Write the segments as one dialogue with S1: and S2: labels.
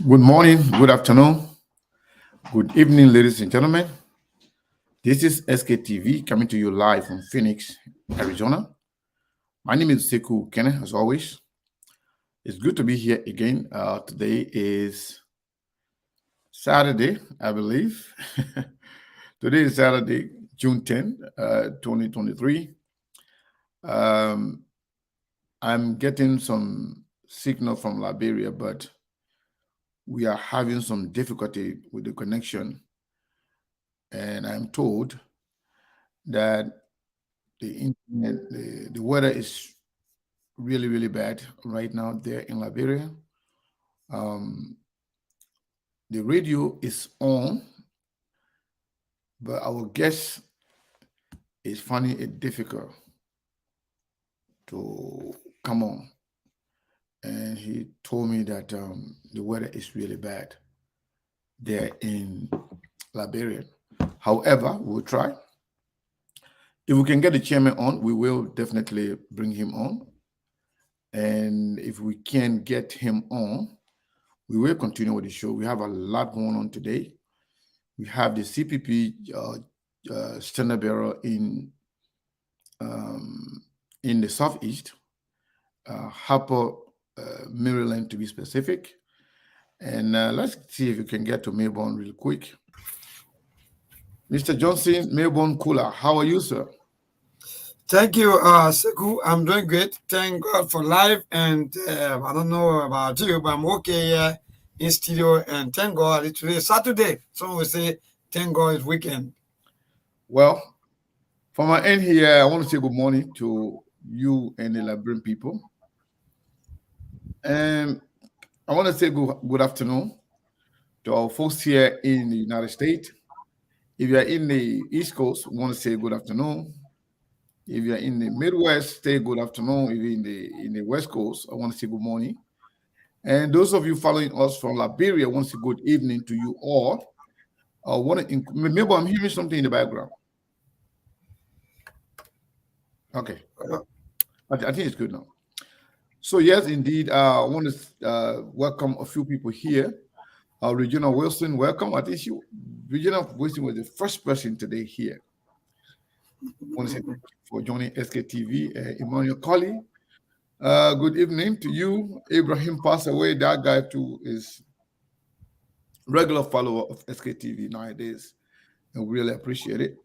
S1: Good morning, good afternoon, good evening, ladies and gentlemen. This is SKTV coming to you live from Phoenix, Arizona. My name is Sekou Kene, as always. It's good to be here again. Today is Saturday, I believe. Today is Saturday, June 10th, 2023. Um, I'm getting some signal from Liberia, but we are having some difficulty with the connection. And I'm told that the internet, the weather is really, really bad right now there in Liberia. Um, the radio is on, but our guest is finding it difficult to come on. And he told me that the weather is really bad there in Liberia. However, we'll try. If we can get the chairman on, we will definitely bring him on. And if we can get him on, we will continue with the show. We have a lot going on today. We have the CPP standard bearer in the Southeast, Harper, Maryland to be specific. And let's see if we can get to Melbourne real quick. Mr. Johnson, Melbourne Cooler, how are you, sir?
S2: Thank you, Sekou. I'm doing great. Thank God for life. And I don't know about you, but I'm okay here in studio. And thank God it's today Saturday. Some will say, thank God it's weekend.
S1: Well, from my end here, I want to say good morning to you and the Liberian people. And I want to say good afternoon to our folks here in the United States. If you're in the East Coast, we want to say good afternoon. If you're in the Midwest, say good afternoon. If you're in the West Coast, I want to say good morning. And those of you following us from Liberia, I want to say good evening to you all. Maybe I'm hearing something in the background. Okay. I think it's good now. So yes, indeed, I want to welcome a few people here. Regina Wilson, welcome. I think Regina Wilson was the first person today here. I want to say thank you for joining SKTV. Emmanuel Colley, good evening to you. Ibrahim passed away. That guy too is regular follower of SKTV nowadays, and we really appreciate it.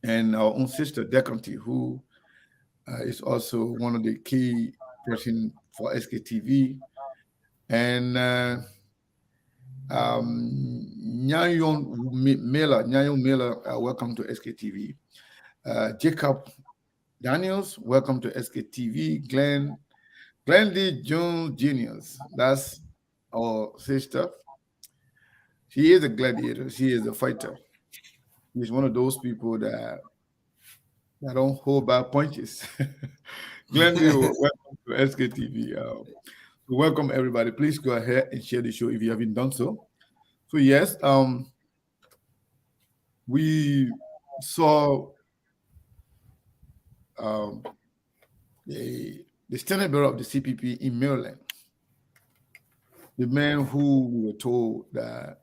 S1: And our own sister Decanti, who is also one of the key person for SKTV, and Nyayon Miller, welcome to SKTV. Jacob Daniels, welcome to SKTV. Glenn D. Jones Jr., that's our sister. She is a gladiator. She is a fighter. She's one of those people that don't hold back punches. Glenn D, welcome to SKTV. Welcome everybody. Please go ahead and share the show if you haven't done so. So yes, we saw the standard bearer of the CPP in Maryland, the man who we were told that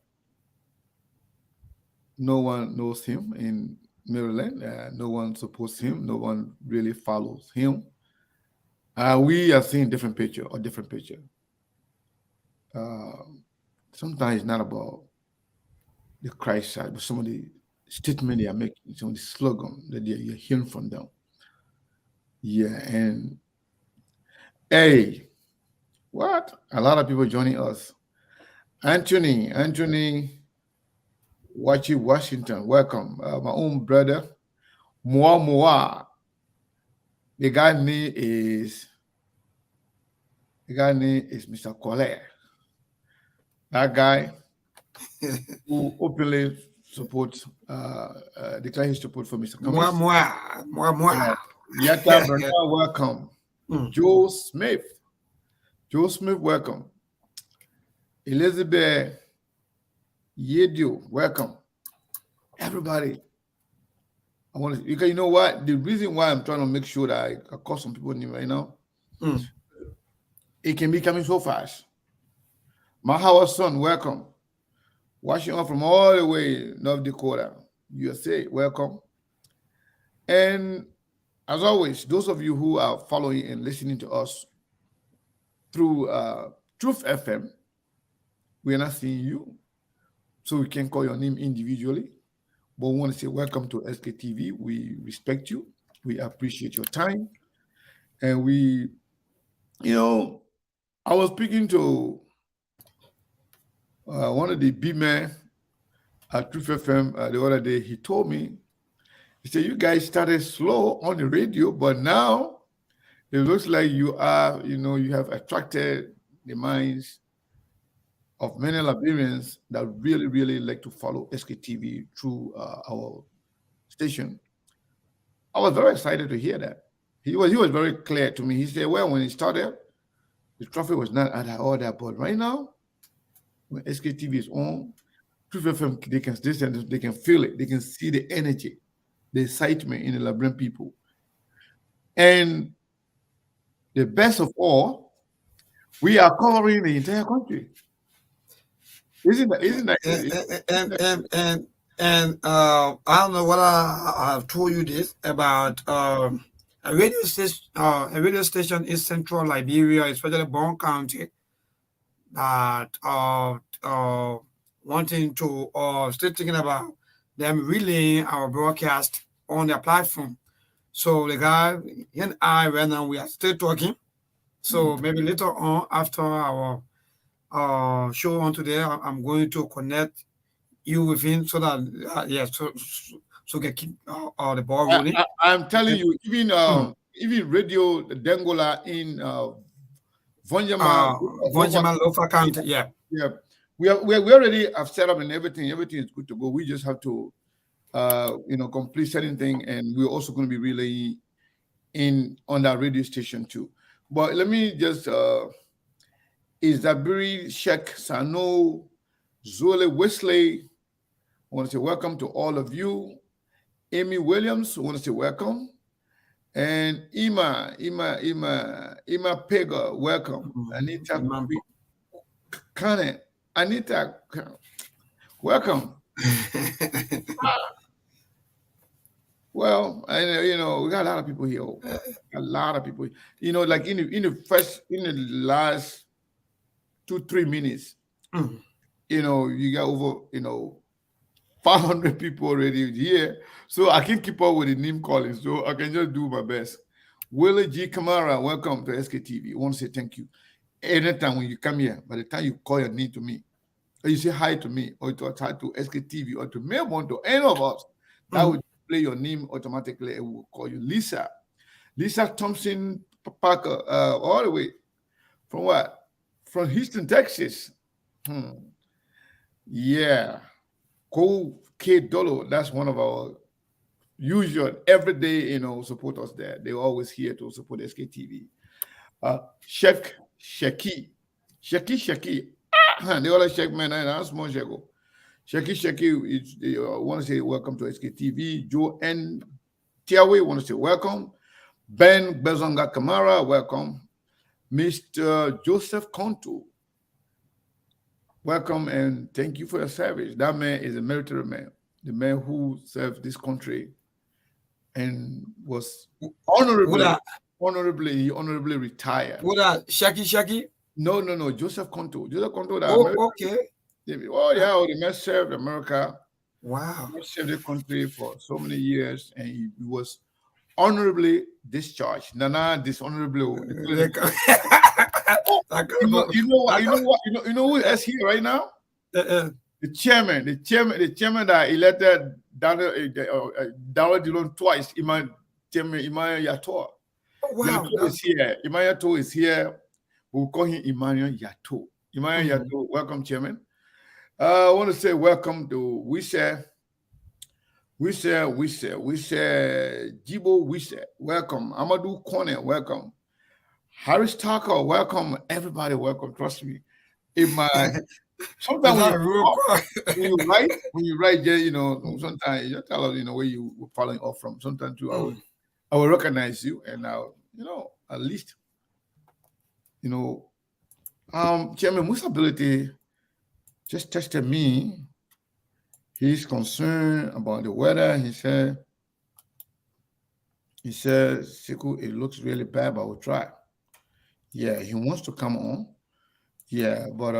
S1: no one knows him in Maryland, no one supports him, no one really follows him. We are seeing different picture. Sometimes it's not about the Christ side, but some of the statement they are making, some of the slogan that you're hearing from them. Yeah, and hey, what? A lot of people joining us. Anthony, Washington, welcome. My own brother, Moa. The guy name is Mr. Colette. That guy who openly supports, declare his support for Mr. Cummings.
S2: Moi.
S1: Yata Bernard, welcome. Joe Smith, welcome. Elizabeth Yedio, welcome. Everybody. I want to, because you know what? The reason why I'm trying to make sure that I call some people in right now, it can be coming so fast. Mahawa son, welcome. Watching up from all the way North Dakota, USA, welcome. And as always, those of you who are following and listening to us through Truth FM, we are not seeing you, so we can call your name individually. But we want to say welcome to SKTV. We respect you. We appreciate your time. And I was speaking to one of the big men at Truth FM the other day. He told me, he said, you guys started slow on the radio, but now it looks like you have attracted the minds of many Liberians that really, really like to follow SKTV through our station. I was very excited to hear that. He was very clear to me. He said, well, when it started, the traffic was not at all that, but right now, when SKTV is on, Truth FM, they can feel it. They can see the energy, the excitement in the Liberian people. And the best of all, we are covering the entire country. Isn't that
S2: I don't know what I have told you this about a radio station. A radio station in central Liberia, especially Bon County, that wanting to still thinking about them relaying our broadcast on their platform. So the guy and I right now we are still talking. So maybe later on after our show on today, I'm going to connect you with him so that so we can keep the ball rolling.
S1: I'm telling
S2: Okay.
S1: you, even Radio Dengola in Vonjama,
S2: Vonjima Lofa County, yeah.
S1: yeah, we already have set up and everything. Everything is good to go. We just have to, complete certain thing, and we're also going to be relaying in on that radio station too. But let me just Isabiri Sheikh Sano Zule Wesley. I want to say welcome to all of you. Amy Williams, I want to say welcome. And Ima Pega, welcome. Anita Kane, Anita, welcome. Well, we got a lot of people here. A lot of people. Like in the last 2-3 minutes, you got over 500 people already here. So I can keep up with the name calling. So I can just do my best. Willie G. Kamara, welcome to SKTV. I want to say thank you. Anytime when you come here, by the time you call your name to me, or you say hi to me, or to hi to SKTV, or to Melbourne, to any of us, that will play your name automatically and we'll call you Lisa. Lisa Thompson Parker, all the way from what? From Houston, Texas. Yeah. Cole K. Dolo, that's one of our usual everyday, supporters there. They're always here to support SKTV. Sheikh Shaki. They always check man, that's small Sheko. Shaki, I want to say welcome to SKTV. Joe N. Tiawe, want to say welcome. Ben Bezonga Kamara, welcome. Mr. Joseph Konto, welcome and thank you for your service. That man is a military man, the man who served this country and was honorably retired.
S2: Who that? Shaki?
S1: No, Joseph Konto.
S2: Okay.
S1: The man served America.
S2: Wow.
S1: He served the country for so many years and he was honorably discharged. Nana dishonorably. You know who is here right now? The chairman that elected Dawud Dillon twice. Imaya Yato.
S2: Wow.
S1: Yato is here. Imaya Yato is here. We'll call him Emmanuel Yato. Yato, welcome, chairman. I want to say welcome to Wise Jibo Wise, welcome. Amadou Kone, welcome. Harris Tucker, welcome. Everybody, welcome. Trust me. Sometimes when you write, sometimes you tell us, where you were following off from. Sometimes too, I will recognize you, and I'll, at least, Chairman Musa Bility just texted me. He's concerned about the weather. He said, Siku, it looks really bad, but we'll try. Yeah, he wants to come on. Yeah, but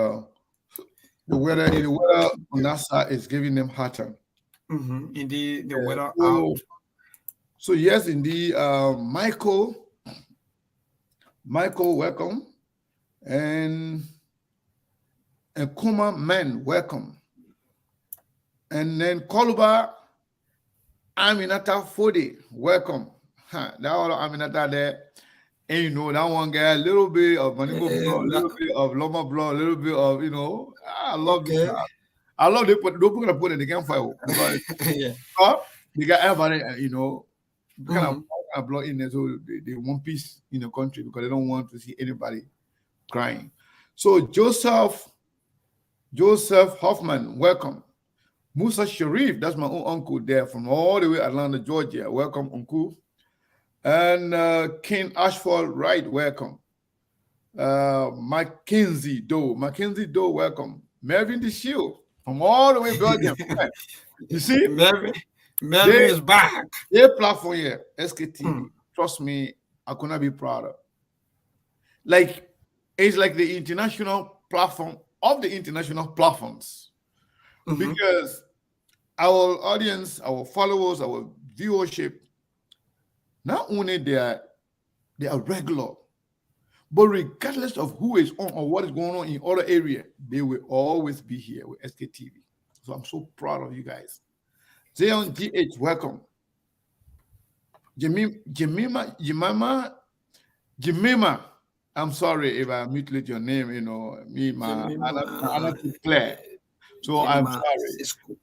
S1: the weather on that side is giving them hard time.
S2: Indeed, the
S1: Yeah.
S2: weather out.
S1: So yes, indeed, Michael, welcome, and Kuma man, welcome, and then Koluba Aminata Fode, welcome. Huh, that all Aminata there. And that one guy, a little bit of Manigo blood, a little bit of Loma blood, a little bit of, I love this guy.
S2: Okay.
S1: I love they put don't put a put in the campfire because
S2: Yeah.
S1: they got everybody, kind
S2: Mhm.
S1: of blood in there, so they want peace in the country because they don't want to see anybody crying. So Joseph Hoffman, welcome. Musa Sharif, that's my own uncle there from all the way Atlanta, Georgia. Welcome, uncle. And King Ashford Wright, welcome. Mackenzie Doe, welcome. Melvin the Shield from all the way Belgium. You see,
S2: Melvin, Melvin
S1: they
S2: is back.
S1: their platform here, SKTV.
S2: Mm.
S1: Trust me, I could not be prouder. Like it's like the international platform of the international platforms
S2: Mhm.
S1: because our audience, our followers, our viewership, not only they are regular, but regardless of who is on or what is going on in other area, they will always be here with SKTV. So I'm so proud of you guys. Zion GH, welcome. Jemima. I'm sorry if I mutilate your name. Me, my
S2: Jemima,
S1: Anna too clear. So I'm
S2: Jemima
S1: sorry.
S2: Cisco.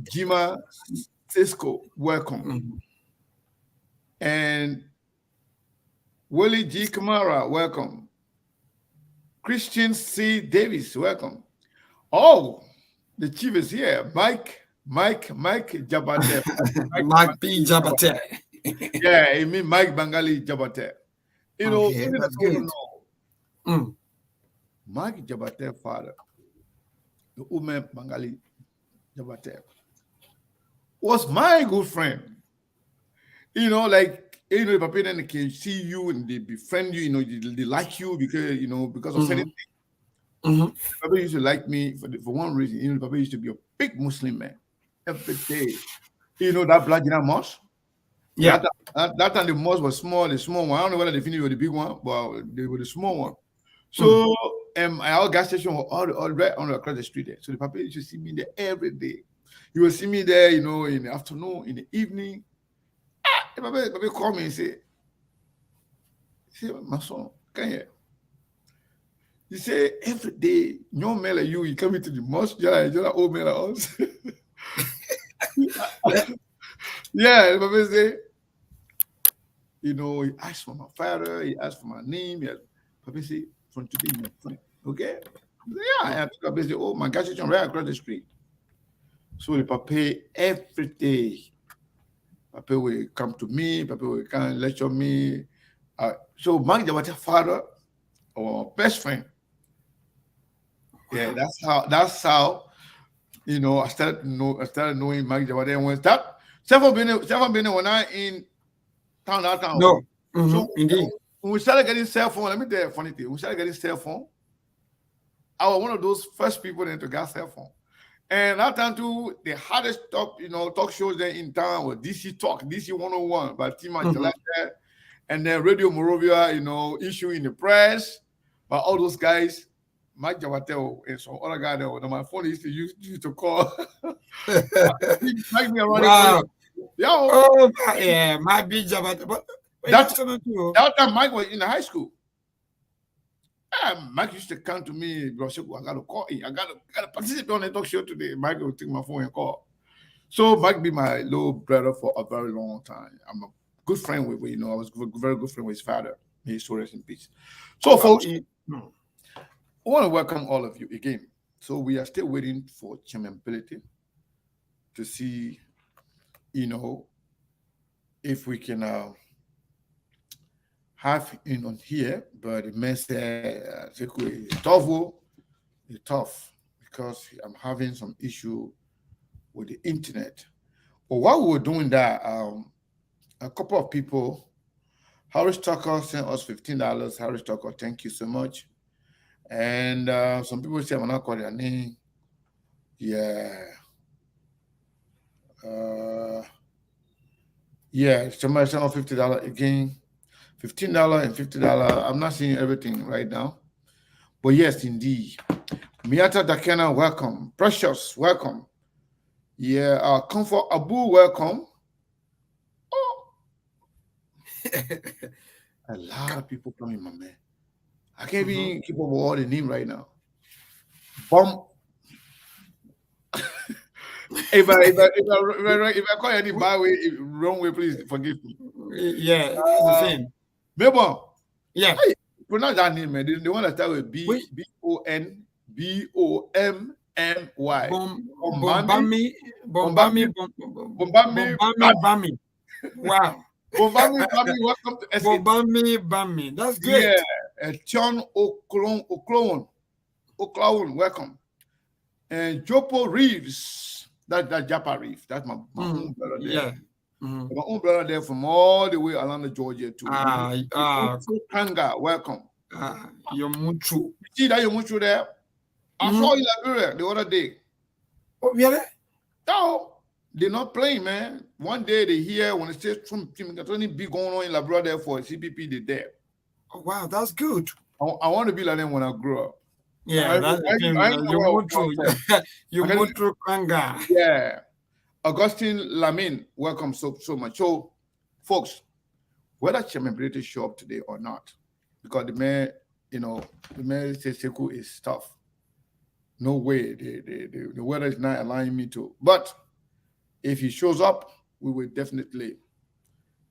S1: Jima Cisco, welcome.
S2: Mhm.
S1: And Willie G. Kamara, welcome. Christian C. Davis, welcome. Oh, the chief is here. Mike Jabate. Mike
S2: Mark P.
S1: Bangali
S2: Jabate.
S1: Jabate. Yeah, I mean Mike Bangali Jabate.
S2: Okay,
S1: Even the
S2: that's
S1: people don't
S2: good.
S1: know.
S2: Mm.
S1: Mike Jabate father, the Ume Bangali Jabate, was my good friend. Like the Papa then they can see you and they befriend you, they like you because of certain
S2: Mhm. Mhm.
S1: Papa used to like me for one reason. Papa used to be a big Muslim man every day. That blood mosque.
S2: Yeah.
S1: That time the mosque was small, the small one. I don't know whether they finished with the big one, but they were the small one.
S2: Mm.
S1: So our gas station was all right on across the street there. So the papa used to see me there every day. He will see me there, in the afternoon, in the evening. The papa call me and say, my son, come here. He say every day, young man like you come into the mosque, just like old man like us. Yeah, the papa say, he asked for my father, he asked for my name. Papa say, from today, you're my friend. Okay? I say, yeah. And Papa say, oh, my gas station right across the street. So the papa every day, papa will come to me, papa will come and lecture me. So Mark Jabata father or best friend. Yeah,
S2: Wow.
S1: that's how I started knowing Mark Jabata and when that several been when I in that town.
S2: No.
S1: So
S2: Indeed.
S1: when we started getting cell phone, let me tell you a funny thing. When we started getting cell phone, I was one of those first people to get cell phone. And that time too, the hardest talk shows there in town was DC Talk, DC 101 by Tima
S2: Mhm.
S1: Jalata, and then Radio Morovia, issue in the press by all those guys, Mike Jawatel and some other guy there. My phone used to call. Mike me around the morning.
S2: Wow.
S1: Yo,
S2: Oh, yeah. My big Jabate. But
S1: that
S2: that's not true.
S1: that time Mike was in the high school. Mike used to come to me, bro. I gotta call you. I gotta participate on the talk show today. Mike will take my phone and call. So Mike be my little brother for a very long time. I'm a good friend with I was very good friend with his father. May his soul rest in peace. So
S2: Wow.
S1: folks, I want to welcome all of you again. So we are still waiting for Chairman Bility to see, you know, if we can have in on here, but the man said, Sekou, it's tough, oh. It's tough because I'm having some issue with the internet. But while we were doing that, a couple of people, Harris Tucker sent us $15. Harris Tucker, thank you so much. And some people say I'm not calling their name. Yeah. Uh, yeah, somebody sent us $50 again. $15 and $50. I'm not seeing everything right now. But yes, indeed. Miata Dakena, welcome. Precious, welcome. Yeah, Comfort Abu, welcome. Oh, a lot of people coming, my man. I can't even keep up with all the name right now. Bomb. If I call you any bad way, wrong way, please forgive me.
S2: Yeah, that's the thing.
S1: Maybe.
S2: Yeah.
S1: Hey, pronounce that name, man. The one that start with Bonbommy.
S2: Bombami.
S1: Bombami.
S2: Bami. Wow.
S1: Bombami, welcome to SK.
S2: Bami. That's great.
S1: Yeah. John O'Clown, welcome. And Jopo Reeves, that's Japa Reeves. That's my own brother there.
S2: Yeah.
S1: My own brother there from all the way around Georgia too. Kanga, welcome.
S2: Your Muchu.
S1: See that your Muchu there? I saw you Liberia the other day.
S2: Oh, really?
S1: No, they're not playing, man. One day they hear when it says something big going on in Liberia there for CPP, they're there.
S2: Oh, wow, that's good.
S1: I want to be like them when I grow up.
S2: Yeah, that's the thing. Your Muchu Kanga.
S1: Yeah. Augustine Lamin, welcome so much. So, folks, whether Chairman Bility show up today or not, because the man says Sekou is tough. No way. The weather is not allowing me to. But if he shows up, we will definitely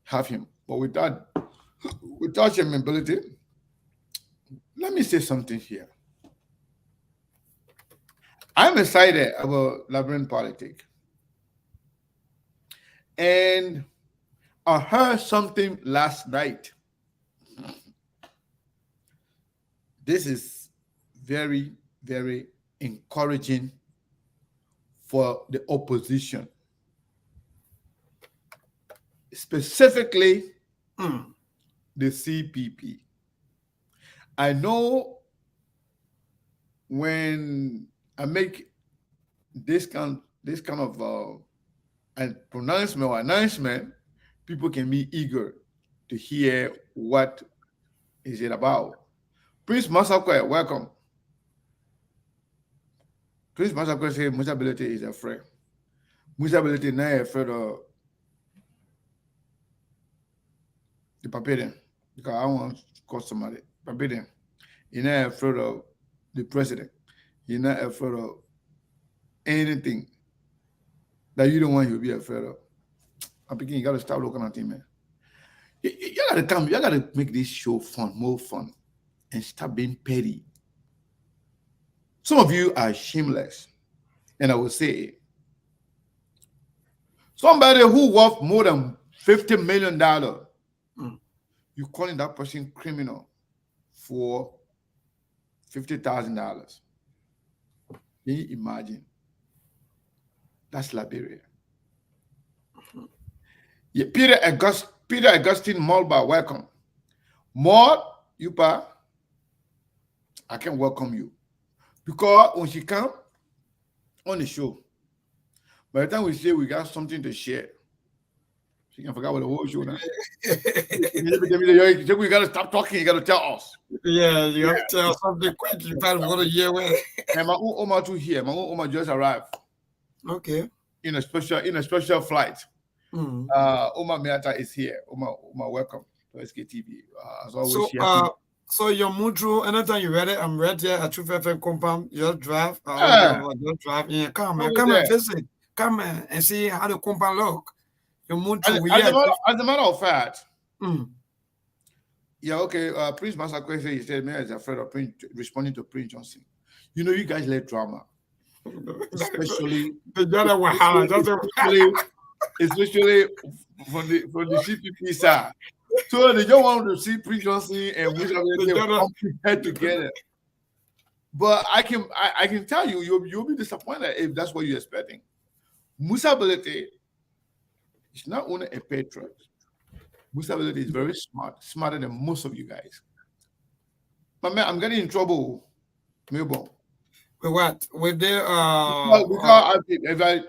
S1: have him. But without Chairman Bility, let me say something here. I'm excited about Liberian politics. And I heard something last night. This is very, very encouraging for the opposition, specifically the CPP. I know when I make this kind of pronouncement or announcement, people can be eager to hear what is it about. Prince Masakwe, welcome. Prince Masakwe says Musa Bility is afraid. Musa Bility is not afraid of the Papadian, because I want to call somebody. Papadian. He's not afraid of the president. He's not afraid of anything that you don't want him to be afraid of. I'm thinking you got to stop looking at him, man. You got to come. You got to make this show fun, more fun, and stop being petty. Some of you are shameless, and I will say, somebody who worth more than $50 million, you calling that person criminal for $50,000. Can you imagine? That's Liberia. Yeah, Peter Augustine Mulba, welcome. Maud, Yupa, I can welcome you. Because when she come on the show, by the time we say we got something to share, she can forget what the whole show now. We got to stop talking, you got to tell us.
S2: Yeah, you have to tell something quick. You better want to hear where.
S1: And my own Oma too here. My own Oma just arrived.
S2: Okay.
S1: In a special flight. Oma Miata is here. Oma, welcome to SKTV. As always,
S2: so your Mudro, anytime you're ready, I'm ready at Truth FM compound. Just drive. Just drive. Yeah, come and visit. Come and see how the compound look. Your Mudro.
S1: As a matter of fact, yeah, okay. Prince Masakwe said he said, "Man, is afraid of responding to Prince Johnson." You know, you guys like drama, especially
S2: especially
S1: from the CPP side. So they just want to see Prince Johnson and Musa
S2: The general.
S1: head together. But I can tell you, you'll be disappointed if that's what you're expecting. Musa Bility is not only a patriot. Musa Bility is very smart, smarter than most of you guys. But man, I'm getting in trouble, Melbourne.
S2: With what? With the
S1: If I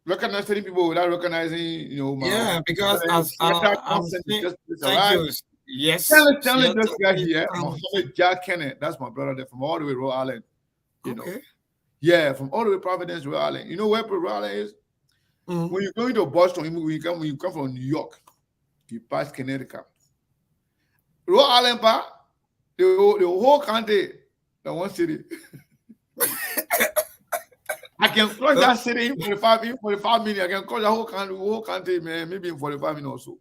S1: recognize certain people without recognizing,
S2: yeah, because as I'm saying,
S1: just
S2: thank
S1: arrived.
S2: you. Yes.
S1: Tell
S2: Yes,
S1: this guy
S2: yes,
S1: here, Mohammed Jack Kenneth. That's my brother there from all the way Rhode Island. You know.
S2: Okay.
S1: Yeah, from all the way Providence, Rhode Island. You know where Rhode Island is?
S2: Mhm.
S1: When you're going to Boston, when you come from New York, you pass Connecticut. Rhode Island, the whole country, the one city. I can cross that city in 45 minutes. I can cross the whole country, man, maybe in 45 minutes or so.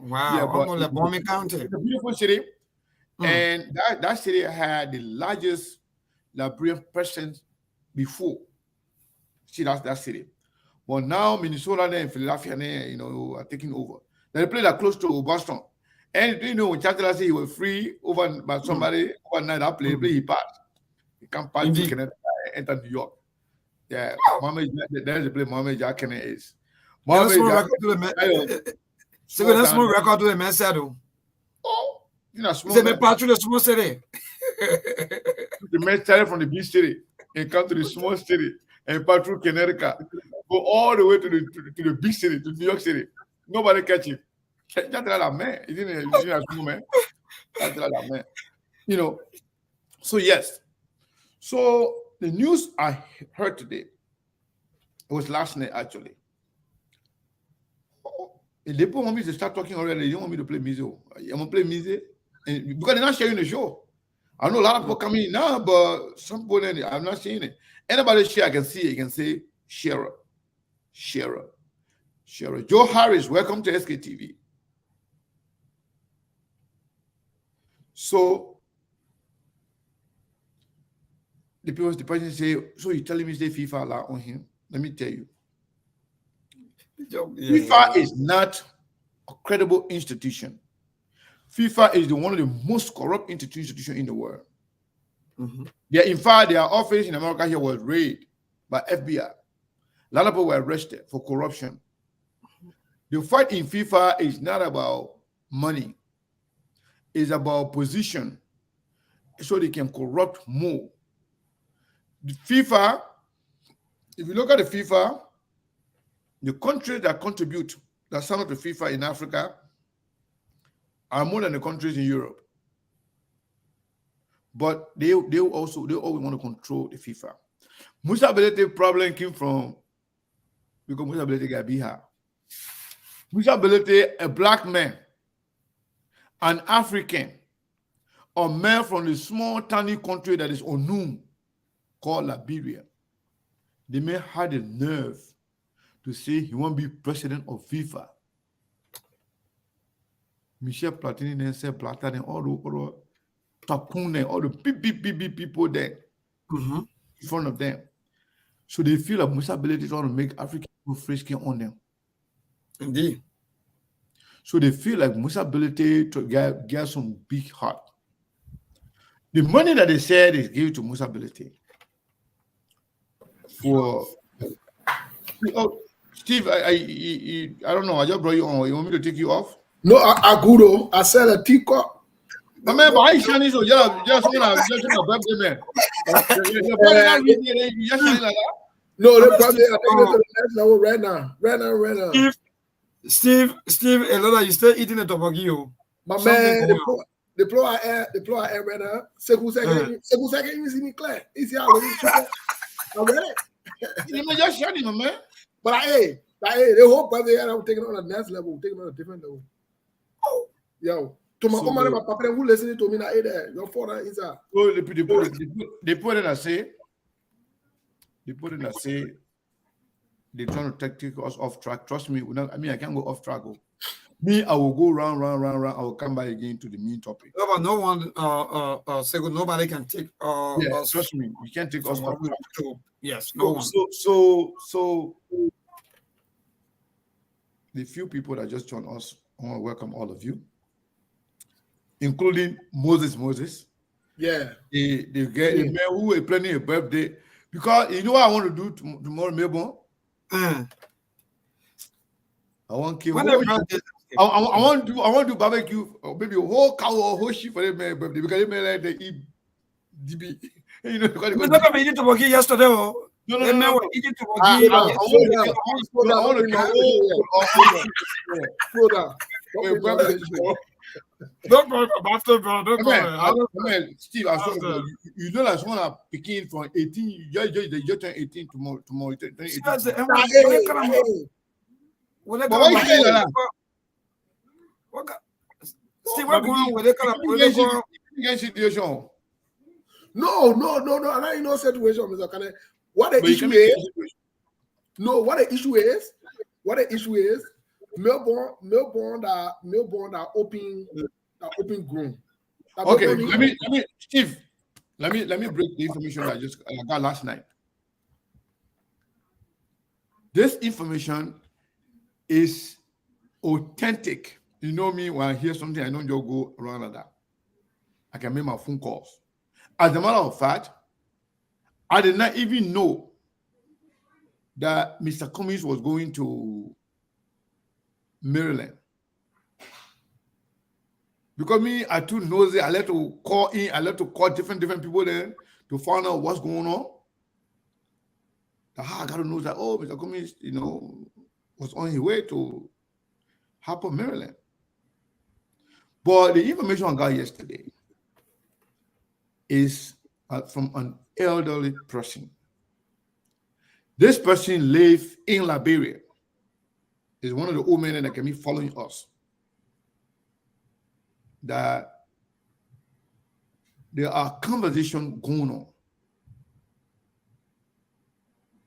S2: Wow,
S1: Yeah, but
S2: almost like Bombay County.
S1: it's a beautiful city. And that city had the largest Liberian presence before. See, that's that city. But now Minnesota and Philadelphia, are taking over. They play that close to Boston. And when Chancellor said he was free over by somebody overnight, that play he passed. He can't pass to Canada and enter New York. Yeah, there's the play Mohammed Jack Kenneth is.
S2: Mohammed Jack so that's small record to the man said.
S1: Oh, small.
S2: It's a patrol the small city.
S1: The man started from the big city and come to the small city and patrol Connecticut. Go all the way to the big city, to New York City. Nobody catch him. That's that man. Isn't a small man? That's that man. So yes. So the news I heard today, it was last night actually. If they want me to start talking already, they don't want me to play music. I'm gonna play music, and because they're not sharing the show. I know a lot of people coming in now, but some people I'm not seeing it. Anybody share, I can see it. You can say share. Joe Harris, welcome to SKTV. So the person say, so you're telling me say FIFA allowed on him? Let me tell you. FIFA is not a credible institution. FIFA is one of the most corrupt institutions in the world. Yeah, in fact, their office in America here was raided by FBI. A lot of people were arrested for corruption. The fight in FIFA is not about money. It's about position, so they can corrupt more. The FIFA, if you look at the FIFA, the countries that contribute, that sign up to FIFA in Africa, are more than the countries in Europe. But they always want to control the FIFA. Musa Bility problem came from because Musa Bility got Bihar. Musa Bility, a black man, an African, a man from the small tiny country that is unknown called Liberia. The man had the nerve to say he won't be president of FIFA. Michel Platini then said Platini and all the Takune, all the big people there in front of them. So they feel like Musa Bility trying to make African people free skin on them.
S2: Indeed.
S1: So they feel like Musa Bility to get some big heart. The money that they said is given to Musa Bility for Steve, I don't know. I just brought you on. You want me to take you off?
S3: No, I good. Oh, I sell a teacup.
S1: I mean, but I shine so just a birthday man.
S3: No, they probably are taking it to the next level right now.
S2: Steve, Elola, you still eating the tobogio?
S3: My man, deploy air right now. Seku second, you see me clear. Easy out. I'm ready.
S1: You just shining, my man.
S3: But hey, they hope by the end I'm taking it on the next level, taking it on a different level. Oh, yo. To my command, my papa who listening to me now, hey there, your father is a.
S1: Oh, they put in a say. They're trying to take us off track. Trust me, I can't go off track. Me, I will go round. I will come back again to the main topic.
S2: No, but no one, nobody can take.
S1: Us, trust me, you can't take us off track.
S2: Yes, no one.
S1: So the few people that just joined us, I want to welcome all of you. including Moses.
S3: Yeah.
S1: The man who is planning a birthday. Because you know what I want to do tomorrow, Melbourne? I want to I want to do barbecue, or maybe a whole cow or a whole sheep for them birthday, because they may like they eat DB. You know, because
S2: We're not going to eat turkey yesterday. No.
S1: No.
S2: Eating
S1: I
S2: turkey.
S1: want to go.
S2: Don't go after, bro. Don't go.
S1: Steve, I saw you know that someone are picking from 18. You turn 18 tomorrow. You turn 18. But why you saying that?
S2: Steve, we're going with the
S1: situation.
S3: No. I'm not in no situation, Mr. Kane. What the issue is? No, what the issue is? Melbourne are open grown.
S1: Okay, Steve. Let me break the information that I got last night. This information is authentic. You know me, when I hear something, I don't just go around like that. I can make my phone calls. As a matter of fact, I did not even know that Mr. Cummings was going to Maryland. Because me, I too nosy, I like to call different people there to find out what's going on. I got to know that, Mr. Cummings, was on his way to Harper, Maryland. But the information I got yesterday is from an elderly person. This person lives in Liberia. Is one of the old men that can be following us. That there are conversations going on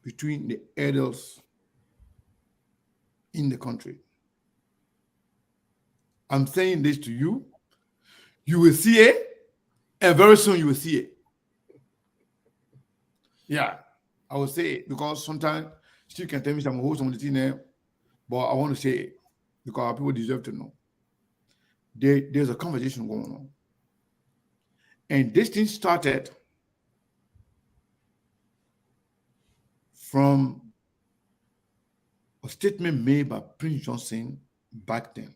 S1: between the elders in the country. I'm saying this to you. You will see it, and very soon you will see it. Yeah, I will say it because sometimes you can tell me some host on the thing, but I want to say it because people deserve to know. There's a conversation going on. And this thing started from a statement made by Prince Johnson back then.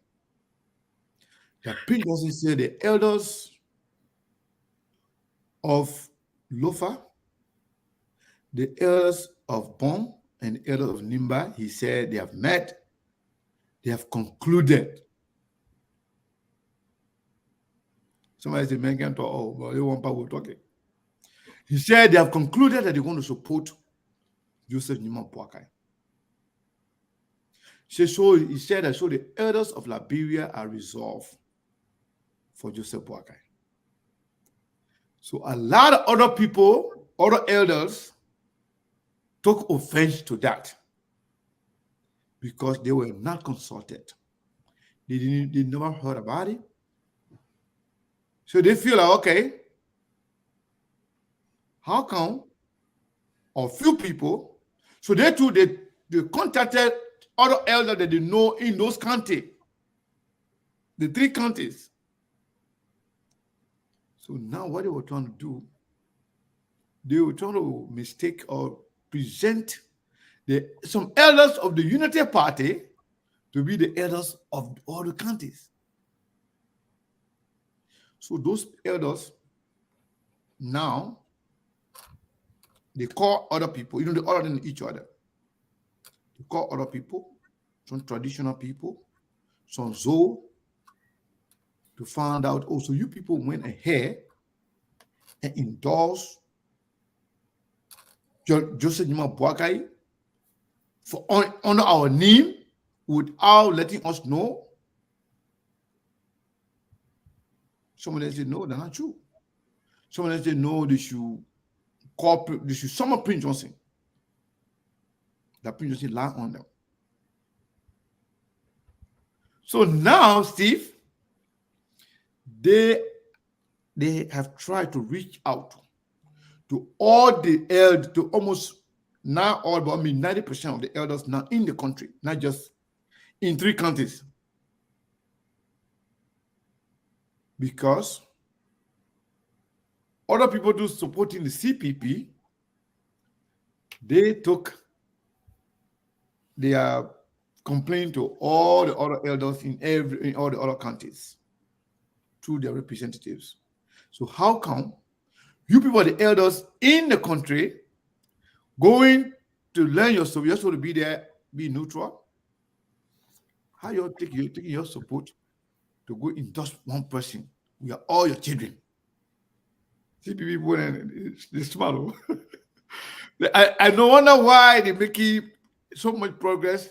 S1: That Prince Johnson said the elders of Lofa, the elders of Bon, and the elders of Nimba, he said they have met, they have concluded. Somebody said, man can't talk, but they want power talking. He said they have concluded that they're going to support Joseph Nima Boakai. So he said that so the elders of Liberia are resolved for Joseph Boakai. So a lot of other people, other elders, took offense to that because they were not consulted. They never heard about it. So they feel like, okay, how come a few people, so they contacted other elders that they know in those counties, the 3 counties. So now what they were trying to do, they were trying to mistake or present some elders of the Unity Party to be the elders of all the counties. So those elders now, they call other people, they other than each other. They call other people, some traditional people, some Zoe, to find out, so you people went ahead and endorsed Joseph Nima Boakai under our name without letting us know. Some of them said, no, they're not true. Some of them said, no, they should summon Prince Johnson. That Prince Johnson lie on them. So now, Steve, they have tried to reach out to all the elders, to almost not all, but 90% of the elders now in the country, not just in 3 counties. because other people do supporting the CPP, they took their complaint to all the other elders in all the other counties through their representatives. So how come you people, the elders in the country, going to learn your support, you're supposed to be there, be neutral? How you're taking your support to go endorse one person? We are all your children. CPP people, they smart. I no wonder why they making so much progress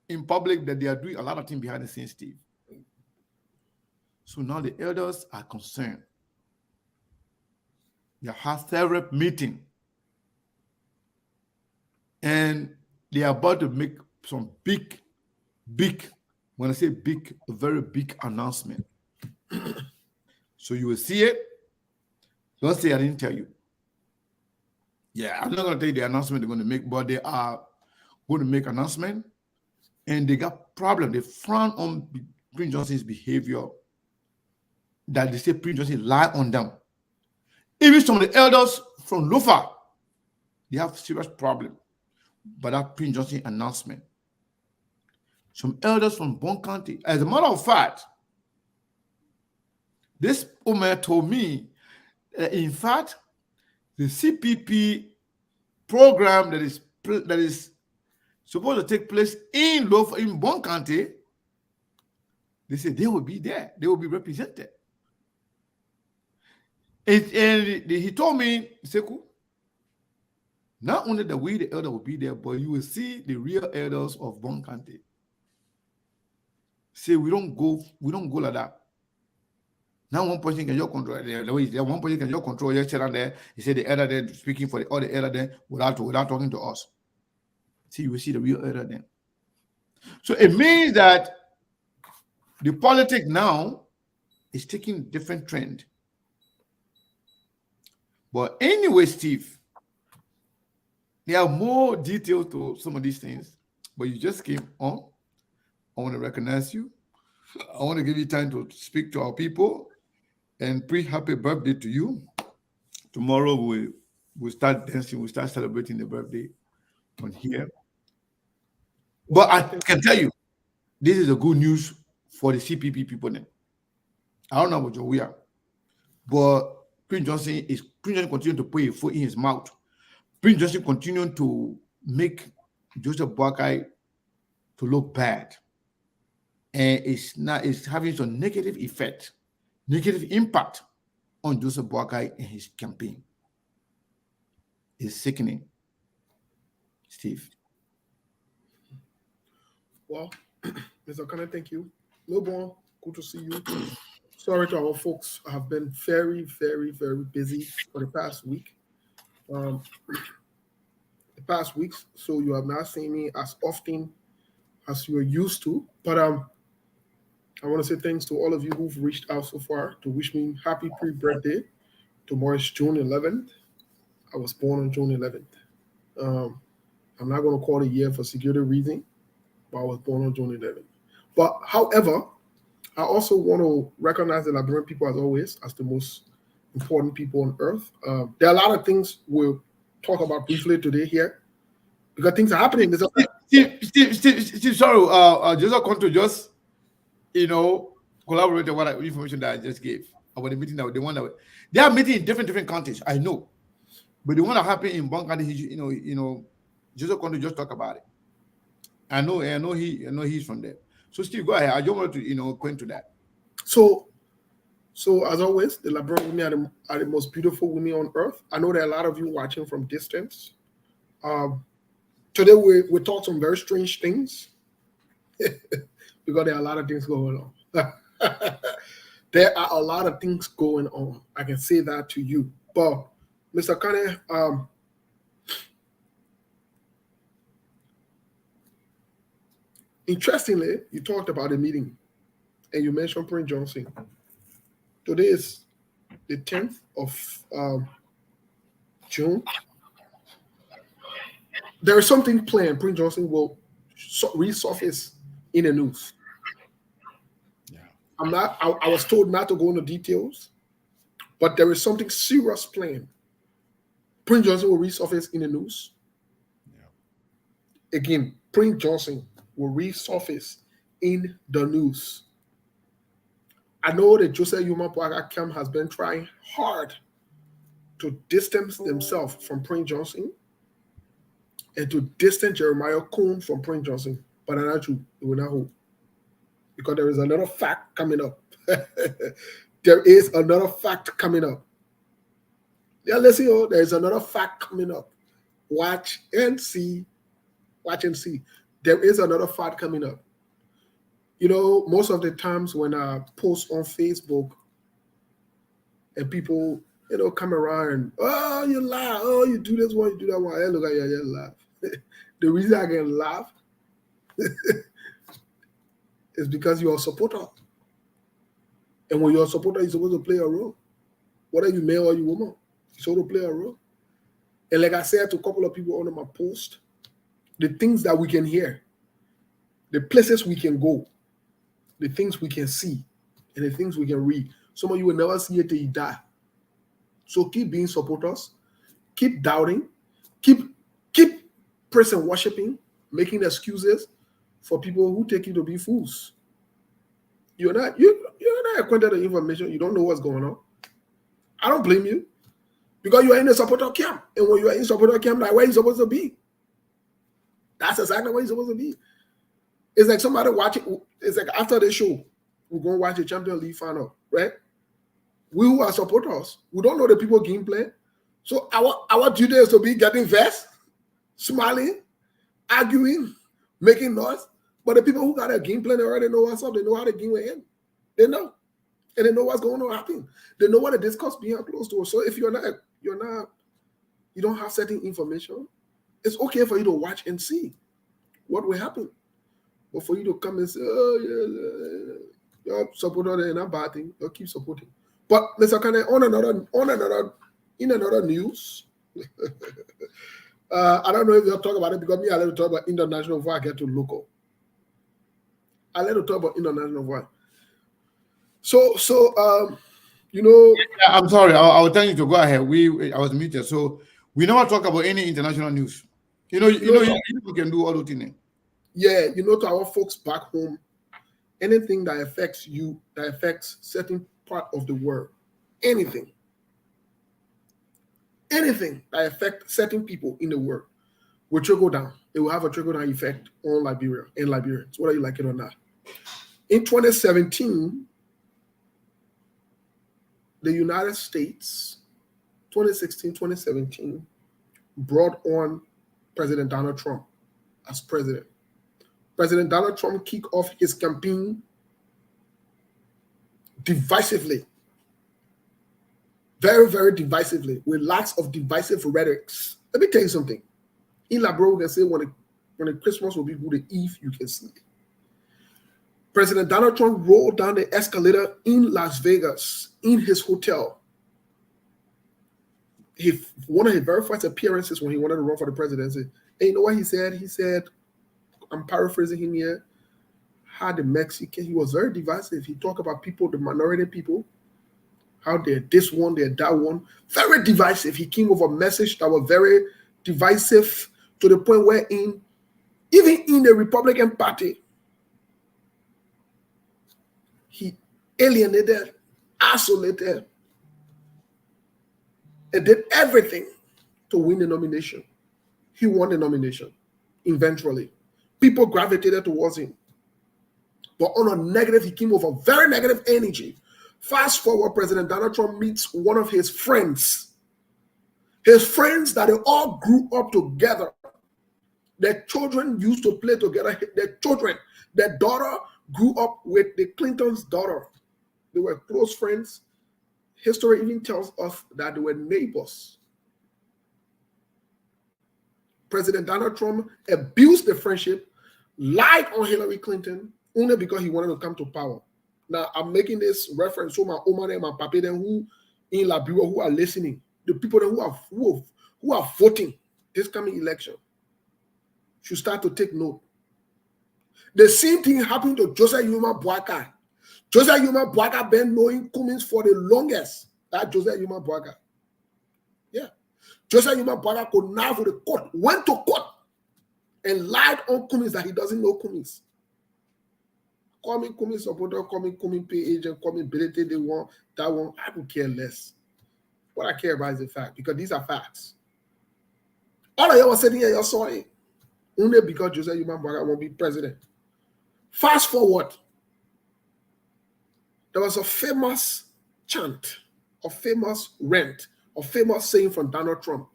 S1: in public that they are doing a lot of things behind the scenes, Steve. So now the elders are concerned. They have several meetings, and they are about to make some big, when I say big, a very big announcement. So you will see it. Don't say I didn't tell you. Yeah, I'm not going to tell you the announcement they're going to make, but they are going to make an announcement, and they got problem. They frown on Prince Johnson's behavior, that they say Prince Johnson lie on them. Even some of the elders from Lofa, they have serious problem by that Prince Johnson announcement. Some elders from Bon County. As a matter of fact, this woman told me that in fact, the CPP program that is supposed to take place in Lofa, in Bon County, they said they will be there. They will be represented. And he told me, Seku, not only that we, the elder, will be there, but you will see the real elders of Bon County. Say we don't go like that. Now one person can just control one person can just control your chair there. He said the elder there speaking for all the elder there without talking to us. See, you will see the real elder then. So it means that the politics now is taking different trend. But anyway, Steve, there are more details to some of these things, but you just came on. I want to recognize you. I want to give you time to speak to our people and pre-happy birthday to you. Tomorrow we'll start dancing, we'll start celebrating the birthday on here. But I can tell you, this is a good news for the CPP people then. I don't know what we are, but Prince Johnson continuing to put a foot in his mouth. Prince Johnson continuing to make Joseph Boakai to look bad. And it's having some negative effect, negative impact on Joseph Boakai and his campaign. It's sickening, Steve.
S3: Well, Mr. Connor, thank you. Lobon, good to see you. Sorry to our folks. I have been very, very, very busy for the past week. So you have not seen me as often as you were used to. But I want to say thanks to all of you who've reached out so far to wish me happy pre-birthday. Tomorrow is June 11th. I was born on June 11th. I'm not going to call it a year for security reason, but I was born on June 11th. But however, I also want to recognize the Liberian people, as always, as the most important people on earth. There are a lot of things we'll talk about briefly today here, because things are happening.
S1: Steve, sorry, Joseph Conto just, collaborated with what information that I just gave about the meeting they are meeting in different countries. I know, but the one that happened in Bon County, Joseph Conto just talked about it. I know he's from there. So Steve, go ahead. I just want to go into that.
S3: So as always, the Liberian women are the most beautiful women on earth. I know there are a lot of you watching from distance. Today we talk some very strange things because there are a lot of things going on. There are a lot of things going on. I can say that to you. But Mr. Kane, interestingly, you talked about a meeting and you mentioned Prince Johnson. Today is the 10th of June. There is something planned. Prince Johnson will resurface in the news.
S1: Yeah.
S3: I was told not to go into details, but there is something serious planned. Prince Johnson will resurface in the news. Again, Prince Johnson will resurface in the news. I know that Joseph Yuma Boaga Camp has been trying hard to distance themselves from Prince Johnson and to distance Jeremiah Coon from Prince Johnson. But I'm not true. It will not hold. Because there is another fact coming up. There is another fact coming up. Yeah, listen, there is another fact coming up. Watch and see. Watch and see. There is another fact coming up. You know, most of the times when I post on Facebook and people, you know, come around and, oh, you lie. Oh, you do this one, you do that one. I look at you and just laugh. The reason I can laugh is because you're a supporter. And when you're a supporter, you're supposed to play a role. Whether you male or you woman, you're supposed to play a role. And like I said to a couple of people under my post, the things that we can hear, the places we can go, the things we can see, and the things we can read. Some of you will never see it till you die. So keep being supporters, keep doubting, keep praising, worshiping, making excuses for people who take you to be fools. You're not acquainted with information. You don't know what's going on. I don't blame you because you are in a supporter camp, and when you are in supporter camp, like where you supposed to be. That's exactly where you're supposed to be. It's like somebody watching. It's like after the show, we're going to watch the Champions League final, right? We who are supporters, we don't know the people game plan. So our duty is to be getting vexed, smiling, arguing, making noise. But the people who got a game plan, they already know what's up. They know how the game will end. They know. And they know what's going to happen. They know what the discourse being close to. So if you don't have certain information, it's okay for you to watch and see what will happen. But for you to come and say, oh, yeah, you're supporter and a bad thing, you'll keep supporting. But Mr. Kane, in another news, I don't know if you'll talk about it because me, I let to talk about international before I get to local. I let to talk about international before. So you know.
S1: Yeah, I'm sorry. I was telling you to go ahead. I was muted, so we never talk about any international news. You can do all those things.
S3: Yeah, you know, to our folks back home, anything that affects you, that affects certain part of the world, anything that affects certain people in the world will trickle down. It will have a trickle down effect on Liberia and Liberians, whether you like it or not. In 2017, the United States, 2016, 2017, brought on President Donald Trump as president. President Donald Trump kicked off his campaign divisively, very, very divisively, with lots of divisive rhetorics. Let me tell you something. In Liberia, we can say when the Christmas will be good, the Eve, you can see it. President Donald Trump rolled down the escalator in Las Vegas in his hotel. One of his very first appearances when he wanted to run for the presidency. And you know what he said? He said, I'm paraphrasing him here, how the Mexican, he was very divisive. He talked about people, the minority people, how they're this one, they're that one. Very divisive. He came with a message that was very divisive to the point where even in the Republican Party, he alienated, isolated, and did everything to win the nomination. He won the nomination eventually. People gravitated towards him. But on a negative, he came with a very negative energy. Fast forward, President Donald Trump meets one of his friends. His friends that they all grew up together. Their children used to play together. Their daughter grew up with the Clinton's daughter. They were close friends. History even tells us that they were neighbors. President Donald Trump abused the friendship, lied on Hillary Clinton, only because he wanted to come to power. Now, I'm making this reference to my Oma and my Papa who in Liberia who are listening, the people who are voting this coming election should start to take note. The same thing happened to Joseph Yuma Boakai. Joseph Yuma Boaga been knowing Cummins for the longest. That Joseph Yuma Boaga. Yeah. Joseph Yuma Boaga could now for the court, went to court and lied on Cummins that he doesn't know Cummins. Call me Cummins supporter, call me Cummins pay agent, call me Bility, they want that one. I could care less. What I care about is the fact, because these are facts. All of you were sitting here, you saw it. Only because Joseph Yuma Boaga won't be president. Fast forward. There was a famous chant, a famous rant, a famous saying from Donald Trump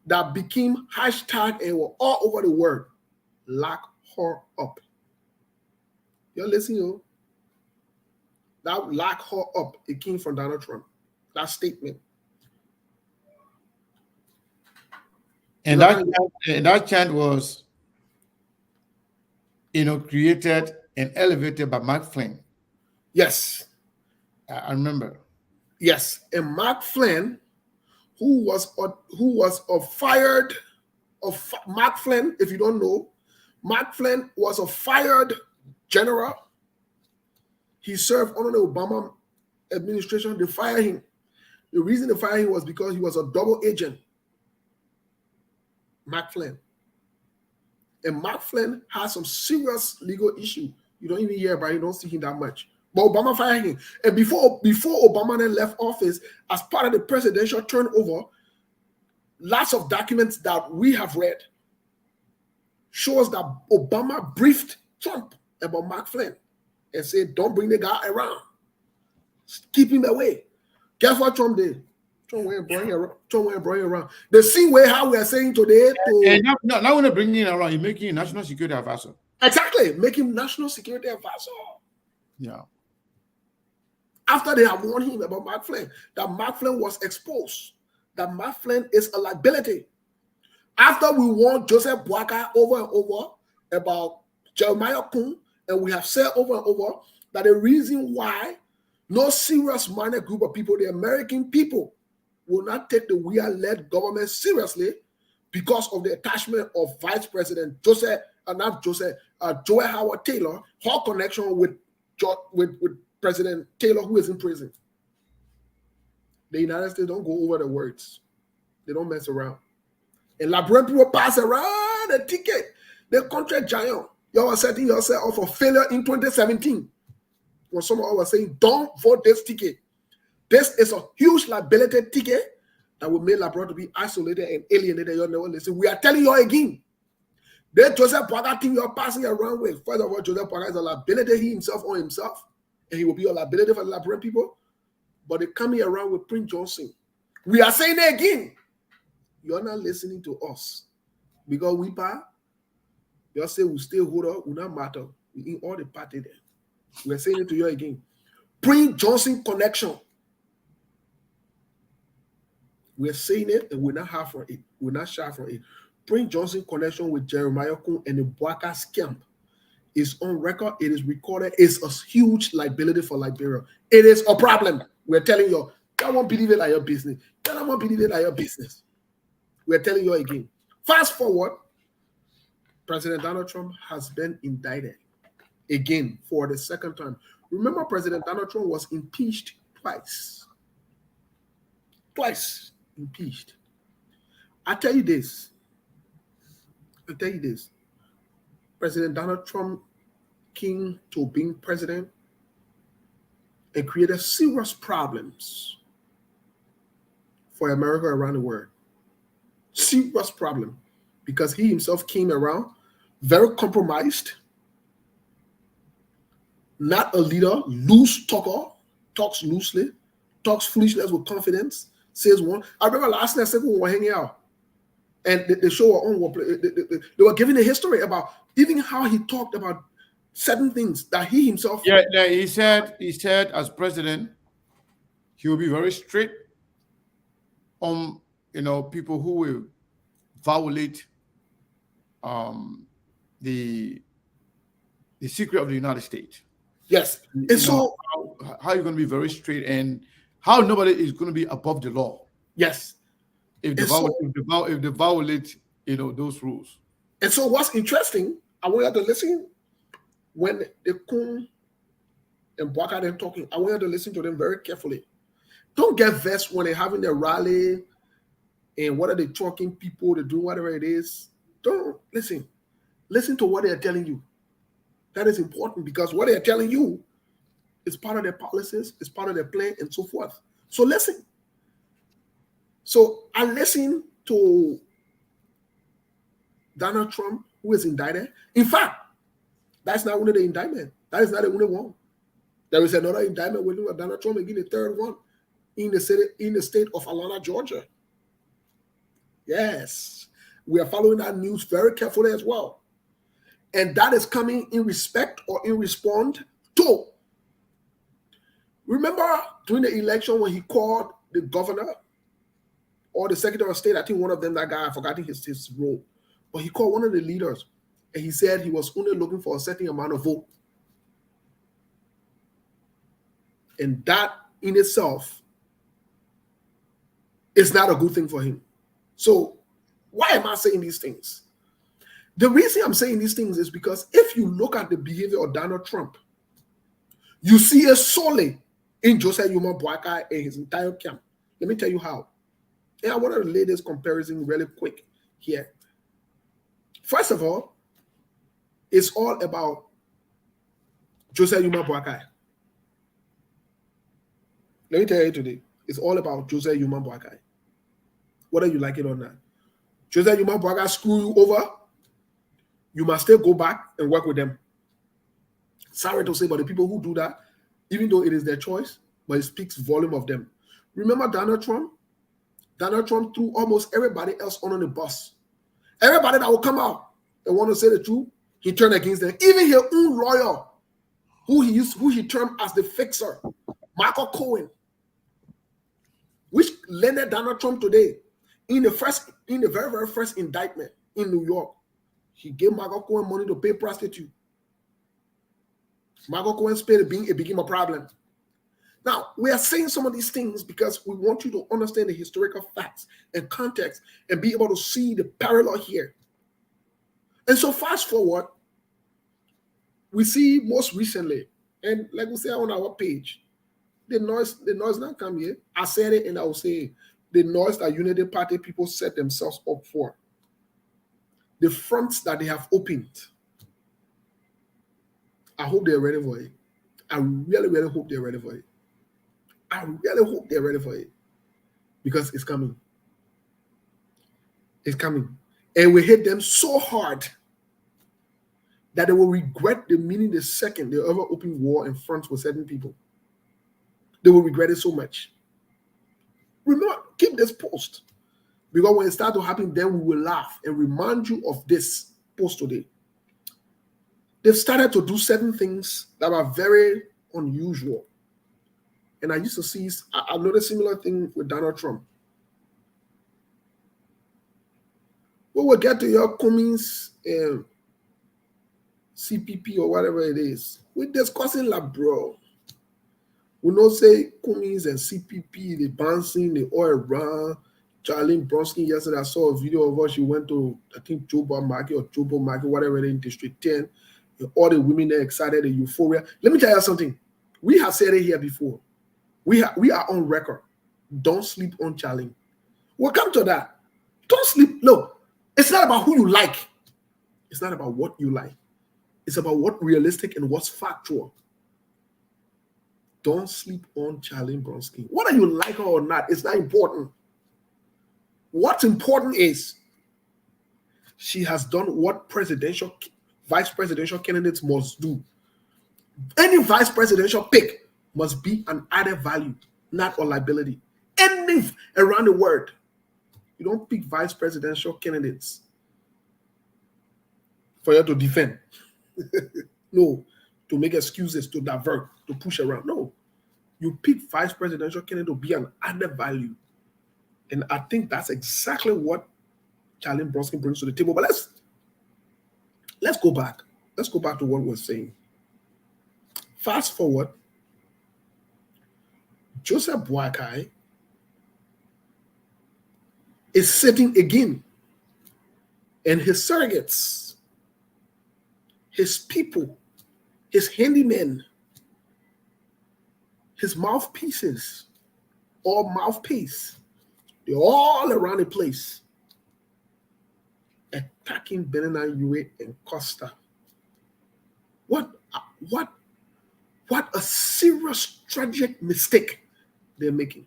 S3: that became hashtag and were all over the world. Lock her up. You're listening, yo. That lock her up, it came from Donald Trump. That statement.
S1: And that chant was, created and elevated by Mark Flynn.
S3: Yes.
S1: I remember.
S3: Yes. And Mark Flynn, who was Mark Flynn, if you don't know, Mark Flynn was a fired general. He served under the Obama administration. They fired him. The reason they fired him was because he was a double agent. Mark Flynn. And Mark Flynn has some serious legal issue. You don't even hear about it, you don't see him that much. But Obama fired him. And before Obama then left office, as part of the presidential turnover, lots of documents that we have read shows that Obama briefed Trump about Mark Flynn and said, don't bring the guy around. Keep him away. Guess what Trump did? Trump went and brought him around. The same way how we are saying today.
S1: Now we're not bringing him around. You're making him national security advisor.
S3: Exactly. Make him national security advisor.
S1: Yeah.
S3: After they have warned him about Mark Flynn, that Mark Flynn was exposed, that Mark Flynn is a liability. After we warned Joseph Boaga over and over about Jeremiah Kun, and we have said over and over that the reason why no serious-minded group of people, the American people, will not take the we-are-led government seriously because of the attachment of Vice President Joel Howard Taylor, her connection with President Taylor, who is in prison. The United States don't go over the words. They don't mess around. And Labrador people pass around the ticket. The country giant. You are setting yourself up for failure in 2017. When someone was saying, don't vote this ticket. This is a huge liability ticket that will make Labrador to be isolated and alienated. You'll never listen. We are telling you again. The Joseph Boaga thing you're passing around with. First of all, Joseph Boaga is a liability he himself on himself. And he will be a liability for the Labrador people. But they coming around with Prince Johnson. We are saying it again. You're not listening to us. Because we you say we still hold up, we not matter. We in all the party there. We're saying it to you again. Prince Johnson connection. We're saying it and we're not half for it. We're not shy for it. Prince Johnson connection with Jeremiah Kun and the Boaga scam is on record. It is recorded. It's a huge liability for Liberia. It is a problem. We're telling you. I won't believe it like your business. I won't believe it like your business. We're telling you again. Fast forward. President Donald Trump has been indicted again for the second time. Remember, President Donald Trump was impeached twice. Twice impeached. I tell you this. President Donald Trump came to being president and created serious problems for America around the world. Serious problem. Because he himself came around very compromised, not a leader, loose talker, talks loosely, talks foolishness with confidence, says one. I remember last night we were hanging out, and the show were on. They were giving a history about even how he talked about certain things that he himself.
S1: Yeah, he said as president, he will be very strict on people who will violate the secret of the United States.
S3: Yes. And so
S1: how you're going to be very straight and how nobody is going to be above the law.
S3: Yes.
S1: If they violate those rules.
S3: And so what's interesting, I want you to listen, when the Kun and Boakai them talking, I want you to listen to them very carefully. Don't get vexed when they're having their rally and what are they talking people, they do whatever it is. Don't listen. Listen to what they're telling you. That is important because what they're telling you is part of their policies, it's part of their plan, and so forth. So listen. So I listen to Donald Trump, who is indicted. In fact, that's not only the indictment. That is not the only one. There is another indictment with Donald Trump, again, the third one in the state of Atlanta, Georgia. Yes, we are following that news very carefully as well. And that is coming in respect or in response to. Remember during the election when he called the governor or the Secretary of State, I think one of them, that guy, I forgot his role, but he called one of the leaders and he said he was only looking for a certain amount of vote. And that in itself is not a good thing for him. So why am I saying these things? The reason I'm saying these things is because if you look at the behavior of Donald Trump, you see it solely in Joseph Yuma Boakai and his entire camp. Let me tell you how. And I want to lay this comparison really quick here. First of all, it's all about Joseph Yuma Boakai. Let me tell you today, it's all about Joseph Yuma Boakai. Whether you like it or not. Joseph Yuma Boakai screw you over, you must still go back and work with them. Sorry to say, but the people who do that, even though it is their choice, but it speaks volume of them. Remember Donald Trump? Donald Trump threw almost everybody else on the bus. Everybody that will come out and want to say the truth, he turned against them. Even his own lawyer, who he termed as the fixer, Michael Cohen, which landed Donald Trump today in the very, very first indictment in New York. He gave Michael Cohen money to pay prostitute. Michael Cohen's pay it became a problem. Now, we are saying some of these things because we want you to understand the historical facts and context and be able to see the parallel here. And so fast forward, we see most recently, and like we say on our page, the noise not come here. I said it and I will say it. The noise that Unity Party people set themselves up for. The fronts that they have opened. I hope they're ready for it. I really, really hope they're ready for it. I really hope they're ready for it. Because it's coming. It's coming. And we hit them so hard that they will regret the minute the second they ever open war in front with certain people. They will regret it so much. Remember, keep this post. Because when it starts to happen, then we will laugh and remind you of this post today. They've started to do certain things that are very unusual. And I used to see, I noticed a similar thing with Donald Trump. We will get to your Cummins CPP or whatever it is. We're discussing like, bro. We don't say Cummins and CPP, the bouncing, the oil around. Charlene Bronski yesterday, I saw a video of her. She went to, I think, Jobo Market, whatever it is, in District 10. And all the women are excited, the euphoria. Let me tell you something. We have said it here before. We are on record. Don't sleep on Charlene. We'll come to that. Don't sleep. Look, it's not about who you like. It's not about what you like. It's about what's realistic and what's factual. Don't sleep on Charlene Bronski. Whether you like her or not, it's not important. What's important is she has done what vice presidential candidates must do. Any vice presidential pick must be an added value, not a liability. Any around the world, you don't pick vice presidential candidates for you to defend. No, to make excuses, to divert, to push around. No, you pick vice presidential candidate to be an added value. And I think that's exactly what Charlene Bronski brings to the table. But let's go back. Let's go back to what we're saying. Fast forward, Joseph Boakai is sitting again, and his surrogates, his people, his handymen, his mouthpieces or mouthpiece, they're all around the place attacking Benin Yue and Costa. What a serious, tragic mistake they're making.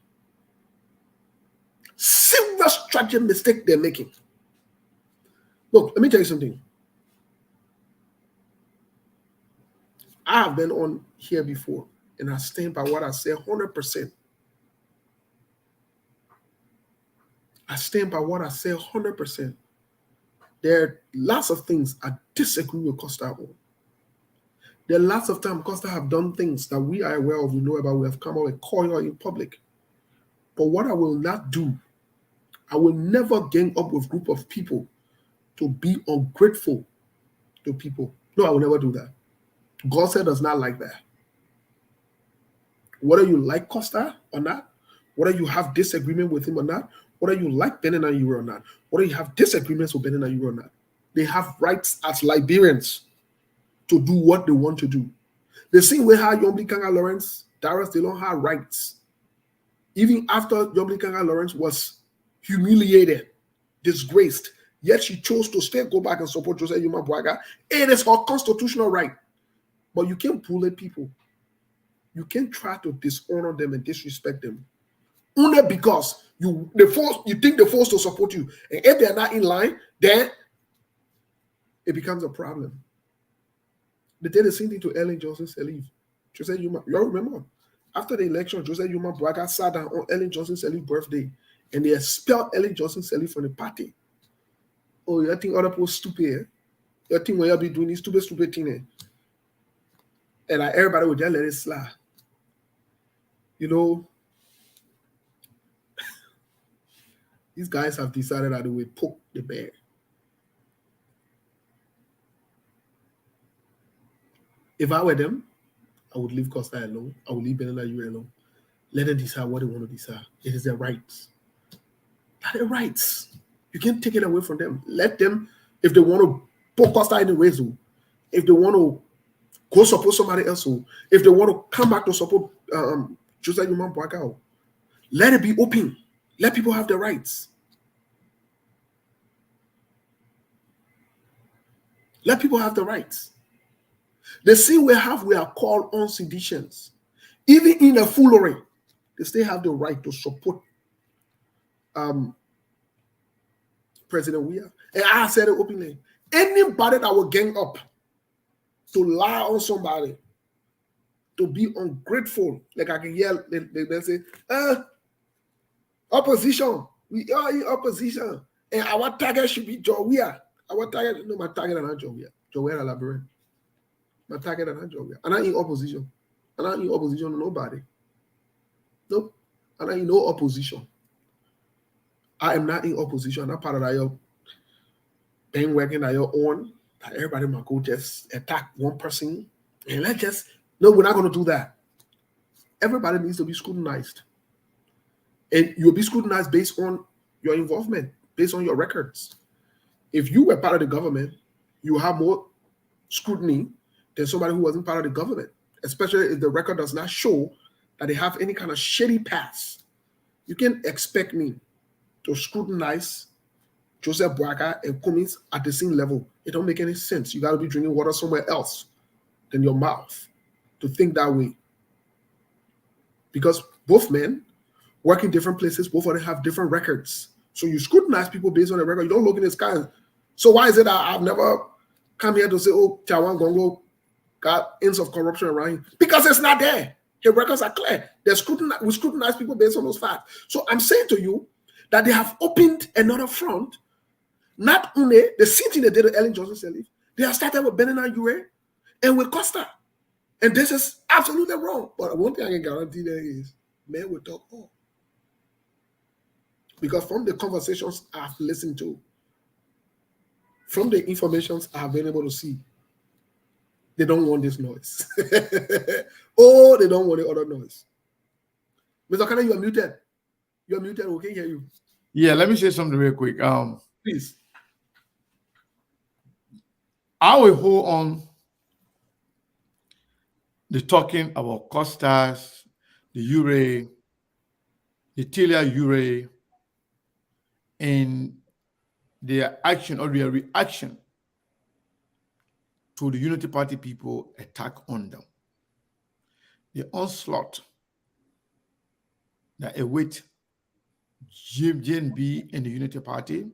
S3: Serious, tragic mistake they're making. Look, let me tell you something. I have been on here before, and I stand by what I say 100%. I stand by what I say 100%. There are lots of things I disagree with Costa on. There are lots of times Costa have done things that we are aware of, we know about, we have come out and call out in public. But what I will not do, I will never gang up with a group of people to be ungrateful to people. No, I will never do that. God said does not like that. Whether you like Costa or not, whether you have disagreement with him or not, whether you like Benin and Euro or not, whether you have disagreements with Benin and Euro or not, they have rights as Liberians to do what they want to do. The same way how Yombli Kanga Lawrence, Darius, they don't have rights. Even after Yombli Kanga Lawrence was humiliated, disgraced, yet she chose to still go back and support Joseph Yuma Bwaga. It is her constitutional right. But you can't bully people. You can't try to dishonor them and disrespect them. Only because you think they're forced to support you. And if they're not in line, then it becomes a problem. They did the same thing to Ellen Johnson Sirleaf. Joseph Yuma, you all remember? After the election, Joseph Yuma Bwaga sat down on Ellen Johnson Sirleaf's birthday and they expelled Ellen Johnson Sirleaf from the party. Oh, you think other people stupid? Eh? You think when you'll be doing this stupid thing? Eh? And like everybody would just let it slide. You know, these guys have decided that they will poke the bear. If I were them, I would leave Costa alone. I would leave Benin Yue alone. Let them decide what they want to decide. It is their rights. They're their rights. You can't take it away from them. Let them, if they want to poke Costa anyways, if they want to go support somebody else, if they want to come back to support Joseph Yuma Bwaga, let it be open. Let people have their rights. Let people have the rights. The same we are called on seditions. Even in a foolery, they still have the right to support President Weah. And I said it openly. Anybody that will gang up to lie on somebody, to be ungrateful, like I can yell, they say, opposition, we are in opposition. And our target should be Joe Weah. Our target, no, my target is not Joe Weah. Joe Weah Labyrinth. My target is not Joe Weah. I'm not in opposition. I'm not in opposition to nobody. Nope. I'm not in no opposition. I am not in opposition. I'm not part of that your thing working that your own. That everybody might go just attack one person. And no, we're not going to do that. Everybody needs to be scrutinized. And you'll be scrutinized based on your involvement, based on your records. If you were part of the government, you have more scrutiny than somebody who wasn't part of the government, especially if the record does not show that they have any kind of shady past. You can expect me to scrutinize Joseph Bwaga and Cummins at the same level. It don't make any sense. You got to be drinking water somewhere else than your mouth to think that way. Because both men work in different places, both of them have different records. So you scrutinize people based on the record. You don't look in the sky. So why is it that I've never come here to say, oh, Chairman Gongo got ends of corruption around him? Because it's not there. His records are clear. We scrutinize people based on those facts. So I'm saying to you that they have opened another front. Not only the same thing they did with Ellen Johnson Sirleaf, they have started with Benin Yue and with Costa. And this is absolutely wrong. But one thing I can guarantee there is men will talk more. Because from the conversations I've listened to, from the informations I've been able to see, they don't want this noise. Oh, they don't want the other noise. Mr. Kana, you are muted. You are muted. We can hear you.
S1: Yeah, let me say something real quick.
S3: Please.
S1: I will hold on the talking about Costas, the Ure, the Taylor Ure, and their action or their reaction to the Unity Party people attack on them. The onslaught that await JNB and the Unity Party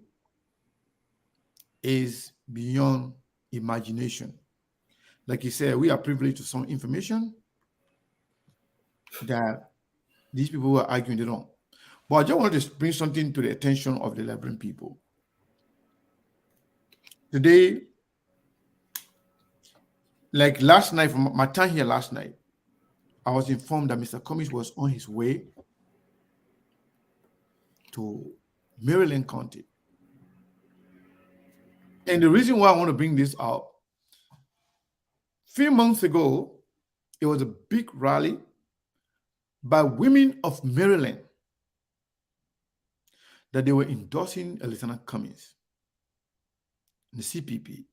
S1: is beyond imagination. Like you said, we are privileged to some information that these people who are arguing they don't. But I just want to bring something to the attention of the Liberian people. Today, like last night, from my time here last night, I was informed that Mr. Cummings was on his way to Maryland County. And the reason why I want to bring this out, a few months ago, it was a big rally by women of Maryland that they were endorsing Lieutenant Cummings, the CPP.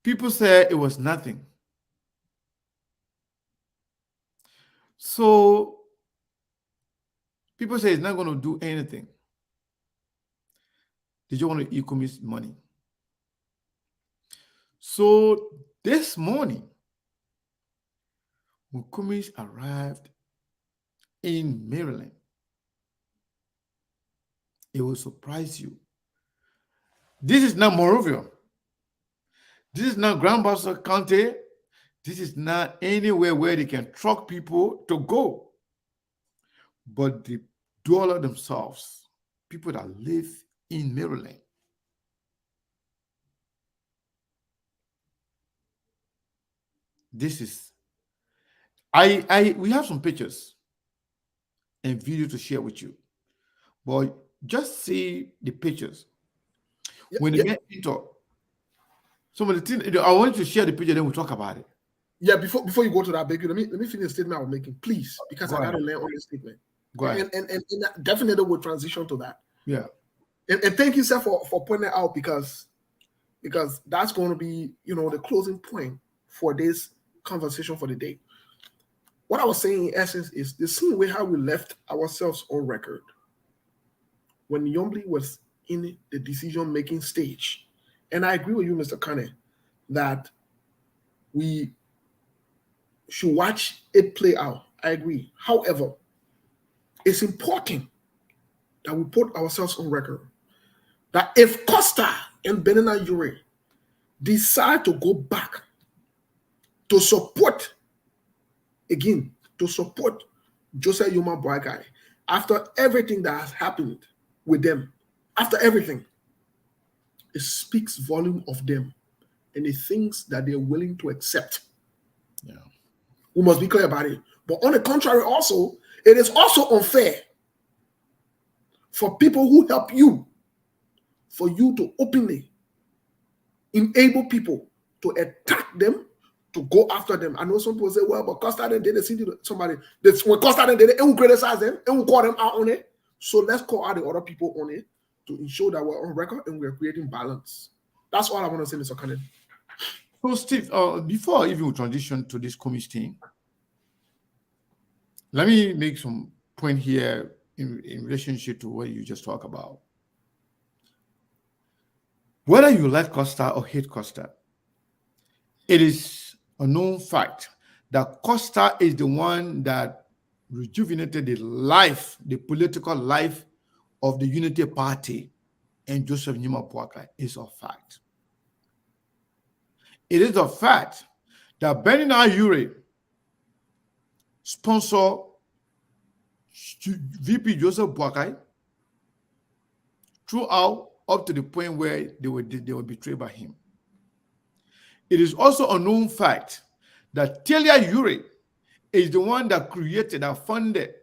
S1: People said it was nothing. So people say it's not going to do anything. They just want to eat Cummings' money. So this morning, when Cummings arrived in Maryland, it will surprise you. This is not Monrovia. This is not Grand Bassa County. This is not anywhere where they can truck people to go. But the dollar themselves, people that live in Maryland. This is, we have some pictures and video to share with you. But just see the pictures. When they get into some of the things, I want you to share the picture, then we'll talk about it.
S3: Yeah, before you go to that, Baker, let me finish the statement I was making, please, because I got to learn on this statement.
S1: Go ahead.
S3: And definitely we'll transition to that.
S1: Yeah.
S3: And thank you, sir, for pointing it out because that's going to be, the closing point for this conversation for the day. What I was saying in essence is the same way how we left ourselves on record when Yombly was in the decision-making stage. And I agree with you, Mr. Kane, that we should watch it play out. I agree. However, it's important that we put ourselves on record that if Costa and Benina Ure decide to go back to support Joseph Yuma Boakai after everything that has happened with them, after everything, it speaks volume of them and the things that they're willing to accept.
S1: Yeah.
S3: We must be clear about it. But on the contrary, also, it is also unfair for people who help you, for you to openly enable people to attack them, to go after them. I know some people say, well, but Costa didn't see somebody. When Costa did it, will criticize them, and will call them out on it. So let's call out the other people on it to ensure that we're on record and we're creating balance. That's all I want to say, Mr. Cannon.
S1: So, Steve, before I even transition to this committee, let me make some point here in relationship to what you just talked about. Whether you like Costa or hate Costa, it is a known fact that Costa is the one that rejuvenated the political life of the Unity Party and Joseph Numa Boakai is a fact. It is a fact that Benina Ure sponsor VP Joseph Boakai throughout up to the point where they were betrayed by him. It is also a known fact that Taylor Ure is the one that created and funded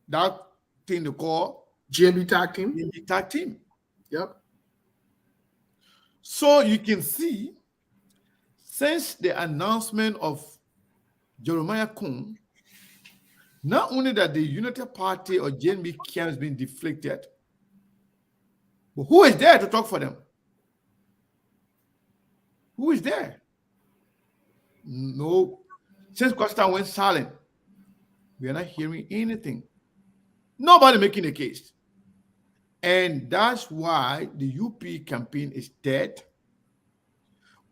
S1: that thing they call
S3: GMB tag team.
S1: GMB tag team.
S3: Yep.
S1: So you can see, since the announcement of Jeremiah Kuhn, not only that the Unity Party or GNB camp has been deflected, but who is there to talk for them? Who is there? No. Since Costa went silent, we are not hearing anything. Nobody making a case. And that's why the UP campaign is dead.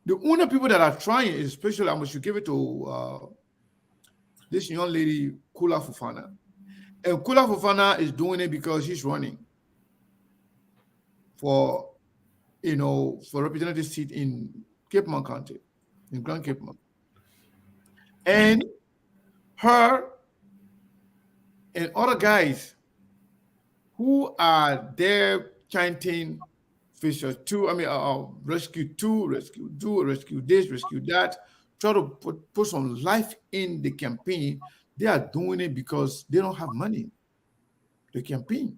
S1: The only people that are trying, especially I should give it to this young lady, Kula Fufana. And Kula Fufana is doing it because she's running for, for representative seat in Cape Mount County, in Grand Cape Mount. And her and other guys who are there chanting Fisher 2, rescue 2, rescue 2, rescue this, rescue that, try to put some life in the campaign. They are doing it because they don't have money to campaign.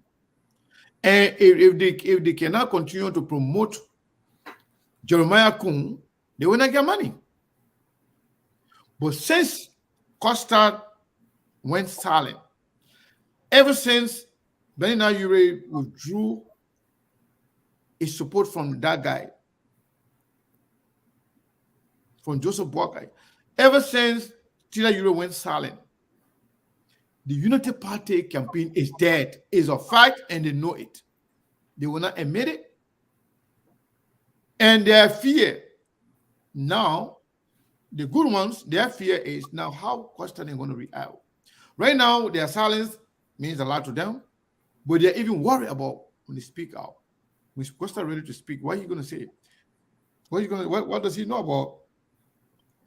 S1: And if they cannot continue to promote Jeremiah Kun, they will not get money. But since Costa went silent, ever since Benina Ure withdrew his support from that guy, from Joseph Boakai, ever since Tila Ure went silent, the Unity Party campaign is dead. It's a fact, and they know it. They will not admit it. And their fear now, the good ones, their fear is now how Costa is going to react. Right now, their silence means a lot to them, but they're even worried about when they speak out. When Costa ready to speak, what are you going to say? What does he know about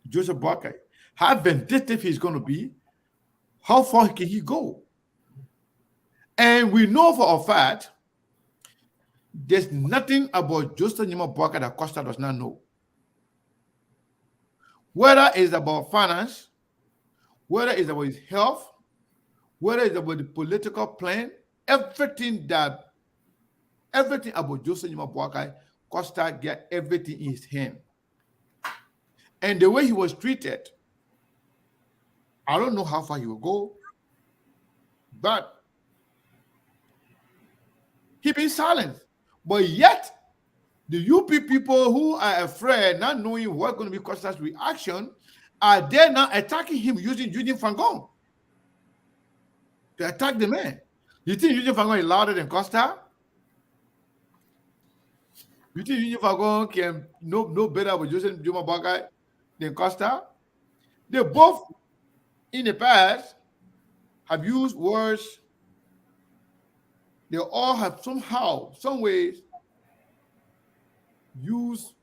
S1: Joseph Boakai? How vindictive he's going to be? How far can he go? And we know for a fact there's nothing about Joseph Nima Boakai that Costa does not know. Whether it's about finance, whether it's about his health, whether it's about the political plan, everything about Joseph Nima Boakai, Costa get everything in his hand. And the way he was treated, I don't know how far he will go, but he been silent. But yet, the UP people who are afraid, not knowing what's going to be Costa's reaction, are there now attacking him using Eugene Fangon to attack the man. You think Eugene Fangon is louder than Costa? You think Eugene Fangon can know better with Joseph Juma Boakai than Costa? They both, in the past, have used words. They all have somehow, some ways, used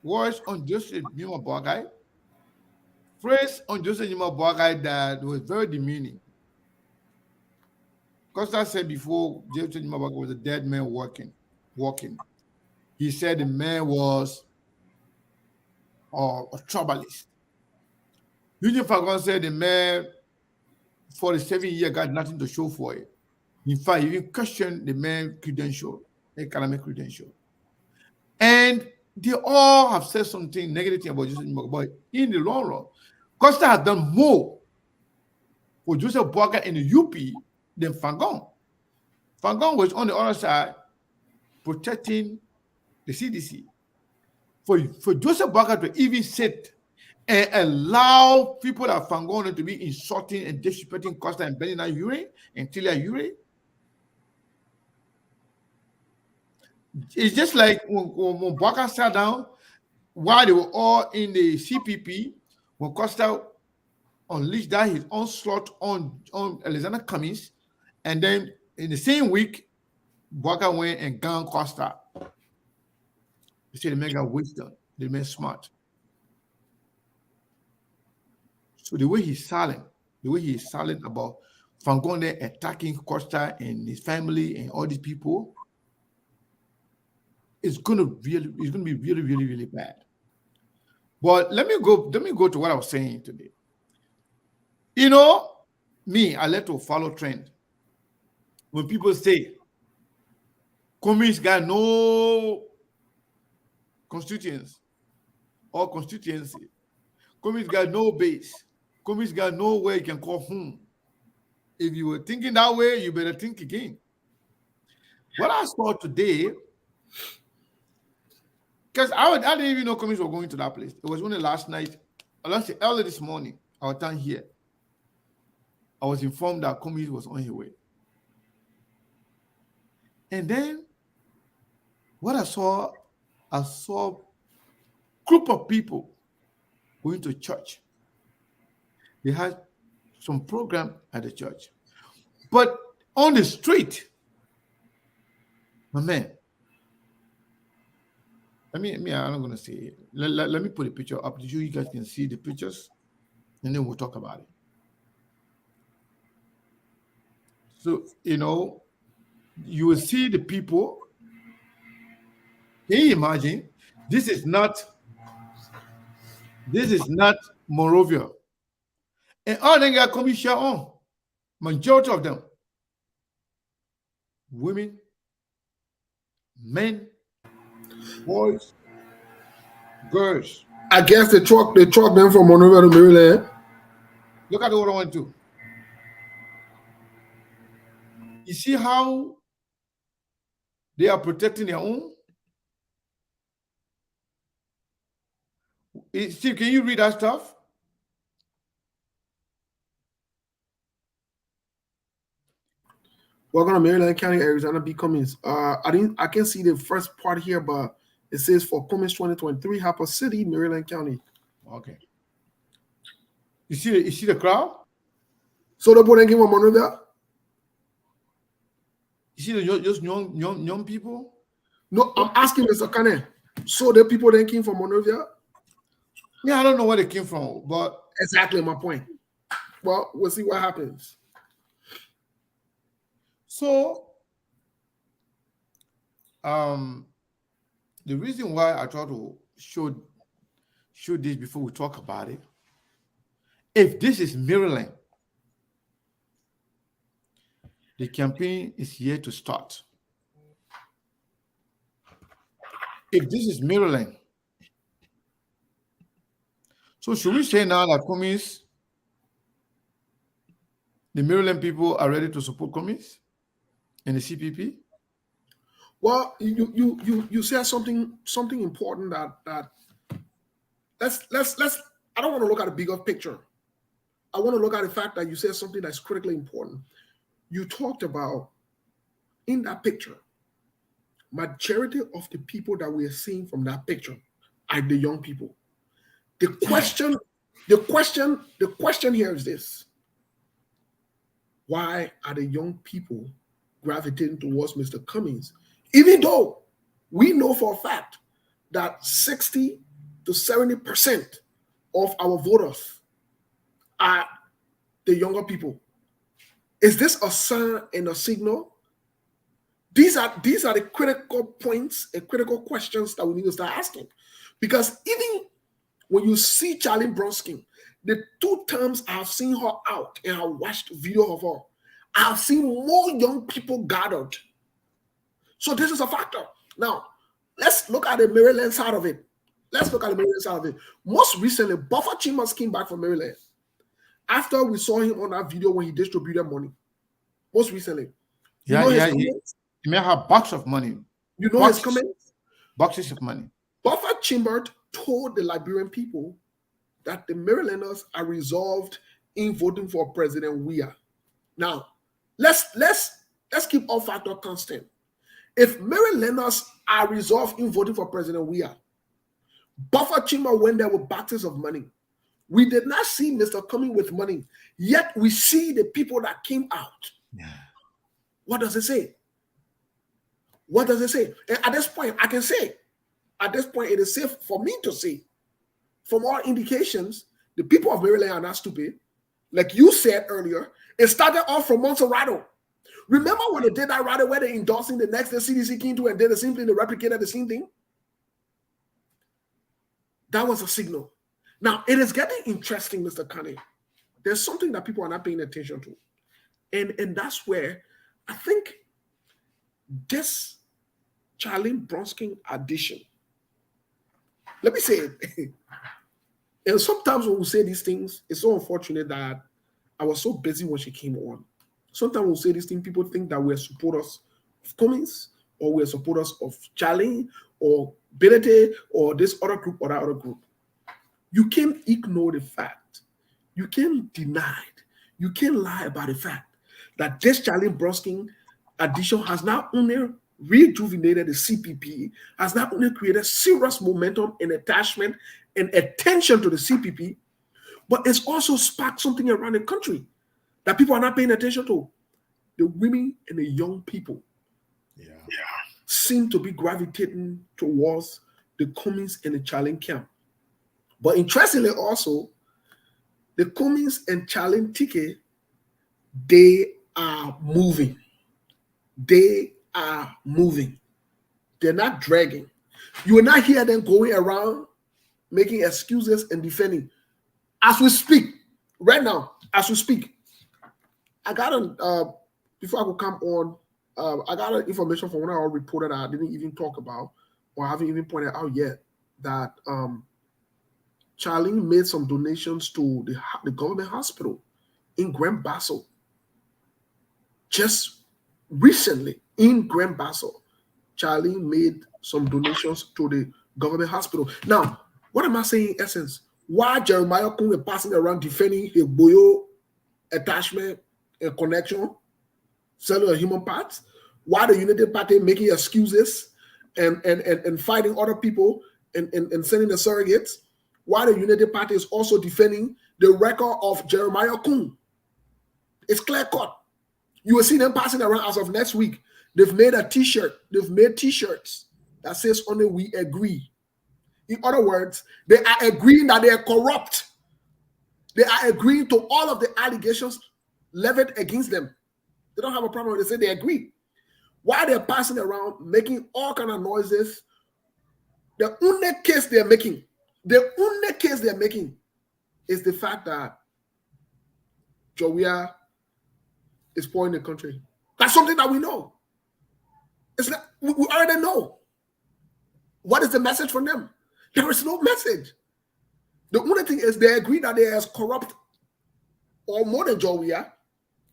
S1: words on Joseph Juma Boakai, phrase on Joseph Juma Boakai that was very demeaning. Costa said before Joseph Juma Boakai was a dead man walking. He said the man was a troublist. Eugene Fangon said the man, 47 years, got nothing to show for it. In fact, he even questioned the man's credential, academic credential. And they all have said something negative about Joseph Boakai. But in the long run, Costa has done more for Joseph Boakai in the UP than Fangon. Fangon was on the other side protecting the CDC. For Joseph Boakai to even sit and allow people like Fangon to be insulting and disrespecting Costa and Benina Ure and Tilia Ure, it's just like when Boakai sat down while they were all in the CPP, when Costa unleashed that his onslaught on Alexander Cummings, and then in the same week, Boakai went and ganged Costa. They said the man got wisdom, the man smart. So the way he's silent about Fangon attacking Costa and his family and all these people, it's gonna be really, really, really bad. But let me go to what I was saying today. Me, I like to follow trend. When people say Cummings got no constituents or constituency, Cummings got no base, Cummings got nowhere you can call home. If you were thinking that way, you better think again. What I saw today, because I didn't even know Cummings were going to that place. It was only last night let's say early this morning, our time here, I was informed that Cummings was on his way. And then what I saw group of people going to church. They had some program at the church. But on the street, my man, I'm not going to say it. Let me put a picture up so you guys can see the pictures, and then we'll talk about it. So, you will see the people. Can you imagine? This is not Monrovia. And all they got commission on. Majority of them. Women, men, boys, girls.
S3: I guess the truck them from Monrovia to Maryland.
S1: Look at what I want to. You see how they are protecting their own? Steve, can you read that stuff?
S3: Welcome to Maryland County, Arizona. B. Cummings. I can see the first part here, but it says for Cummings 2023, Harper City, Maryland County.
S1: Okay. You see the crowd?
S3: So the boy came from Monrovia?
S1: You see just young people?
S3: No, I'm asking Mr. Kane. So the people that came from Monrovia?
S1: Yeah, I don't know where they came from, but
S3: exactly my point. Well, we'll see what happens.
S1: So, the reason why I try to show this before we talk about it, if this is Maryland, the campaign is here to start. If this is Maryland, so should we say now that Cummings, the Maryland people are ready to support Cummings and the CPP?
S3: Well, you said something important that let's I don't want to look at a bigger picture. I want to look at the fact that you said something that's critically important. You talked about in that picture, majority of the people that we're seeing from that picture are the young people. The question here is this: why are the young people gravitating towards Mr. Cummings, even though we know for a fact that 60 to 70% of our voters are the younger people? Is this a sign and a signal? These are the critical points and critical questions that we need to start asking. Because even when you see Charlie Bronsky, the 2 times I've seen her out and I watched video of her, I've seen more young people gathered. So this is a factor. Now, let's look at the Maryland side of it. Most recently, Buffer Chambers came back from Maryland after we saw him on that video when he distributed money. Most recently.
S1: He may have a box of money.
S3: You know his comments?
S1: Boxes of money.
S3: Buffer Chambers told the Liberian people that the Marylanders are resolved in voting for President Weah. Now, let's keep all factors constant. If Marylanders are resolved in voting for President Weah, Buffer Chambers went there with boxes of money. We did not see Mr. Cummings with money, yet we see the people that came out.
S1: Yeah.
S3: What does it say? What does it say? And at this point, I can say, at this point, it is safe for me to say, from all indications, the people of Maryland are not stupid. Like you said earlier, it started off from Monserrato. Remember when they did that rally where they endorsing the next day CDC came to and did the same thing, they replicated the same thing? That was a signal. Now, it is getting interesting, Mr. Kane. There's something that people are not paying attention to. And that's where I think this Charlie Bronsky addition, let me say it. And sometimes when we say these things, it's so unfortunate that I was so busy when she came on. Sometimes when we say these things, people think that we're supporters of Cummings or we're supporters of Charlie or Bility or this other group or that other group. You can't ignore the fact. You can't deny it. You can't lie about the fact that this Charlie Broskin addition has not only rejuvenated the CPP, has not only created serious momentum and attachment and attention to the CPP, but it's also sparked something around the country that people are not paying attention to. The women and the young people seem to be gravitating towards the Cummings and the Challenge camp. But interestingly also, the Cummings and Challenge ticket, they are moving. They are moving. They're not dragging. You will not hear them going around making excuses and defending. As we speak, right now, as we speak, I got before I could come on, I got information from one of our reporters that I didn't even talk about or haven't even pointed out yet that Charlie made some donations to the government hospital in Grand Basel. Just recently in Grand Basel, Charlie made some donations to the government hospital. Now, what am I saying in essence? Why Jeremiah Kung is passing around defending his boyo attachment and connection, selling human parts? Why the United Party making excuses and fighting other people and sending the surrogates? Why the United Party is also defending the record of Jeremiah Kung? It's clear cut. You will see them passing around as of next week. They've made a t-shirt. They've made t-shirts that says only we agree. In other words, they are agreeing that they are corrupt. They are agreeing to all of the allegations levied against them. They don't have a problem. They say they agree. While they're passing around making all kind of noises, the only case they're making is the fact that Jowia is poor in the country. That's something that we know. It's not, we already know. What is the message from them? There is no message. The only thing is they agree that they are as corrupt or more than Jowia.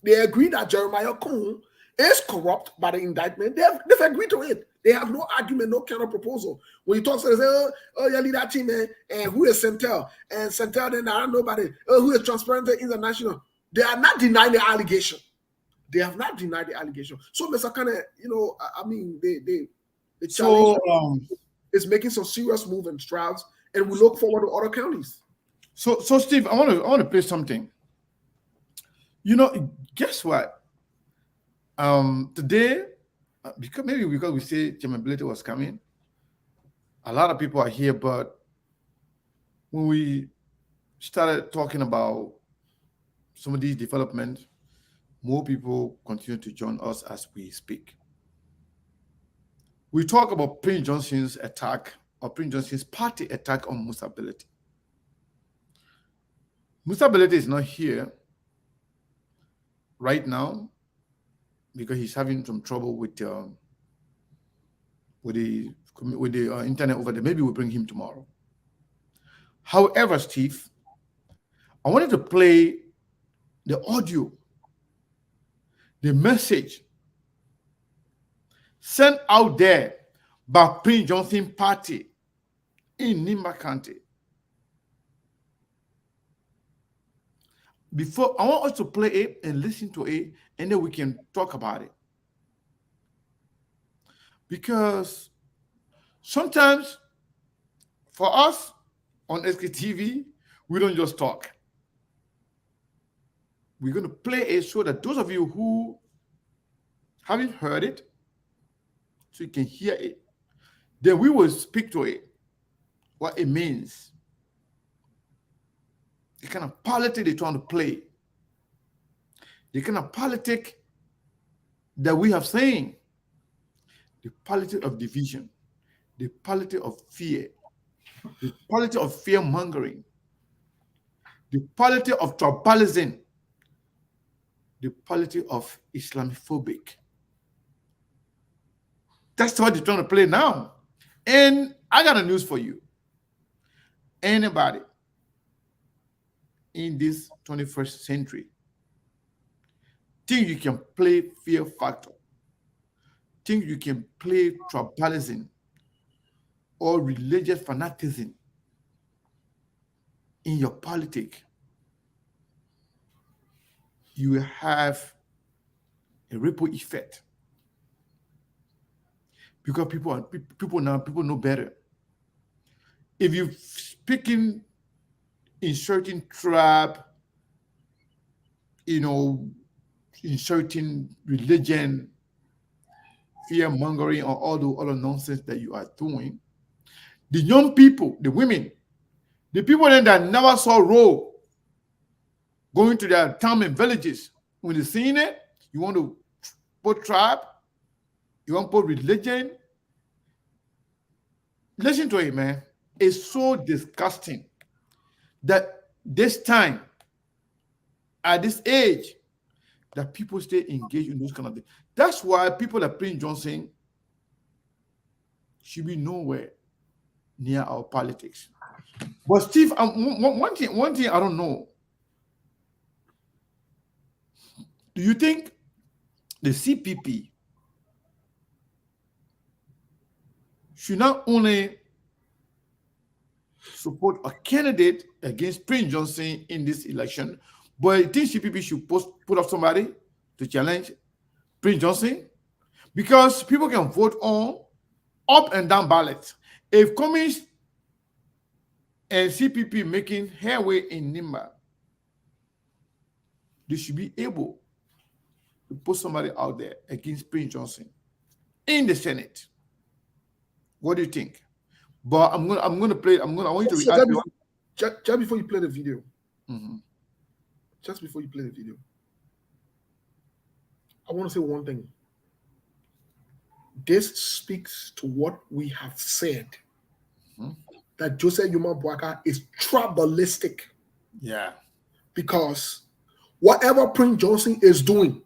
S3: They agree that Jeremiah Kung is corrupt by the indictment. They've agreed to it. They have no argument, no counter proposal. When you talk to them, they say, oh, you lead that team, man. And who is Centel? And Centel, then I don't know about it. Oh, who is Transparency International? They are not denying the allegation. They have not denied the allegation. So, Mr. Kane, I mean, the challenge is making some serious move and strides, and we look forward to other counties.
S1: So Steve, I want to play something. Guess what? Today, because we say Chairman Bility was coming, a lot of people are here. But when we started talking about some of these developments, more people continue to join us as we speak. We talk about Prince Johnson's attack, or Prince Johnson's party attack on Musa Bility. Musa Bility is not here right now because he's having some trouble with the internet over there. Maybe we'll bring him tomorrow. However, Steve, I wanted to play the audio, the message sent out there by Prince Johnson Party in Nimba County. Before, I want us to play it and listen to it, and then we can talk about it. Because sometimes for us on SKTV, we don't just talk. We're going to play it so that those of you who haven't heard it, so you can hear it, then we will speak to it, what it means, the kind of politics they're trying to play, the kind of politics that we have seen, the politics of division, the politics of fear, the politics of fear-mongering, the politics of tribalism, the politics of Islamophobic. That's what they're trying to play now. And I got a news for you. Anybody in this 21st century think you can play fear factor, think you can play tribalism or religious fanaticism in your politics, you will have a ripple effect. Because people know better. If you speaking in certain tribe, in certain religion, fear mongering, or all the nonsense that you are doing, the young people, the women, the people then that never saw road going to their town and villages, when they're seeing it, you want to put tribe, you want to put religion. Listen to it, man. It's so disgusting that this time, at this age, that people stay engaged in those kind of things. That's why people like Prince Johnson should be nowhere near our politics. But Steve, one thing I don't know. Do you think the CPP should not only support a candidate against Prince Johnson in this election, but I think CPP should put up somebody to challenge Prince Johnson? Because people can vote on up and down ballots. If Cummings and CPP making headway in Nimba, they should be able to put somebody out there against Prince Johnson in the Senate. What do you think? But I want you to react.
S3: Just before you play the video.
S1: Mm-hmm.
S3: Just before you play the video, I want to say one thing. This speaks to what we have said, that Joseph Yuma Boaka is tribalistic.
S1: Yeah.
S3: Because whatever Prince Johnson is doing,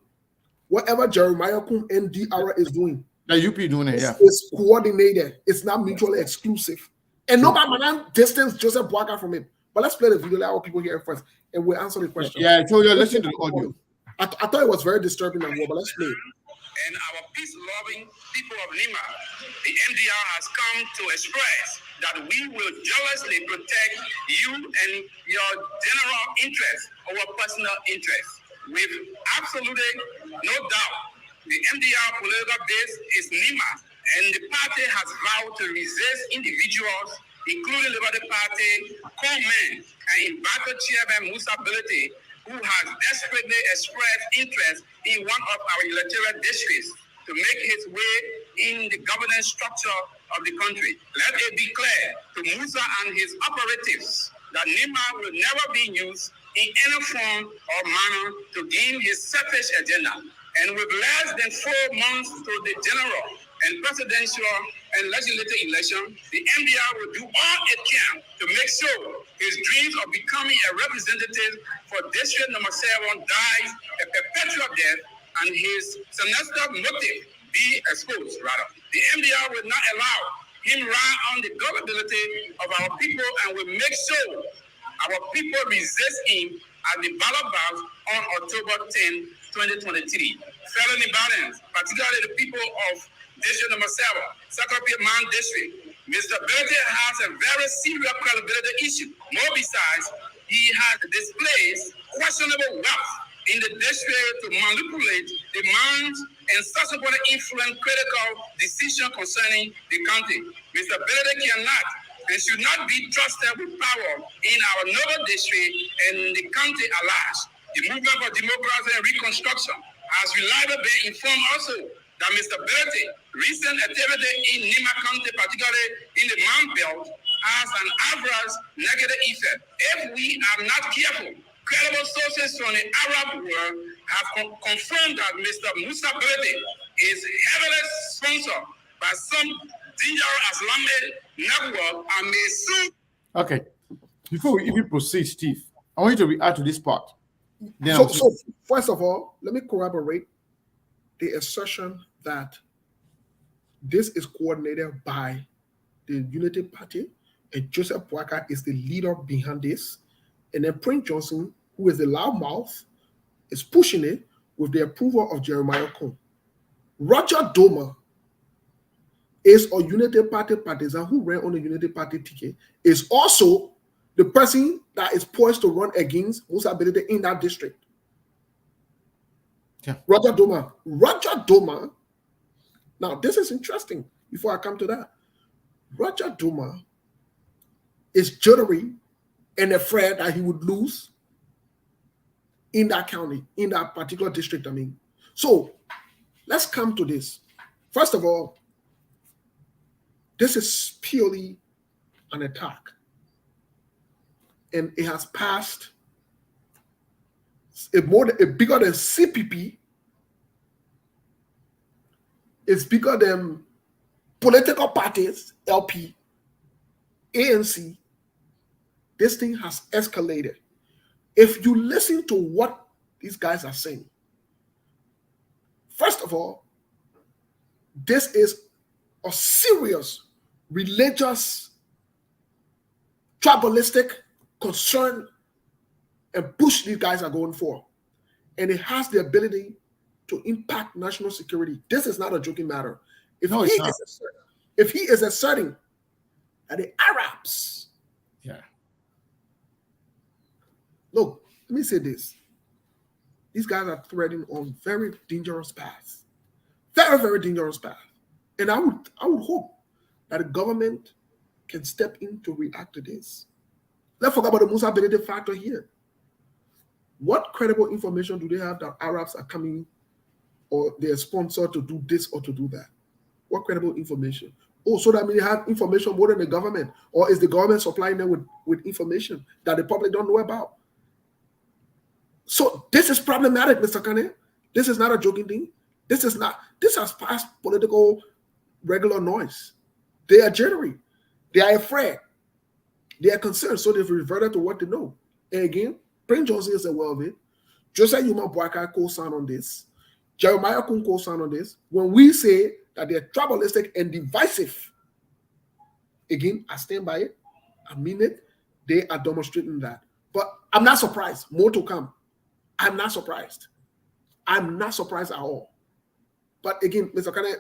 S3: whatever Jeremiah Kum NDR is doing,
S1: the UP doing it, yeah.
S3: It's coordinated. It's not mutually exclusive. And nobody can distance Joseph Boaka from it. But let's play the video, let our people hear it first, and we'll answer the question.
S1: Yeah, so you're listening to the audio.
S3: I thought it was very disturbing and well, but let's play it.
S4: And our peace-loving people of Lima, the MDR has come to express that we will jealously protect you and your general interest over personal interest. With absolutely no doubt, the MDR political base is Lima, and the party has vowed to resist individuals, including Liberty Party, co-men, and embattled Chairman Musa Bility, who has desperately expressed interest in one of our electoral districts to make his way in the governance structure of the country. Let it be clear to Musa and his operatives that Nima will never be used in any form or manner to gain his selfish agenda. And with less than 4 months to the general and presidential and legislative election, the MDR will do all it can to make sure his dreams of becoming a representative for District Number 7 dies a perpetual death and his sinister motive be exposed, rather. The MDR will not allow him run on the gullibility of our people and will make sure our people resist him at the ballot box on October 10, 2023. Felony balance, particularly the people of District Number 7, Secretary Man District. Mr. Bility has a very serious credibility issue. More besides, he has displayed questionable wealth in the district to manipulate demands and subsequently influence critical decisions concerning the country. Mr. Bility cannot and should not be trusted with power in our noble district and the country at large. The Movement for Democracy and Reconstruction has reliably been informed also that Mr. Bility recent activity in Nima County, particularly in the Man Belt, has an adverse negative effect. If we are not careful, credible sources from the Arab world have confirmed that Mr. Musa Bility is heavily sponsored by some dangerous Islamic network and may soon.
S1: Okay. Before we even proceed, Steve, I want you to react to this part.
S3: So first of all, let me corroborate the assertion that this is coordinated by the Unity Party and Joseph Boaka is the leader behind this. And then Prince Johnson, who is the loudmouth, is pushing it with the approval of Jeremiah Kum. Roger Doma is a Unity Party partisan who ran on the Unity Party ticket, is also the the person that is poised to run against Musa Bility in that district.
S1: Yeah.
S3: Roger Doma. Roger Doma. Now, this is interesting before I come to that. Roger Doma is jittery and afraid that he would lose in that county, in that particular district, I mean. So, let's come to this. First of all, this is purely an attack. And it has passed a bigger than CPP. It's bigger than political parties, LP, ANC. This thing has escalated. If you listen to what these guys are saying, first of all, this is a serious religious, tribalistic concern and push these guys are going for. And it has the ability to impact national security. This is not a joking matter. If he is asserting that the Arabs, look, let me say this. These guys are threading on very dangerous paths. Very, very dangerous path. And I would hope that the government can step in to react to this. Let's forget about the Musa Bility factor here. What credible information do they have that Arabs are coming or they're sponsored to do this or to do that? What credible information? Oh, so that means they have information more than the government, or is the government supplying them with information that the public don't know about? So this is problematic, Mr. Kane. This is not a joking thing. This has passed political regular noise. They are jittery. They are afraid. They are concerned, so they've reverted to what they know. And again, Prince Johnson is aware of it. Joseph Yuma Boaka co-signed on this. Jeremiah Kun co-signed on this. When we say that they're tribalistic and divisive, again, I stand by it. I mean it. They are demonstrating that. But I'm not surprised. More to come. I'm not surprised. I'm not surprised at all. But again, Mr. Kane,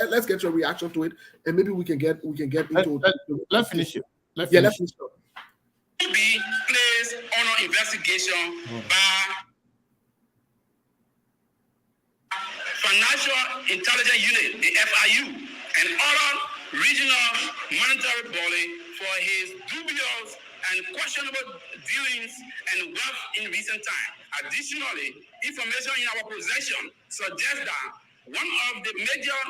S3: let's get your reaction to it, and maybe we can get into it.
S1: Let's finish it.
S3: Let's finish it.
S4: To be placed on investigation by Financial Intelligence Unit, the FIU, and other regional monetary body for his dubious and questionable dealings and wealth in recent times. Additionally, information in our possession suggests that one of the major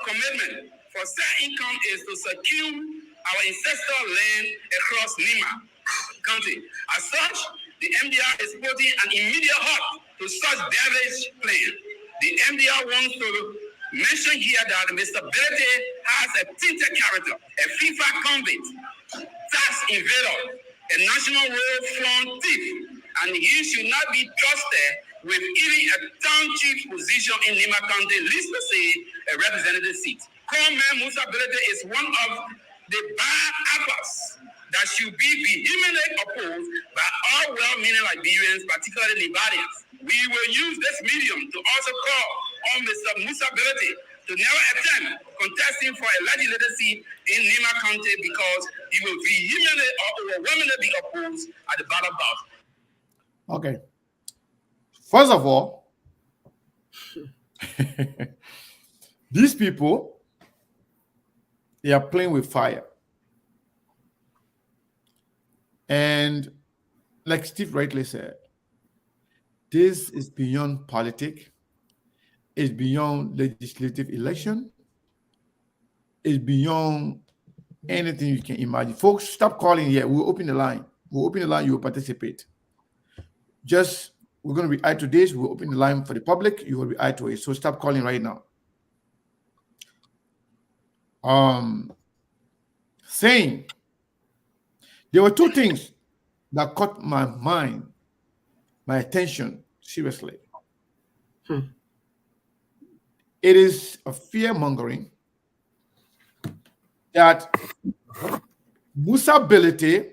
S4: commitments for said income is to secure our ancestral land across Nima County. As such, the MDR is putting an immediate halt to such devilish plan. The MDR wants to mention here that Mr. Bility has a tinted character, a FIFA convict, tax invader, a national road front thief, and he should not be trusted with even a town chief position in Nima County, least to say a representative seat. Chairman Musa Bility is one of the bad apples that should be vehemently opposed by all well-meaning Liberians, particularly Liberians. We will use this medium to also call on Mr. Musa Bility to never attempt contesting for a legislative seat in Nima County because he will vehemently or overwhelmingly be opposed at the ballot box.
S1: Okay. First of all, these people, they are playing with fire. And like Steve rightly said, this is beyond politics. It's beyond legislative election. It's beyond anything you can imagine. Folks, stop calling here. We'll open the line. We'll open the line. You will participate. We're going to react to this. We'll open the line for the public. You will react to it. So stop calling right now. Saying there were two things that caught my mind, my attention seriously. It is a fear-mongering that Musa Bility,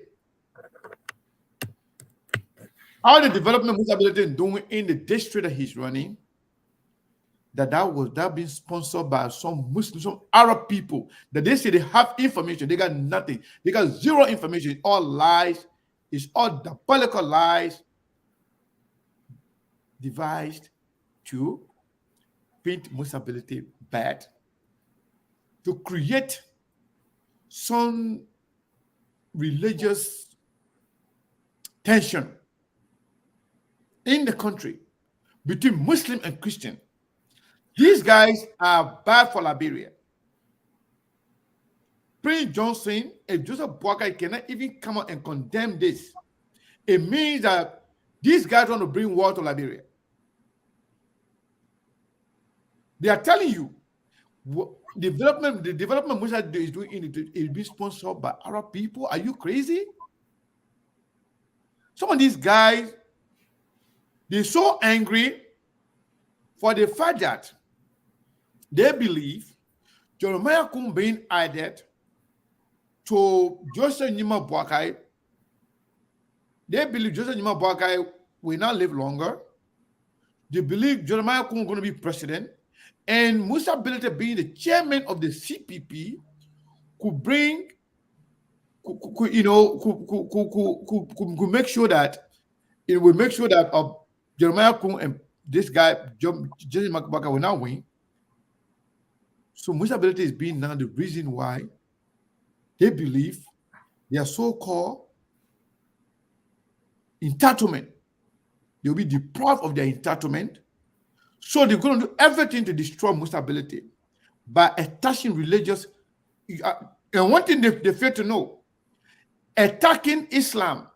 S1: how the development Musa Bility is doing in the district that he's running, that being sponsored by some Muslim, some Arab people, that they say they have information, they got nothing. They got zero information, all lies It's all diabolical lies devised to paint Musa Bility bad, to create some religious tension in the country between Muslim and Christian. These guys are bad for Liberia. Prince Johnson and Joseph Boakai cannot even come out and condemn this. It means that these guys want to bring war to Liberia. They are telling you the development Musa is doing is being sponsored by Arab people. Are you crazy? Some of these guys, they're so angry for the fact that they believe Jeremiah Kum being added to Joseph Nima Boakai. They believe Joseph Nima Boakai will not live longer. They believe Jeremiah Kum is going to be president. And Musa Bility being the chairman of the CPP could make sure that it will make sure that Jeremiah Kum and this guy, Joseph Boakai, will not win. So Musa Bility is being now the reason why they believe their so-called entitlement, they'll be deprived of their entitlement. So they're going to do everything to destroy Musa Bility by attaching religious. And one thing they fail to know, attacking Islam,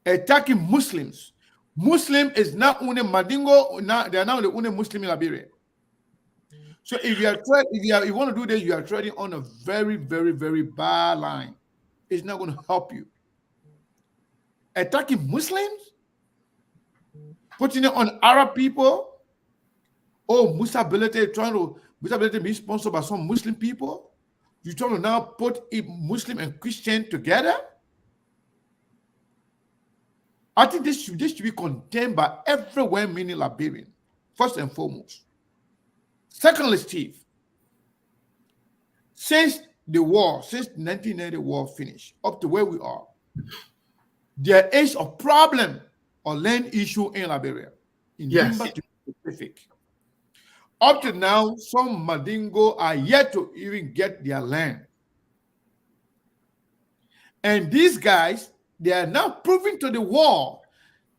S1: attacking Muslims. Muslim is not only Madingo, they are now the only Muslim in Liberia. So if you want to do this, you are treading on a very, very, very bad line. It's not going to help you. Attacking Muslims, putting it on Arab people. Oh, Musa Bility being sponsored by some Muslim people. You're trying to now put Muslim and Christian together. I think this should be condemned by everywhere, meaning Liberian, first and foremost. Secondly, Steve, since the 1990 war finished, up to where we are, there is a problem or land issue in Liberia. In Nimba to be specific. Up to now, some Madingo are yet to even get their land. And these guys, they are now proving to the world,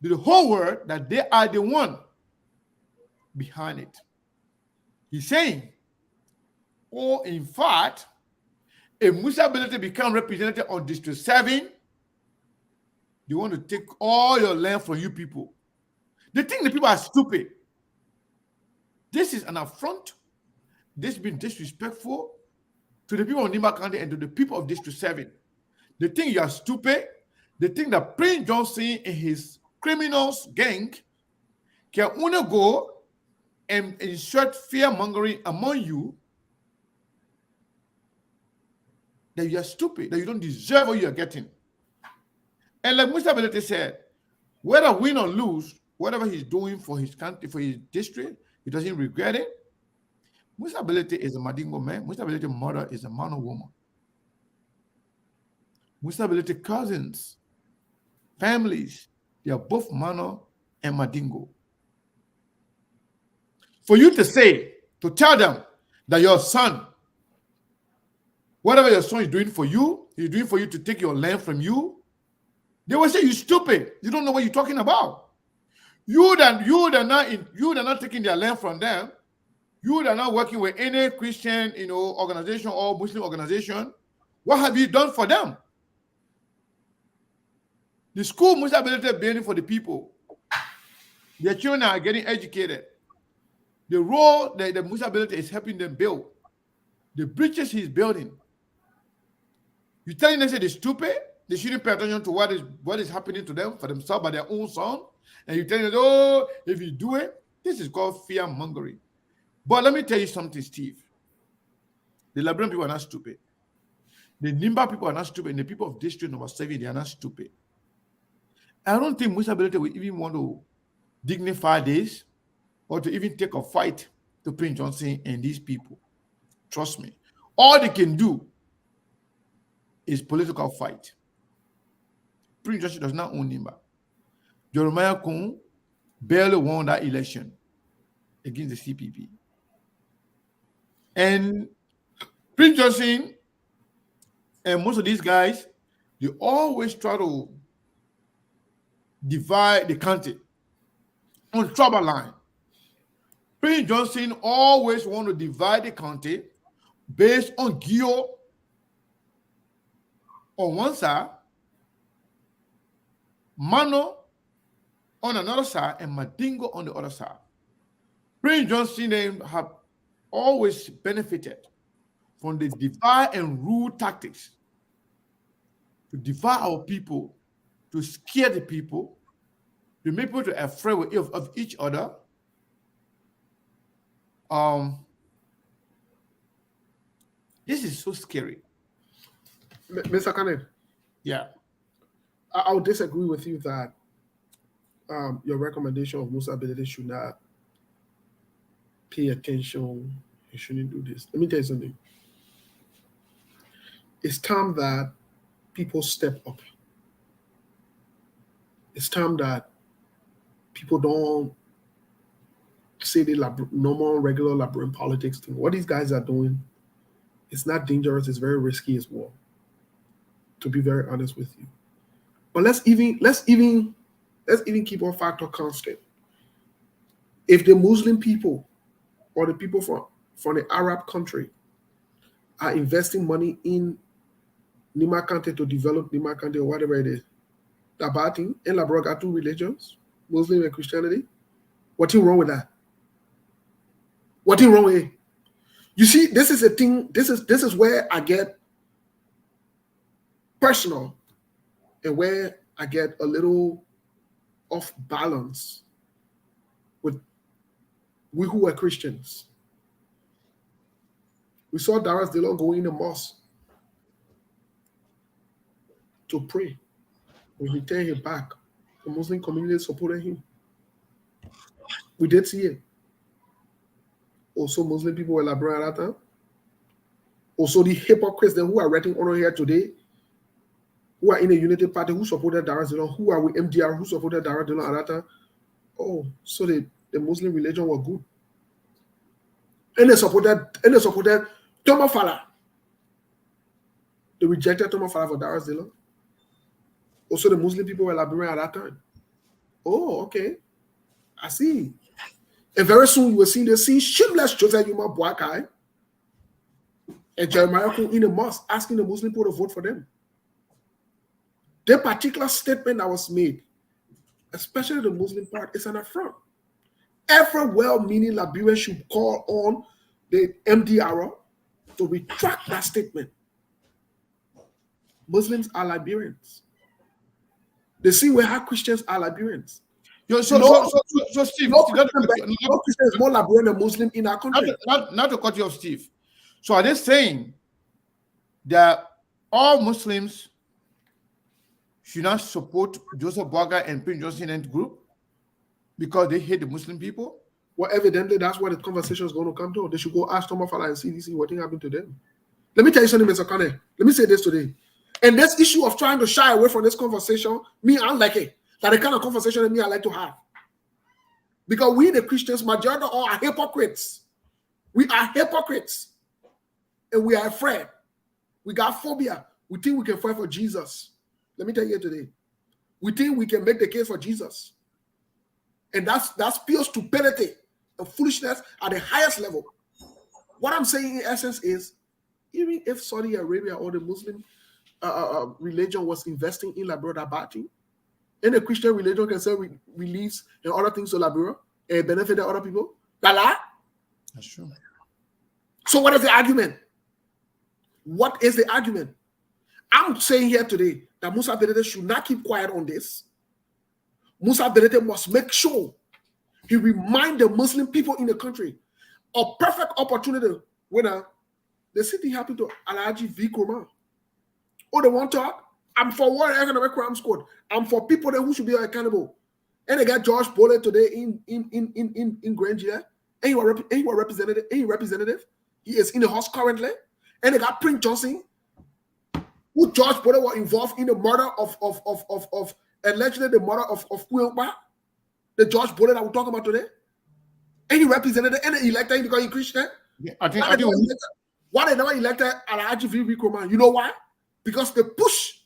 S1: to the whole world, that they are the one behind it. He's saying, oh, in fact, if Musa Bility become representative on District 7, they want to take all your land from you people. They think the people are stupid. This is an affront. This has been disrespectful to the people of Nimba County and to the people of District 7. They think you are stupid. They think that Prince Johnson and his criminals gang can only go and insert fear-mongering among you, that you are stupid, that you don't deserve what you are getting. And like Mr. Bility said, whether win or lose, whatever he's doing for his country, for his district, he doesn't regret it. Musa Bility is a Madingo man. Musa Bility's mother is a man or woman. Musa Bility cousins, families, they are both Mano and Madingo. For you to say, to tell them that your son, whatever your son is doing for you, he's doing for you to take your land from you, they will say, you stupid. You don't know what you're talking about. You that are not taking their land from them. You that are not working with any Christian, organization or Muslim organization. What have you done for them? The school Musa Bility is building for the people. Their children are getting educated. The role that the Musa Bility is helping them build, the bridges he's building. You telling them say they're stupid, they shouldn't pay attention to what is happening to them for themselves by their own son, and you telling them, oh, if you do it, this is called fear mongering. But let me tell you something, Steve. The Liberian people are not stupid. The Nimba people are not stupid, and the people of District Number 7, they are not stupid. I don't think Musa Bility will even want to dignify this or to even take a fight to Prince Johnson and these people. Trust me. All they can do is political fight. Prince Johnson does not own Nimba. Jeremiah Kun barely won that election against the CPP. And Prince Johnson and most of these guys, they always try to divide the country on trouble line. Prince Johnson always want to divide the country based on Gio on one side, Mano on another side, and Madingo on the other side. Prince Johnson have always benefited from the divide and rule tactics to divide our people, to scare the people, to make people afraid of each other. This is so scary.
S3: Mr. Kane,
S1: Yeah.
S3: I would disagree with you that your recommendation of Musa Bility should not pay attention. He shouldn't do this. Let me tell you something. It's time that people step up. It's time that people don't say the normal, regular Liberian politics thing. What these guys are doing, it's not dangerous. It's very risky as well. To be very honest with you, but let's even keep our factor constant. If the Muslim people or the people from the Arab country are investing money in Nima Kante to develop Nima Kante or whatever it is, that bad thing. And Labra got two religions, Muslim and Christianity. What's wrong with that? What's wrong with it? You see, this is a thing. This is where I get personal and where I get a little off balance with we who are Christians. We saw Darius Dillon go in the mosque to pray. When he turned him back, the Muslim community supported him. We did see it. Also, Muslim people were liberated at that time. Also, the hypocrites then who are writing honor here today, who are in the Unity Party, who supported Darius Dillon, who are with MDR, who supported Darius Dillon at that time. Oh, so the Muslim religion was good. And they supported Thomas Fala. They rejected Thomas Fala for Darius Dillon. Also, the Muslim people were Liberian at that time. Oh, okay. I see. And very soon you will see shameless Joseph Yuma Boakai and Jeremiah in the mosque asking the Muslim people to vote for them. That particular statement that was made, especially the Muslim part, is an affront. Every well-meaning Liberian should call on the MDR to retract that statement. Muslims are Liberians. The same way how Christians are Liberians.
S1: So Steve,
S3: no Christian is more Liberian than Muslim in our country.
S1: Not to cut you off, Steve. So are they saying that all Muslims should not support Joseph Boakai and Prince Johnson and group because they hate the Muslim people?
S3: Well, evidently, that's what the conversation is going to come to. They should go ask Thomas Fala and CDC what thing happened to them. Let me tell you something, Mr. Kane. Let me say this today. And this issue of trying to shy away from this conversation, me, I like it. That's the kind of conversation that me, I like to have. Because we, the Christians, majority of all are hypocrites. We are hypocrites. And we are afraid. We got phobia. We think we can fight for Jesus. Let me tell you today. We think we can make the case for Jesus. And that's pure stupidity and foolishness at the highest level. What I'm saying in essence is, even if Saudi Arabia or the Muslim religion was investing in Liberia Bati, and the Christian religion can sell reliefs and other things to Liberia and benefit the other people, that's
S1: true.
S3: So what is the argument? What is the argument? I'm saying here today that Musa Bility should not keep quiet on this. Musa Bility must make sure he remind the Muslim people in the country a perfect opportunity when the city happened to Alhaji V. Kurma. Oh, they want to talk? I'm for World Economic Crimes Court. I'm for people who should be accountable. And they got George Bollett today in Granger. And he was representative. He is in the house currently. And they got Prince Johnson, who George Porter was involved in the murder of allegedly the murder of Kuyongba, the George Porter that we're talking about today. And he represented and they elected him because he's Christian.
S1: Yeah,
S3: Why they never elected Alhaji V. Nkrumah? You know why? Because they push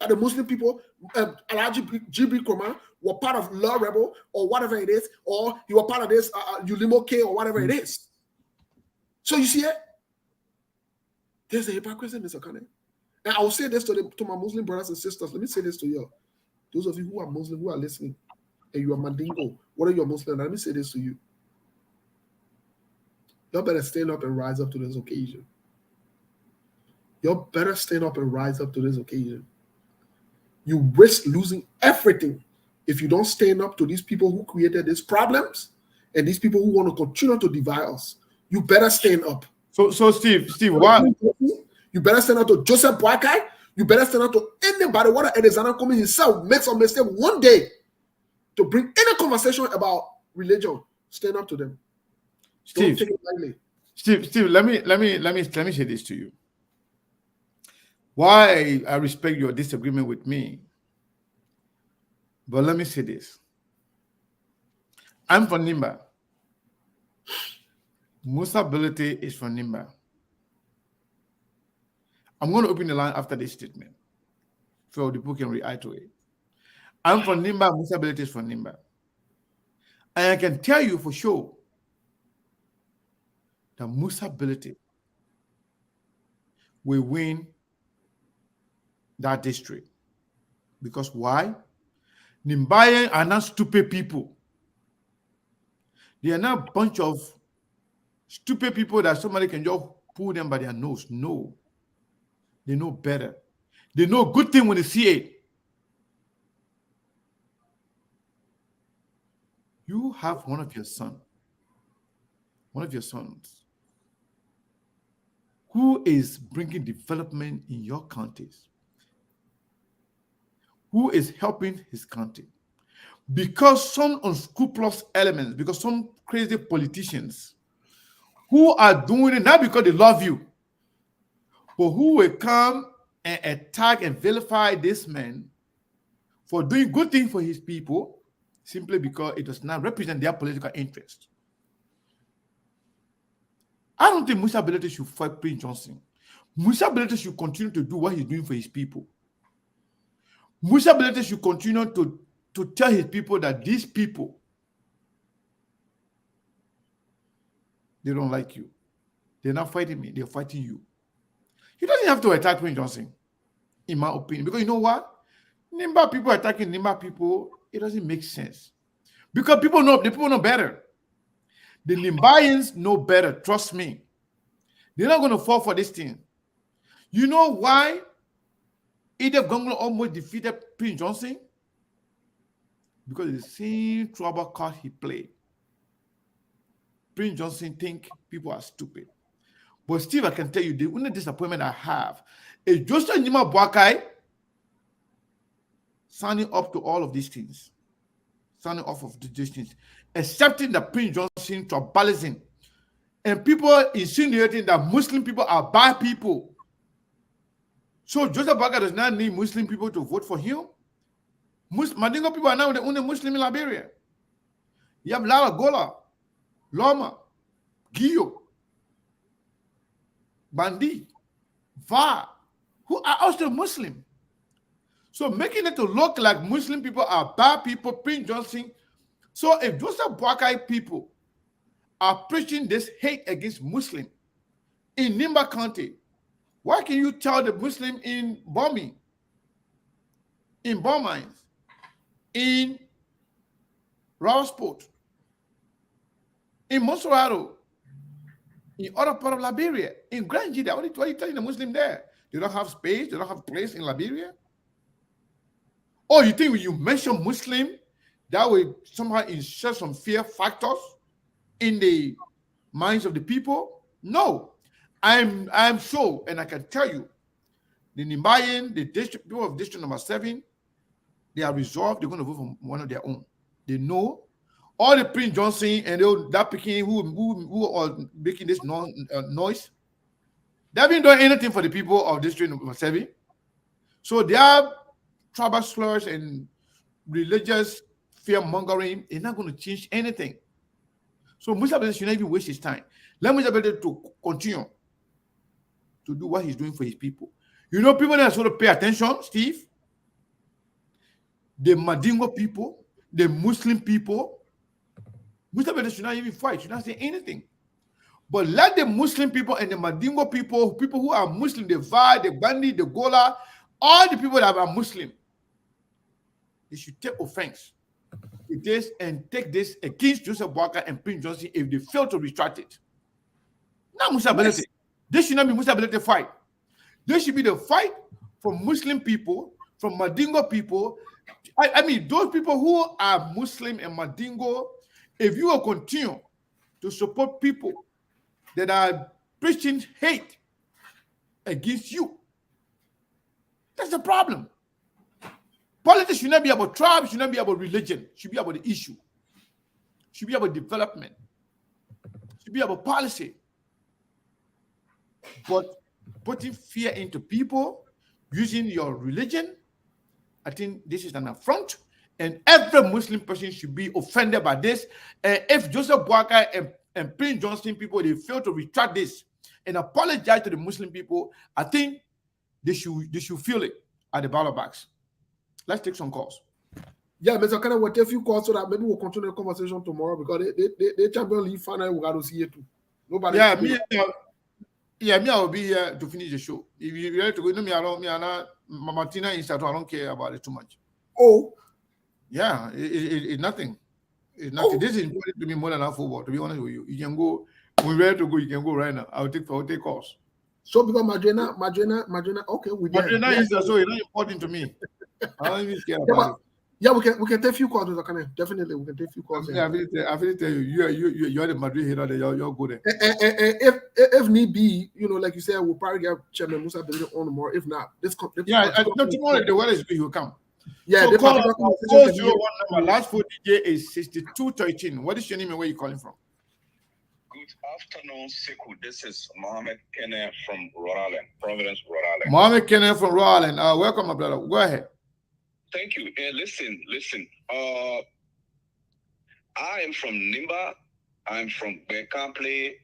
S3: that the Muslim people, Alhaji G.B. Nkrumah, were part of Law Rebel or whatever it is, or he was part of this Ulimo K or whatever it is. So you see it? There's a hypocrisy, Mr. Kane. And I will say this to my Muslim brothers and sisters. Let me say this to you. Those of you who are Muslim, who are listening, and you are Mandingo, whether you're Muslim, let me say this to you. You better stand up and rise up to this occasion. You better stand up and rise up to this occasion. You risk losing everything if you don't stand up to these people who created these problems and these people who want to continue to divide us. You better stand up.
S1: So Steve, why?
S3: You better stand up to Joseph Boakai. You better stand up to anybody, whether Alexander Cummings himself makes a mistake one day to bring any conversation about religion. Stand up to them.
S1: Steve,
S3: don't take it lightly.
S1: Steve, let me say this to you. Why I respect your disagreement with me, but let me say this. I'm from Nimba. Musa Bility is from Nimba. I'm going to open the line after this statement so the people can react to it. I'm from Nimba. Musa Bility is from Nimba. And I can tell you for sure that Musa Bility will win that district. Because why? Nimbayan are not stupid people. They are not a bunch of stupid people that somebody can just pull them by their nose. No. They know better. They know good thing when they see it. You have one of your sons, who is bringing development in your counties, who is helping his country. Because some unscrupulous elements, because some crazy politicians who are doing it not because they love you, but who will come and attack and vilify this man for doing good things for his people simply because it does not represent their political interest. I don't think Musa Bility should fight Prince Johnson. Musa Bility should continue to do what he's doing for his people. Musa Bility should continue to tell his people that these people, they don't like you. They're not fighting me, they're fighting you. He doesn't have to attack Prince Johnson, in my opinion, because you know what? Nimba people attacking Nimba people, it doesn't make sense. Because the people know better. The Nimbayans know better, trust me. They're not going to fall for this thing. You know why Edith Gonglo almost defeated Prince Johnson? Because of the same trouble card he played. Prince Johnson think people are stupid. But Steve, I can tell you, the only disappointment I have is Joseph Nima Boakai signing up to all of these things. Signing off of these things. Accepting that Prince Johnson tribalism. And people insinuating that Muslim people are bad people. So Joseph Boakai does not need Muslim people to vote for him. Mandingo people are now the only Muslim in Liberia. You have Lala Gola, Loma, Gio, Bandi, Va, who are also Muslim. So making it to look like Muslim people are bad people, Prince Johnson. So if Joseph Boakai people are preaching this hate against Muslim in Nimba County, why can you tell the Muslim in Bombay, in Bomines, in Rawsport, in Monserrato, in other part of Liberia, in Grand Gida? What are you telling the Muslim there? They don't have space, they don't have place in Liberia? Or you think when you mention Muslim, that will somehow insert some fear factors in the minds of the people? No. I'm sure, and I can tell you, the Nimbayan, the district people of district number 7, they are resolved, they're going to vote for one of their own. They know all the Prince Johnson and that Peking who are making this noise, They haven't done anything for the people of this District Masevi. So their tribal slurs and religious fear mongering is not going to change anything. So Musa Bility should not even waste his time. Let Musa Bility to continue to do what he's doing for his people. You know, people that are sort of pay attention, Steve. The Mandingo people, the Muslim people. Musa Bility should not even fight, should not say anything. But let the Muslim people and the Mandingo people who are Muslim, the Vai, the Bandi, the Gola, all the people that are Muslim, they should take offense with this and take this against Joseph Boakai and Prince Johnson if they fail to retract it. Not Musa Bility. Yes. This should not be Musa Bility fight. This should be the fight from Muslim people, from Mandingo people. I mean, those people who are Muslim and Mandingo, if you will continue to support people that are preaching hate against you, that's the problem. Politics should not be about tribes, should not be about religion, should be about the issue, should be about development, should be about policy. But putting fear into people, using your religion, I think this is an affront, and every Muslim person should be offended by this. And if Joseph Boakai and Prince Johnson people, they fail to retract this and apologize to the Muslim people, I think they should feel it at the ballot box. Let's take some calls.
S3: Yeah, Mr. Kenneth, we'll take a few calls so that maybe we'll continue the conversation tomorrow because they Champions League final, we got to see it too. Nobody.
S1: Yeah, me, I will be here to finish the show. If you're ready to go, me, I don't, Martina is I don't care about it too much.
S3: Oh.
S1: Yeah, it's nothing. It's nothing. Oh. This is important to me more than our football, to be honest with you. You can go, when we're ready to go, you can go right now. I'll take calls.
S3: So because Madrina, okay,
S1: Madrina is so it's not important to me. I don't even care about it.
S3: Yeah, we can take a few calls, Mr. Kane. Definitely, we can take a few calls.
S1: I feel tell you, you're the Madrid hater. You're good.
S3: And if need be, you know, like you said, we'll probably get Chairman Musa Bility on tomorrow. If not,
S1: tomorrow if the weather is good, he will come.
S3: Yeah,
S1: so call 401 number. Last 4 DJ is 6213. What is your name and where you calling from?
S4: Good afternoon, Sekou. This is Mohammed Kenne from Rhode Island, Providence, Rhode Island.
S1: Mohammed Kenne from Rhode Island. Welcome, my brother. Go ahead.
S4: Thank you. Listen. I am from Nimba. I'm from Bekample.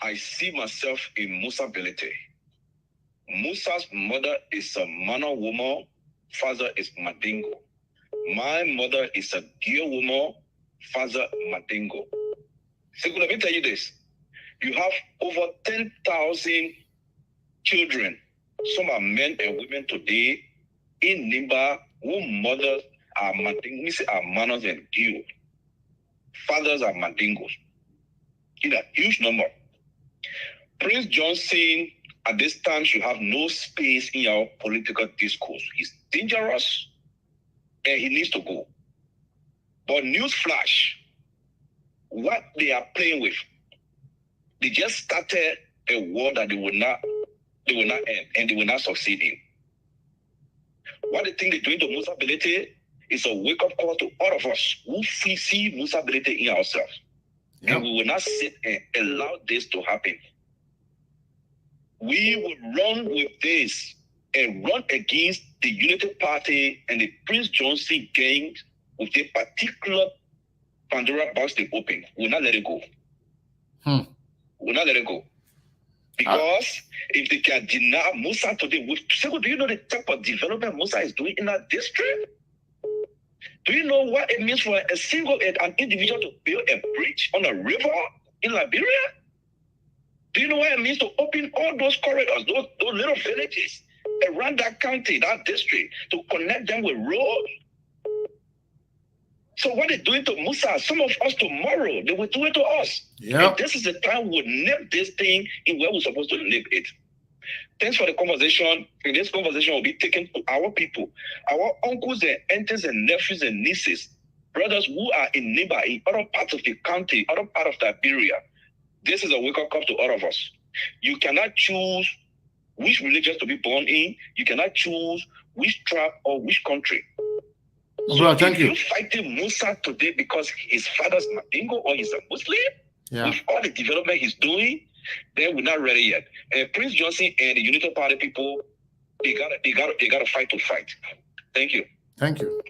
S4: I see myself in Musa Bility. Musa's mother is a Mana woman. Father is Mandingo. My mother is a Gio woman. Father Mandingo. So let me tell you this. You have over 10,000 children. Some are men and women today in Nimba who mothers are Mandingo. We say are Manas and Gio. Fathers are Mandingos. In a huge number. Prince Johnson at this time should have no space in our political discourse. He's dangerous and he needs to go. But newsflash, what they are playing with, they just started a war that they will not end and they will not succeed in. What they think they're doing to Musa Bility is a wake-up call to all of us who see Musa Bility in ourselves. Yep. And we will not sit and allow this to happen. We will run with this and run against the Unity Party and the Prince Johnson gang with a particular Pandora box they open. We'll not let it go. We'll not let it go. Because if they can deny Musa today, do you know the type of development Musa is doing in that district? Do you know what it means for an individual to build a bridge on a river in Liberia? Do you know what it means to open all those corridors, those little villages around that county, that district, to connect them with roads? So what they're doing to Musa, some of us tomorrow, they will do it to us. Yep. And this is the time we'll nip this thing in where we're supposed to nip it. Thanks for the conversation. And this conversation will be taken to our people, our uncles and aunties and nephews and nieces, brothers who are in Nimba, in other parts of the county, other part of Liberia. This is a wake-up call to all of us. You cannot choose which religion to be born in. You cannot choose which tribe or which country.
S1: So thank you.
S4: You're fighting Musa today because his father's Mandingo or he's a Muslim, with all the development he's doing, Then we're not ready yet. And Prince Johnson and the Unity Party people, they gotta fight to fight. Thank you.
S1: Thank you.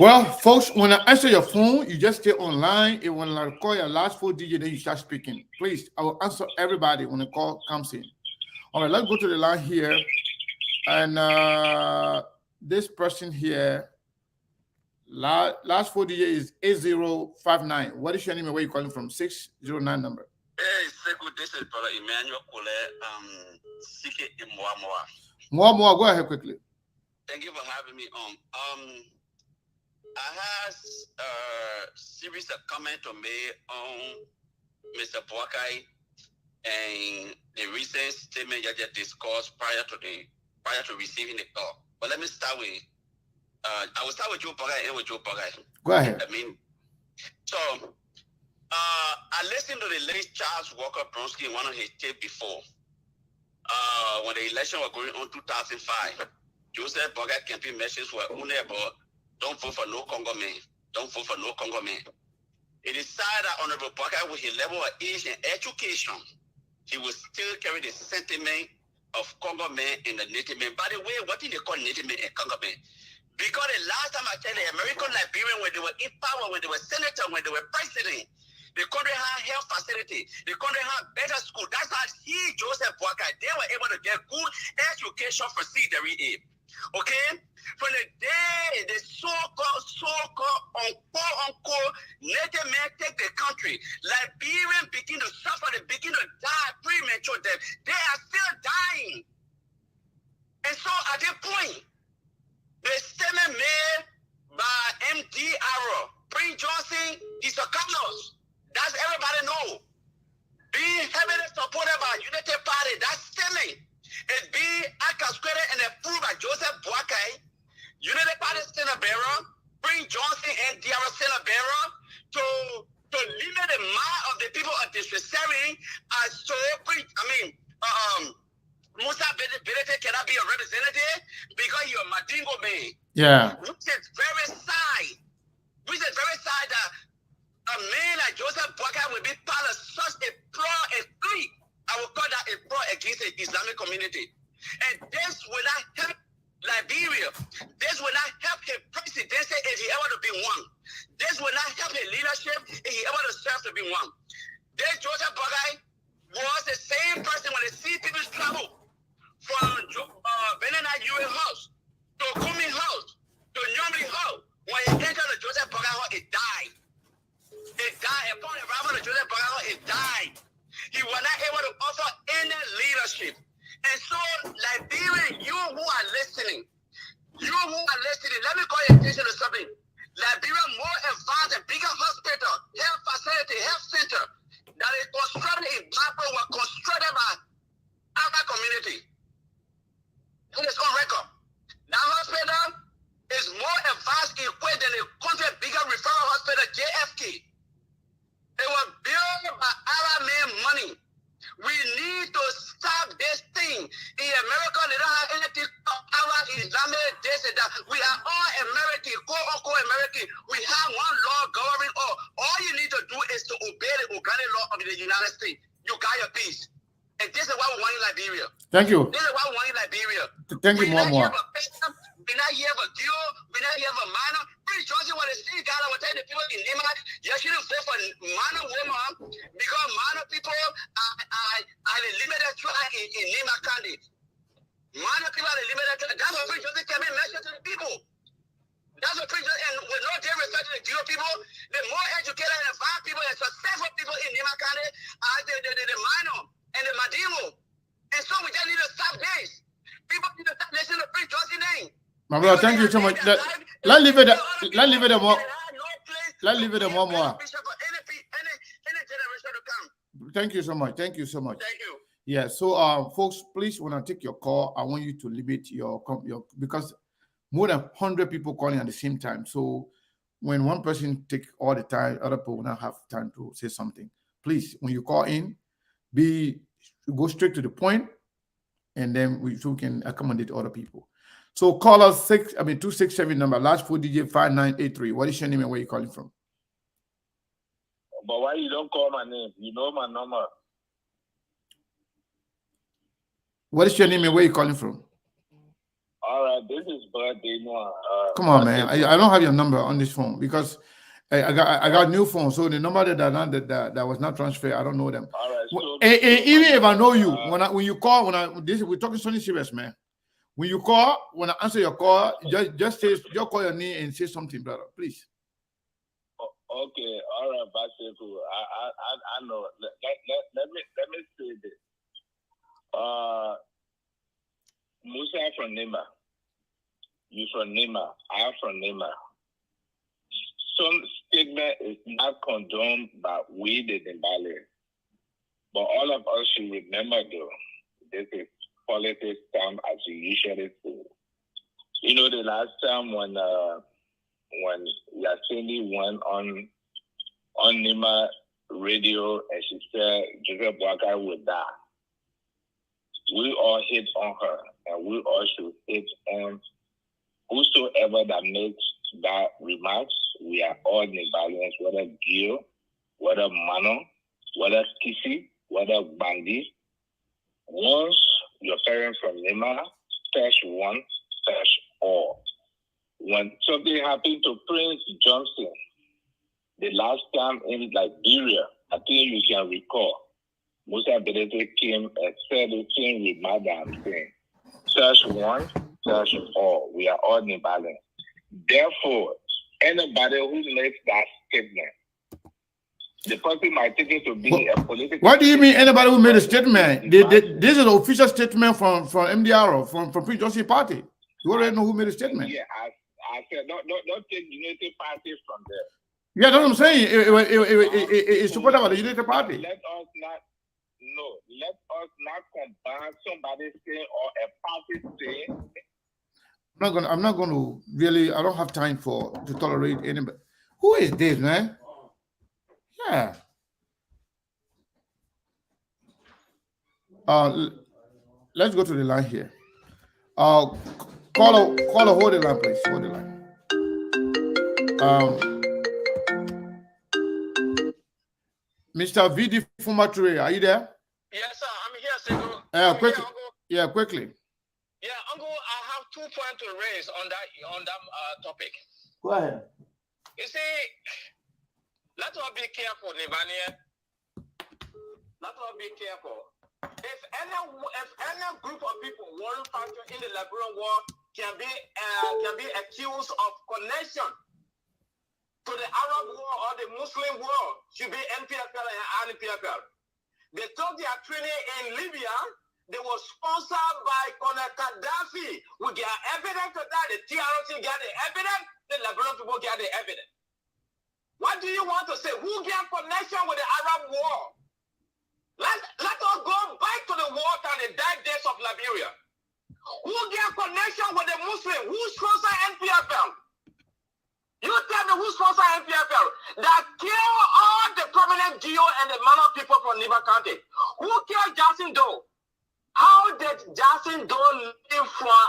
S1: Well, folks, when I answer your phone, you just stay online. And when I call your last 4 digits, then you start speaking. Please, I will answer everybody when the call comes in. All right, let's go to the line here. And this person here, last 4 digits is 8059. What is your name and where you calling from? 609 number.
S4: Hey, Sekou, this is Brother Emmanuel Kole, Sike Imwamoa.
S1: More, go ahead quickly.
S4: Thank you for having me on. I have a series of comments to make on Mr. Boakai and the recent statement that you discussed prior to receiving the call. But let me start with I will start with Joe Boakai and with Joe Boakai.
S1: Go ahead.
S4: I listened to the late Charles Walker Bronsky in one of his tapes before. When the election was going on 2005, Joseph Boakai campaign messages were only about don't vote for no Congo man. Don't vote for no Congo man. It is sad that Honorable Boakai, with his level of age and education, he will still carry the sentiment of Congo man and the native man. By the way, what do they call native man and Congo man? Because the last time I tell the American Liberian, when they were in power, when they were senator, when they were president, the country had health facility. The country had better school. That's how Joseph Boakai, they were able to get good education for CWA. Okay? From the day the so-called unquote native men take the country, Liberians begin to suffer, they begin to die premature death. They are still dying. And so at this point, the statement made by MD Arrow, Prince Johnson, is a Carlos. That's everybody know. Being heavily supported by Unity Party, that statement is being orchestrated and approved by Joseph Boakai, Unity Party Senate bearer, Prince Johnson and DRS Senate bearer, to limit the mind of the people of this receiving as so Musa Bility cannot be a representative because you're a Madingo man.
S1: Yeah.
S4: Which is very sad. That a man like Joseph Boakai will be part of such a clique. I will call that a pro against the Islamic community. And this will not help Liberia. This will not help his presidency if he ever to be one. This will not help his leadership if he ever to serve to be one. This Joseph Boakai was the same person when they see people travel from Benin UN House to Kumi House to Nyomri House. When he entered the Joseph Boakai House, it died. It died. Upon the arrival of Joseph Boakai House, it died. He was not able to offer any leadership. And so, Liberian, you who are listening, let me call your attention to something. Liberia more advanced and bigger hospital, health facility, health center that is constructed in Bible were constructed by our community. It is on record. That hospital is more advanced equipped than the country bigger referral hospital, JFK. It was built by Arab men money. We need to stop this thing. In America, they don't have anything Arab Islamic. They say that we are all American, quote-unquote American. We have one law governing all. All you need to do is to obey the organic law of the United States. You got your peace. And this is what we want in Liberia.
S1: Thank you.
S4: This is what we want in Liberia.
S1: Thank you, more.
S4: We're not here for Jew. We're not here for minor. Prince Johnson want to see God. I will tell the people in Lima, you shouldn't vote for minor women because minor people are the limited tribe in Lima County. Minor people are the limited tribe. That's what Prince Johnson came in message to the people. That's what Prince Johnson, and with no disrespect to the Jew people, the more educated and advanced people and successful people in Lima County are the minor and the Madimo. And so we just need to stop this. People need to stop listening to Prince Johnson's name.
S1: My brother, thank you so much. Let's leave it more. Thank you so much.
S4: Thank you.
S1: Yeah. So, folks, please, when I take your call, I want you to limit your because more than 100 people calling at the same time. So, when one person take all the time, other people will not have time to say something. Please, when you call in, go straight to the point, and then we can accommodate other people. So call us 267 number, last 4 digit 5983. What is your name and where you calling from?
S4: But why you don't call my name? You know my number.
S1: What is your name and where you calling from?
S4: All right, this is birthday one.
S1: Come on, man. I don't have your number on this phone because I got new phone. So the number that was not transferred, I don't know them.
S4: All right. So,
S1: even if I know you, when you call, we're talking something serious, man. When you call, when I answer your call, just call your name and say something, brother, please.
S4: Okay, all right, Baseku. I know. Let me say this. Musa from Nima. You from Nima. I'm from Nima. Some statement is not condoned by we the Zimbabwe. But all of us should remember though, this is politics time as you usually say. You know, the last time when Yasini went on Nima radio and she said Joseph Boakai would die, we all hit on her and we all should hit on whosoever that makes that remarks. We are all Nigerians, whether Gio, whether Mano, whether Kisi, whether Bandi. Once your parents from Nima, touch one, touch all. When something happened to Prince Johnson, the last time in Liberia, I think you can recall, Musa Bility came and said the same with Madam saying, touch one, touch all. We are all Nigerians. Therefore, anybody who makes that statement, the person might take it to be a political.
S1: What do you mean, anybody who made a statement? This is an official statement from MDR, from Prince Johnson Party. You already know who made a statement.
S4: Yeah, I said, don't take Unity Party from there.
S1: Yeah, that's what I'm saying. It's supported by the Unity Party.
S4: Let us not combine somebody saying or a party saying.
S1: I'm not going to really. I don't have time to tolerate anybody. Who is this, man? Yeah. Let's go to the line here. Call hold the line, please. Hold the line. Mr. VD Fumature, are you there?
S5: Yes, sir. I'm here, Sego.
S1: Quickly. Yeah, quickly.
S5: Yeah, Uncle, I have 2 points to raise on that topic.
S1: Go ahead.
S5: You see, let us be careful, Nibania. Let us be careful. If any group of people, one factor in the Liberian war, can be accused of connection to the Arab war or the Muslim war, should be NPFL and NPFL. They took their training in Libya. They were sponsored by Colonel Gaddafi. We get evidence of that. The TRC got the evidence. The Liberian people get the evidence. What do you want to say? Who got connection with the Arab war? Let us go back to the war and the dark days of Liberia. Who got connection with the Muslim? Who sponsor NPFL? You tell me who sponsor NPFL that kill all the prominent Geo and the Mano people from Niba County. Who killed Jackson Doe? How did Jackson Doe live from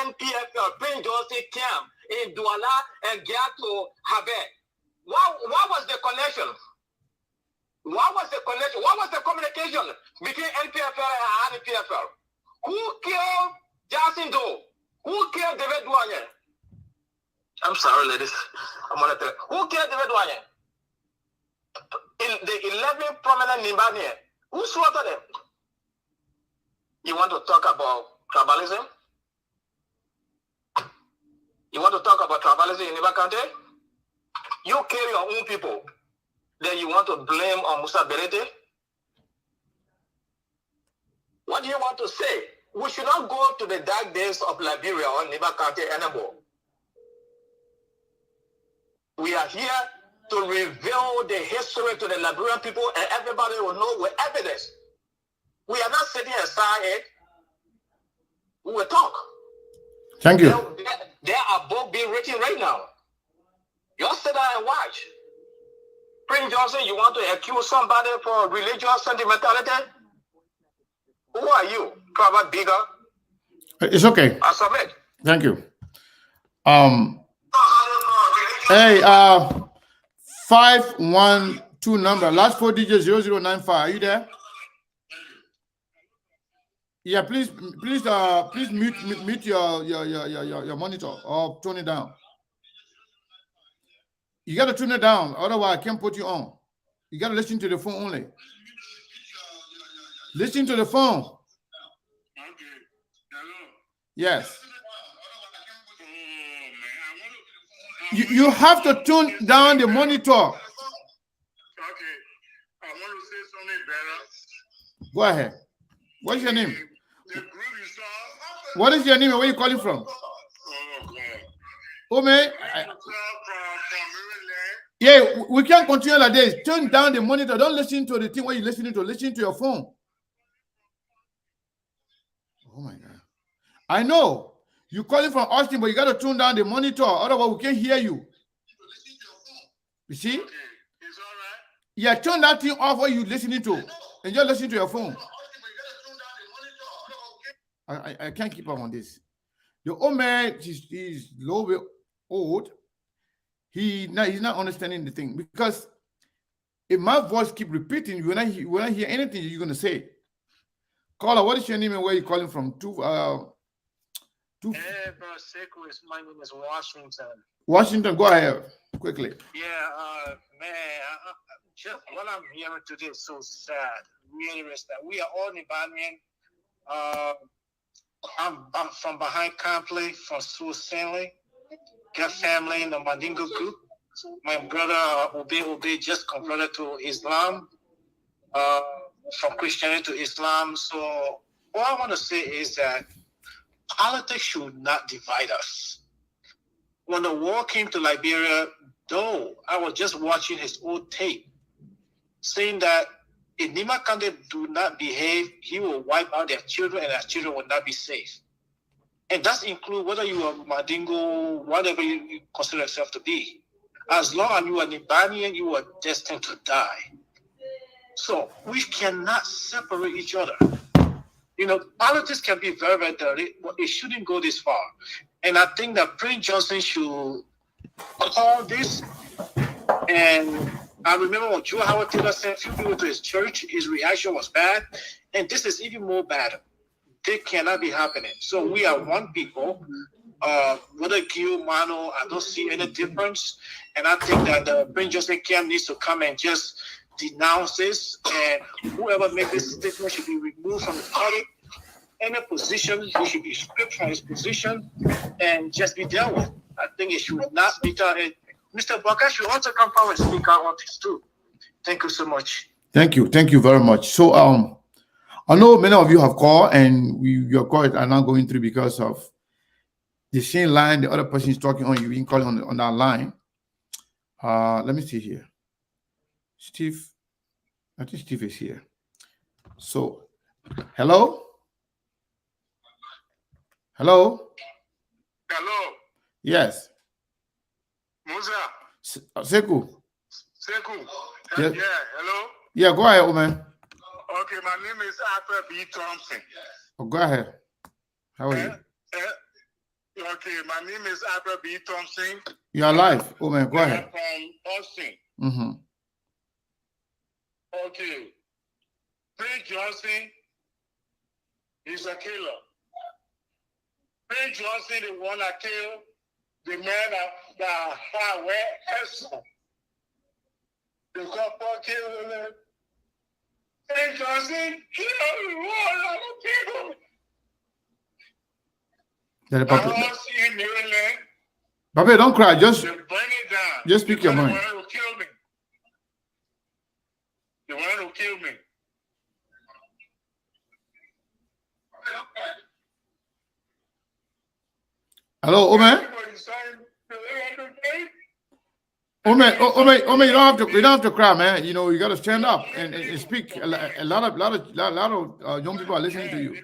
S5: INPFL, Prince Johnson camp in Douala and get to Habe? What was the connection? What was the connection? What was the communication between NPFL and INPFL? Who killed Jackson Doe? Who killed David Douanye? I'm sorry, ladies. I'm gonna tell you. Who killed David Douanye? In the 11 prominent Nimbanians, who slaughtered them? You want to talk about tribalism? You want to talk about tribalism in Niba County? You kill your own people. Then you want to blame on Musa Bility? What do you want to say? We should not go to the dark days of Liberia or Niba County anymore. We are here to reveal the history to the Liberian people, and everybody will know with evidence. We are not sitting aside it. We will talk.
S1: Thank you.
S5: There are books being written right now. You sit down and watch. Prince Johnson, you want to accuse somebody for religious sentimentality? Who are you? Trevor Bigger?
S1: It's okay.
S5: I submit.
S1: Thank you. Hey, two number. Last 4 digits 0095. Are you there? Yeah, please mute your monitor or turn it down. You got to turn it down, otherwise I can't put you on. You got to listen to the phone only. Listen to the phone.
S4: Okay. Hello.
S1: Yes.
S4: Oh man,
S1: You have to tune down the monitor.
S4: Okay. I want to say something better.
S1: Go ahead. What's your name?
S4: The group you saw.
S1: What is your name and where you calling from?
S4: Oh God.
S1: Oh man.
S4: From Maryland.
S1: Yeah, we can't continue like this. Turn down the monitor. Don't listen to the thing where you're listening to. Listen to your phone. Oh my God. I know. You're calling from Austin, but you got to tune down the monitor. Otherwise, we can't hear you. You see?
S4: Okay. It's all right.
S1: Yeah, turn that thing off what you're listening to. And just listen to your phone. I can't keep up on this. The old man, he's a little bit old. He's not understanding the thing. Because if my voice keep repeating, when I hear anything you're going to say. Caller, what is your name and where you calling from?
S6: Hey, bro, Sekou, my name is Washington.
S1: Washington, go ahead quickly.
S6: Yeah, man, just what I'm hearing today is so sad. Really, really sad. We are all Libanian. I'm from behind Comply, from Sioux Stanley. Got family in the Mandingo group. My brother Obe just converted to Islam, from Christianity to Islam. So all I want to say is that politics should not divide us. When the war came to Liberia, though, I was just watching his old tape, saying that if Nima Kande do not behave, he will wipe out their children and their children will not be safe. And that includes whether you are Mandingo, whatever you consider yourself to be. As long as you are Libanian, you are destined to die. So we cannot separate each other. You know, politics can be very, very dirty, but it shouldn't go this far. And I think that Prince Johnson should call this. And I remember when Joe Howard Taylor sent a few people to his church, his reaction was bad. And this is even more bad. They cannot be happening. So we are one people. Whether Gil, Mano, I don't see any difference. And I think that the Prince Johnson camp needs to come and just denounce this. And whoever makes this statement should be removed from the party. Any position, he should be stripped from his position and just be dealt with. I think it should not be done. Mr. Baka should also come forward and speak out on this too. Thank you so much.
S1: Thank you very much. So I know many of you have called, and your calls are not going through because of the same line the other person is talking on. You've been calling on that line. Let me see here. Steve, I think Steve is here. So, hello?
S4: Hello.
S1: Yes.
S4: Musa.
S1: Sekou.
S4: Yes.
S1: Yes.
S4: Yeah. Hello.
S1: Yeah, go ahead, man.
S4: Okay, my name is Arthur B. Thompson.
S1: Oh, go ahead. How are you?
S4: Okay, my name is Arthur B. Thompson.
S1: You're alive. Oh, man, go ahead.
S4: I'm from Austin.
S1: Mm-hmm.
S4: Okay. Prince Johnson is a killer. Prince Johnson, the one that killed the man that where Esther. The couple killed him. Prince Johnson killed a lot of people. In Maryland.
S1: Baba, don't cry. Just
S4: burn it down.
S1: Just speak your mind.
S4: The one who killed me. The one who killed me.
S1: hello, Omer. Omer, you don't have to cry, man. You know, you got to stand up and speak. A lot of young people are listening to you.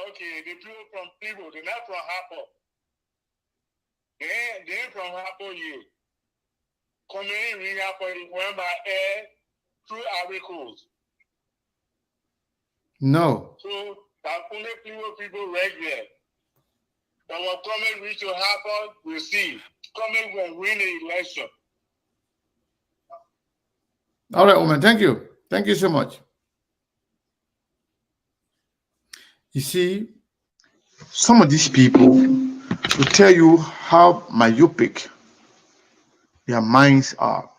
S4: Okay, the people from people, they're not from Harper. They're from Harper, you. Coming in Harper, they went by air through articles.
S1: No.
S4: So, that only people right there. And when comment reach to happen, we'll see. Comment will win the election.
S1: All right, woman. Thank you. Thank you so much. You see, some of these people will tell you how myopic their minds are.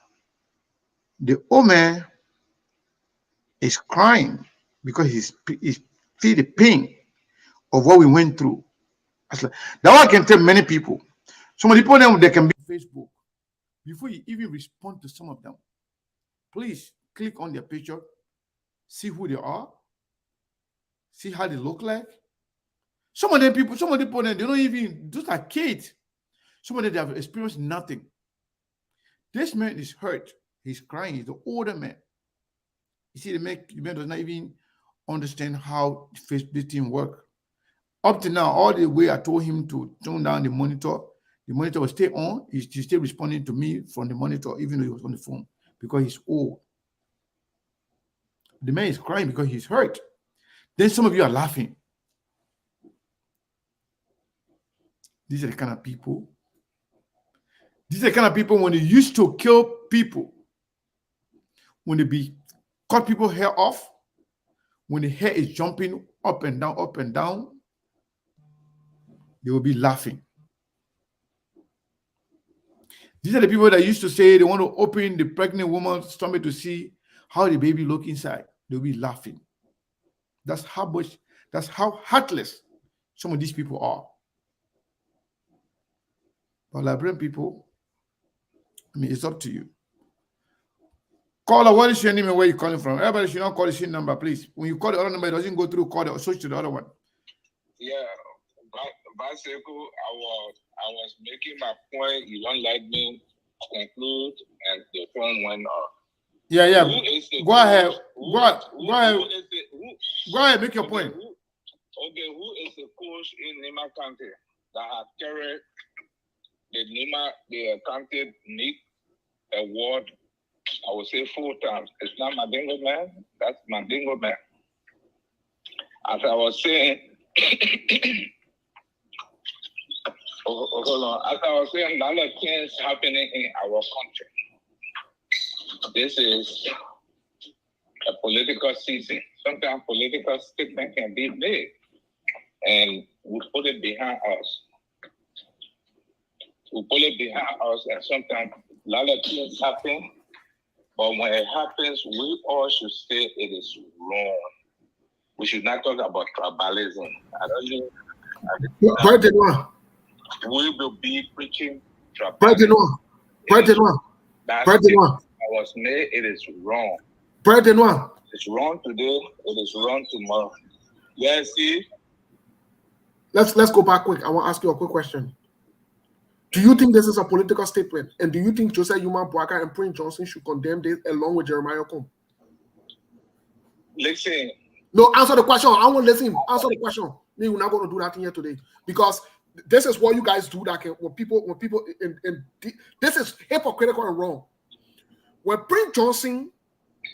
S1: The old man is crying because he's feel the pain of what we went through. That one I can tell many people. Some of the people they can be on Facebook. Before you even respond to some of them, please click on their picture, see who they are, see how they look like. Some of the people they don't even, those are kids. Some of them they have experienced nothing. This man is hurt. He's crying. He's the older man. You see, the man does not even understand how this thing works. Up to now, all the way I told him to turn down the monitor will stay on. He's still responding to me from the monitor, even though he was on the phone, because he's old. The man is crying because he's hurt. Then some of you are laughing. These are the kind of people. These are the kind of people when they used to kill people, when they cut people's hair off, when the hair is jumping up and down, they will be laughing. These are the people that used to say they want to open the pregnant woman's stomach to see how the baby look inside. They'll be laughing. That's how heartless some of these people are. But Liberian people, I mean, it's up to you. Caller, what is your name and where you calling from? Everybody should not call the same number, please. When you call the other number, it doesn't go through, call the switch to the other one.
S5: Yeah, basically, I was making my point. You don't let me conclude, and the phone went off.
S1: Yeah. Go ahead. Go ahead, make your point.
S5: Who is the coach in Nima County that has carried the county Nick award? I would say 4 times. It's not Mandingo Man. That's Mandingo Man. As I was saying, hold on. As I was saying, a lot of things happening in our country. This is a political season. Sometimes political statement can be made, and we put it behind us. And sometimes a lot of things happen. But when it happens, we all should say it is wrong. We should not talk about tribalism. I don't know. We will be preaching tribalism. That was made, it is wrong. It's wrong today, it is wrong tomorrow. Yes, see?
S3: Let's go back quick. I want to ask you a quick question. Do you think this is a political statement? And do you think Joseph Yuma Boaka and Prince Johnson should condemn this along with Jeremiah Combe?
S5: Listen.
S3: No, answer the question. I want to listen. Answer the question. We're not going to do that here today because this is what you guys do. That when people, this is hypocritical and wrong. When Prince Johnson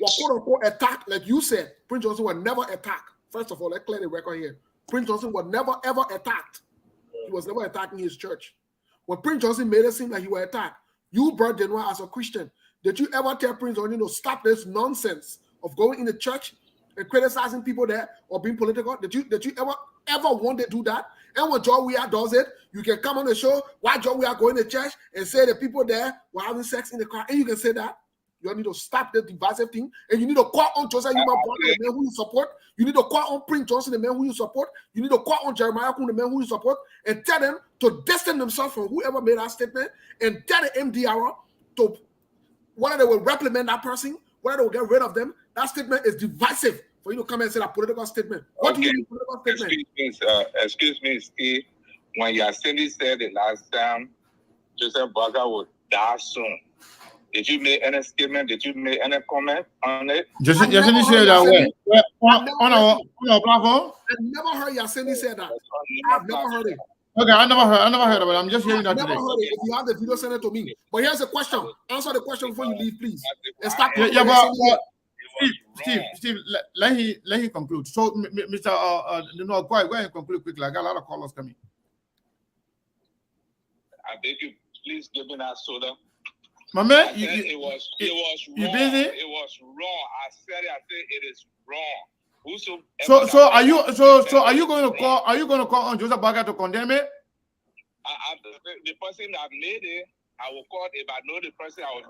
S3: was quote unquote attacked, like you said, Prince Johnson was never attacked. First of all, let's clear the record here. Prince Johnson was never ever attacked. He was never attacking his church. When Prince Johnson made it seem like he was attacked, you, Brad Denoir, as a Christian, did you ever tell Prince Johnson to stop this nonsense of going in the church and criticizing people there or being political? Did you ever want to do that? And when John Weir does it, you can come on the show while John Weir going to church and say the people there were having sex in the car, and you can say that. You need to stop the divisive thing, and you need to call on Joseph Yuma Boaka, the man who you support. You need to call on Prince Johnson, the man who you support. You need to call on Jeremiah Combe, the man who you support, and tell them to distance themselves from whoever made that statement, and tell the MDR to whether they will reprimand that person, whether they will get rid of them. That statement is divisive for you to come and say that political statement. What do you mean political statement?
S5: Excuse me, Steve. When Yasini said the last time Joseph Boaka would die soon, did you make any statement? Did you make any comment on it?
S1: Yasini said that way. On our platform?
S3: I never heard Yasini say that. I've never heard it.
S1: Okay, I never heard of it. I'm just hearing that today.
S3: Never heard it. If you have the video, send it to me. But here's a question. Answer the question before you leave, please. And stop.
S1: Steve, let him conclude. So, Mr. Go ahead and conclude quickly. I got a lot of callers coming.
S4: I beg you, please give me that soda.
S1: My man,
S4: it was
S1: you
S4: wrong.
S1: busy?
S4: It was wrong. I said it is wrong.
S1: So are you going to call? Are you going to call on Joseph Barker to condemn it?
S4: The person that made it, I will call. If I know the person, I will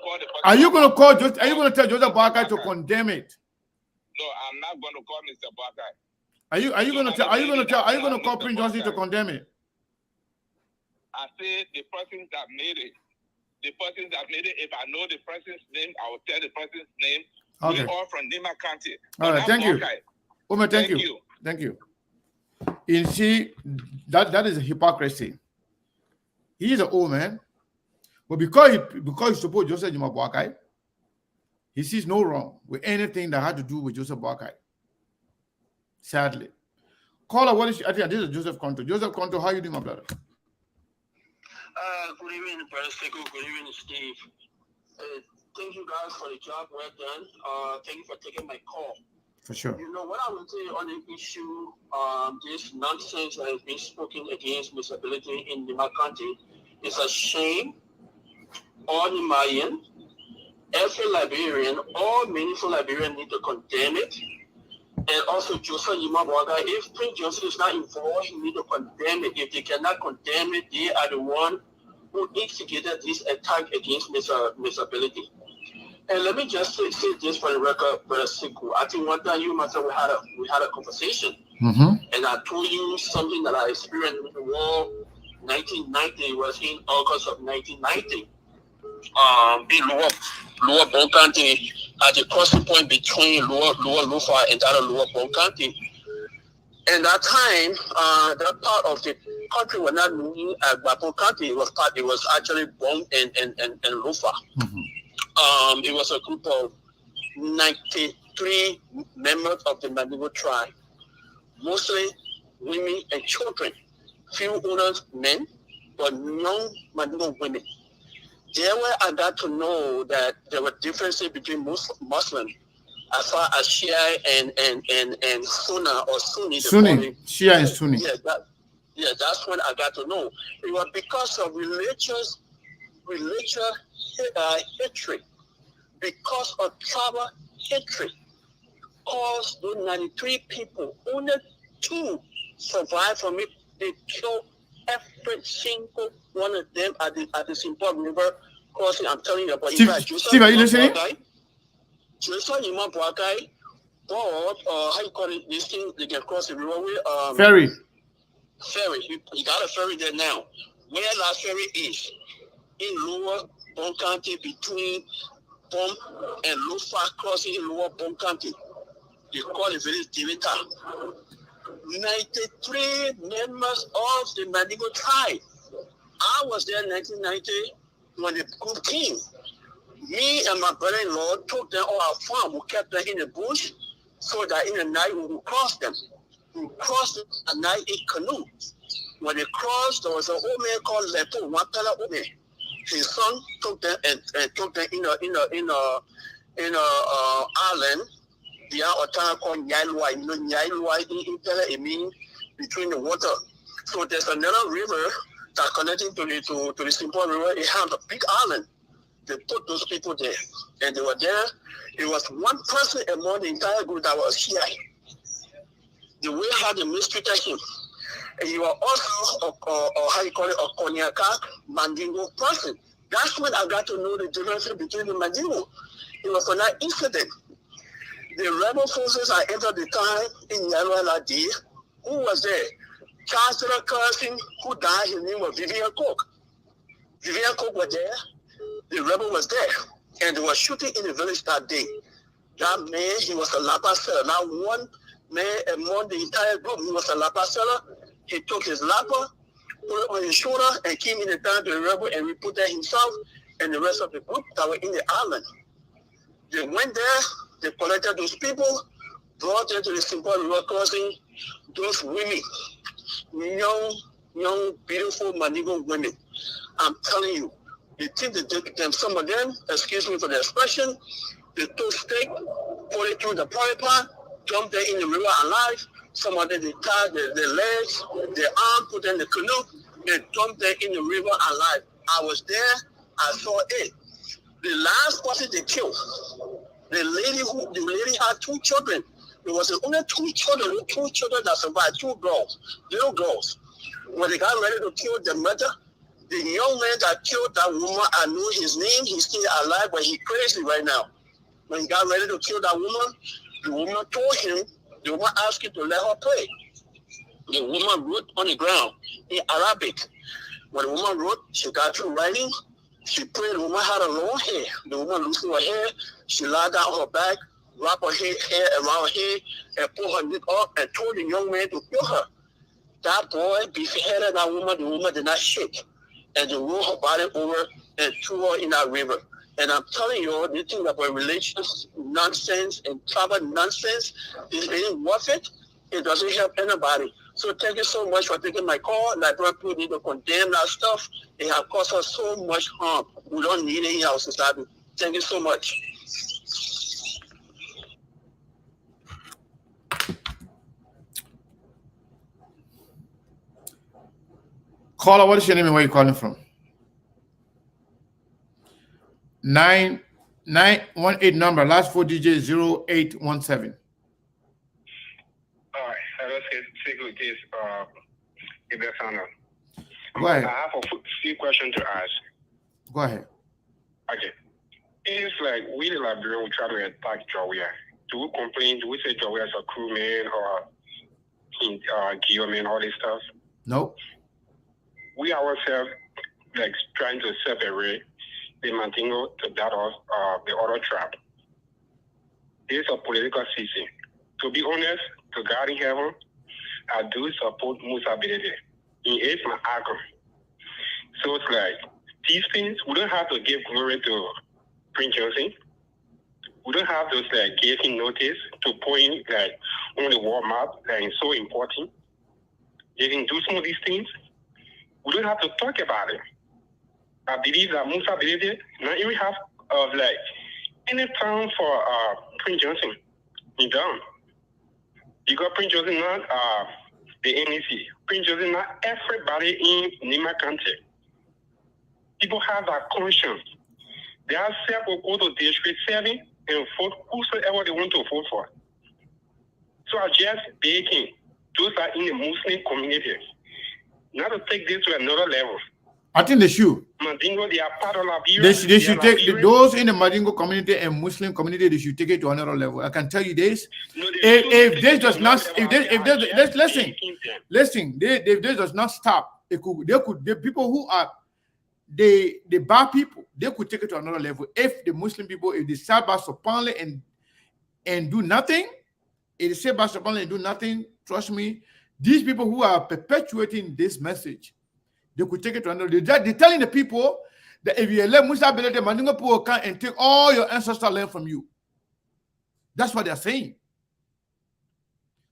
S4: call the person.
S1: Are you going to call? Are you going to tell Joseph Barker to condemn it?
S4: No, I'm not going to call Mr. Barker.
S1: Are you going to call Prince Johnson to condemn it?
S4: I said the person that made it. The person that made it. If I know the person's name, I will tell the person's name.
S1: Okay.
S4: We all from Nima County.
S1: All right. Thank you. Woman, thank you. Thank you. You see, that is a hypocrisy. He is an old man, but because he supports Joseph Juma Boakai, he sees no wrong with anything that had to do with Joseph Boakai. Sadly. Caller, what is I think this is Joseph Conto. Joseph Conto, how you doing, my brother?
S7: Good evening, Brother Seko. Good evening, Steve. Thank you guys for the job well done. Thank you for taking my call.
S1: For sure.
S7: You know what I would say on the issue, this nonsense that has been spoken against Musa Bility in the County is a shame. All the Mayan, every Liberian, all meaningful Liberians need to condemn it. And also Joseph Yimabwaga, if Prince Joseph is not involved, he need to condemn it. If they cannot condemn it, they are the one who instigated this attack against Musa Bility. And let me just say this for the record, Brother Siku. I think one time you myself we had a conversation, and I told you something that I experienced with the war. 1990 was in August of 1990. In Lower Bon County, at the crossing point between Lower Lufa and that of Lower Bon County. And that time, that part of the country was not known as Bon County. It was actually Bon and Lufa. It was a group of 93 members of the Mandingo tribe, mostly women and children, few owners men, but young Mandingo women. There where I got to know that there were differences between Muslims as far as Shia and Sunna or Sunni.
S1: Shia and Sunni.
S7: That's when I got to know. It was because of religious hatred, because of tribal hatred, caused those 93 people, only 2 survived from it. They killed every single one of them at the Simple River crossing. I'm telling you about it.
S1: Steve, are you listening?
S7: Joseph Yima Boakai bought, how you call it, this thing they can cross the river with?
S1: Ferry.
S7: Ferry. He got a ferry there now. Where that ferry is? In Lower Bon County, between Bon and Lufa, crossing in Lower Bon County. They call the village Divita. 93 members of the Mandingo tribe. I was there in 1990 when the group came. Me and my brother-in-law took them all our farm. We kept them in the bush so that in the night we would cross them. We crossed them at night in canoe. When they crossed, there was an old man called Lepo, Wakala Ome. His son took them and took them in a island. The other called Nyailwai. You know, Nyailwai it means between the water. So there's another river that connecting to the Simple River. It has a big island. They put those people there, and they were there. It was one person among the entire group that was here. The way how they mistreated him. And he was also how you call it, a Konyaka Mandingo person. That's when I got to know the difference between the Mandingo. It was for that incident. The rebel forces I entered the time in Yalwaladi, who was there? Chancellor Carson, who died, his name was Vivian Cook. Vivian Cook was there, the rebel was there, and they were shooting in the village that day. That man, he was a lapa seller. Not one man among the entire group, he was a lapa seller. He took his lapa, put it on his shoulder, and came in the town to the rebel and reported himself and the rest of the group that were in the island. They went there. They collected those people, brought them to the Simple River crossing, those women, young, beautiful Mandingo women. I'm telling you, they think they did them, some of them, excuse me for the expression, they took stake, put it through the private part, jumped there in the river alive. Some of them, they tied their legs, their arm, put in the canoe, and dumped them in the river alive. I was there. I saw it. The last person they killed, the lady had 2 children. There was only 2 children that survived, 2 girls, little girls. When they got ready to kill the mother, the young man that killed that woman, I knew his name. He's still alive, but he's crazy right now. When he got ready to kill that woman, the woman told him, the woman asked him to let her pray. The woman wrote on the ground in Arabic. When the woman wrote, she got through writing. She prayed. The woman had a long hair. The woman loosened her hair. She lied down on her back, wrapped her hair around her head, and pulled her neck up and told the young man to kill her. That boy beheaded that woman. The woman did not shake. And they rolled her body over and threw her in that river. And I'm telling you, this thing about religious nonsense and tribal nonsense is ain't worth it. It doesn't help anybody. So thank you so much for taking my call. Like people need to condemn that stuff. It has caused us so much harm. We don't need it in our society. Thank you so much.
S1: Caller, what is your name and where are you calling from? 9918 number, last 4 digits 0817.
S8: All right, let's see who it is.
S1: Go ahead.
S8: I have a few questions to ask.
S1: Go ahead.
S8: Okay. It's like we the Liberian, we try to attack Jawia. Do we complain? Do we say Jawia is a crewman or geoman, all this stuff?
S1: No.
S8: We ourselves like trying to separate the Mandingo to that of the other tribe. It's a political system. To be honest, to God in heaven, I do support Musa Bility. He is my icon. So it's like these things, we don't have to give glory to Prince Johnson. We don't have to like give him notice to point like on the war map that is so important. They can do some of these things. We don't have to talk about it. I believe that Musa Bility not even have like any time for Prince Johnson. He done. Because Prince Johnson not the NEC. Prince Johnson not everybody in Nima County. People have that conscience. They are self will go to District 7 and vote whosoever they want to vote for. So I just begging those are in the Muslim community not to take this to another level.
S1: I think they should.
S8: Mandingo, they are part of Liberia.
S1: They should take those in the Mandingo community and Muslim community. They should take it to another level. I can tell you this: if they does not, if they does not stop, the people who are the bad people, they could take it to another level. If the Muslim people, if they start by supposedly and do nothing, if they say by supposedly and do nothing, trust me, these people who are perpetuating this message, they could take it to another. They're telling the people that if you let Musa Bility, Mandingo people come and take all your ancestral land from you. That's what they're saying.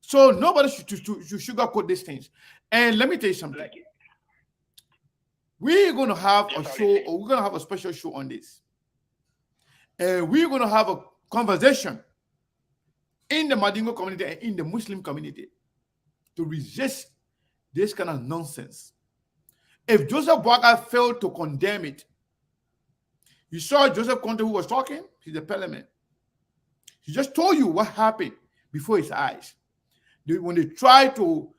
S1: So nobody should sugarcoat these things. And let me tell you something. We're going to have a show, or we're going to have a special show on this. And we're going to have a conversation in the Mandingo community and in the Muslim community to resist this kind of nonsense. If Joseph Boakai failed to condemn it, you saw Joseph Conte who was talking, he's the parliament. He just told you what happened before his eyes. When they tried to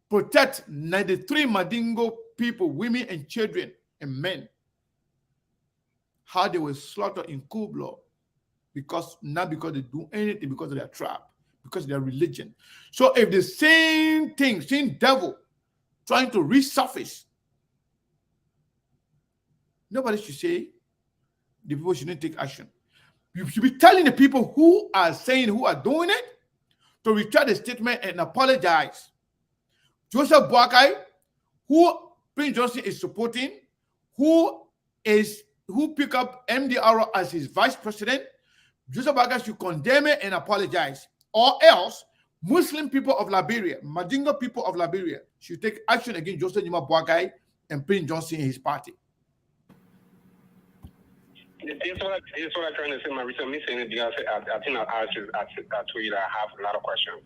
S1: protect 93 Mandingo people, women and children and men, how they were slaughtered in cold blood, not because they do anything, because of their tribe, because of their religion. So if the same thing, same devil trying to resurface, nobody should say the people shouldn't take action. You should be telling the people who are doing it, to retract the statement and apologize. Joseph Boakai, who Prince Johnson is supporting, who pick up MDR as his vice president, Joseph Boakai should condemn it and apologize. Or else, Muslim people of Liberia, Mandingo people of Liberia, should take action against Joseph Boakai and Prince Johnson and his party.
S8: This is what I'm trying to say. My reason me saying it because I think I tweet. I have a lot of questions.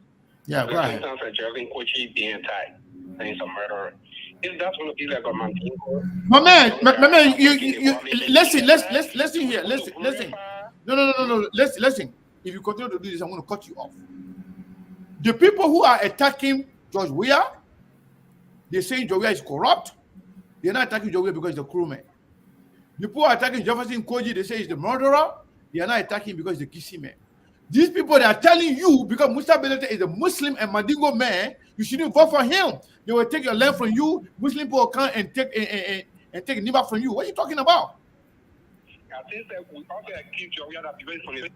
S1: Yeah, go ahead.
S8: Sometimes a Jeffrey Kochi being attacked, and he's a murderer. If that's going to be like a Mandingo,
S1: My man, you listen here. Listen. No. Listen. If you continue to do this, I'm going to cut you off. The people who are attacking George Weah, they say George Weah is corrupt. They're not attacking George Weah because he's a crewman. The people who are attacking Jefferson Koji, they say he's the murderer. They are not attacking because he's the Kisi man. These people, they are telling you because Musa Bility is a Muslim and Mandingo man, you shouldn't vote for him. They will take your land from you. Muslim people come and take Niba from you. What are you talking about?
S8: I think that we also keep your other people from it.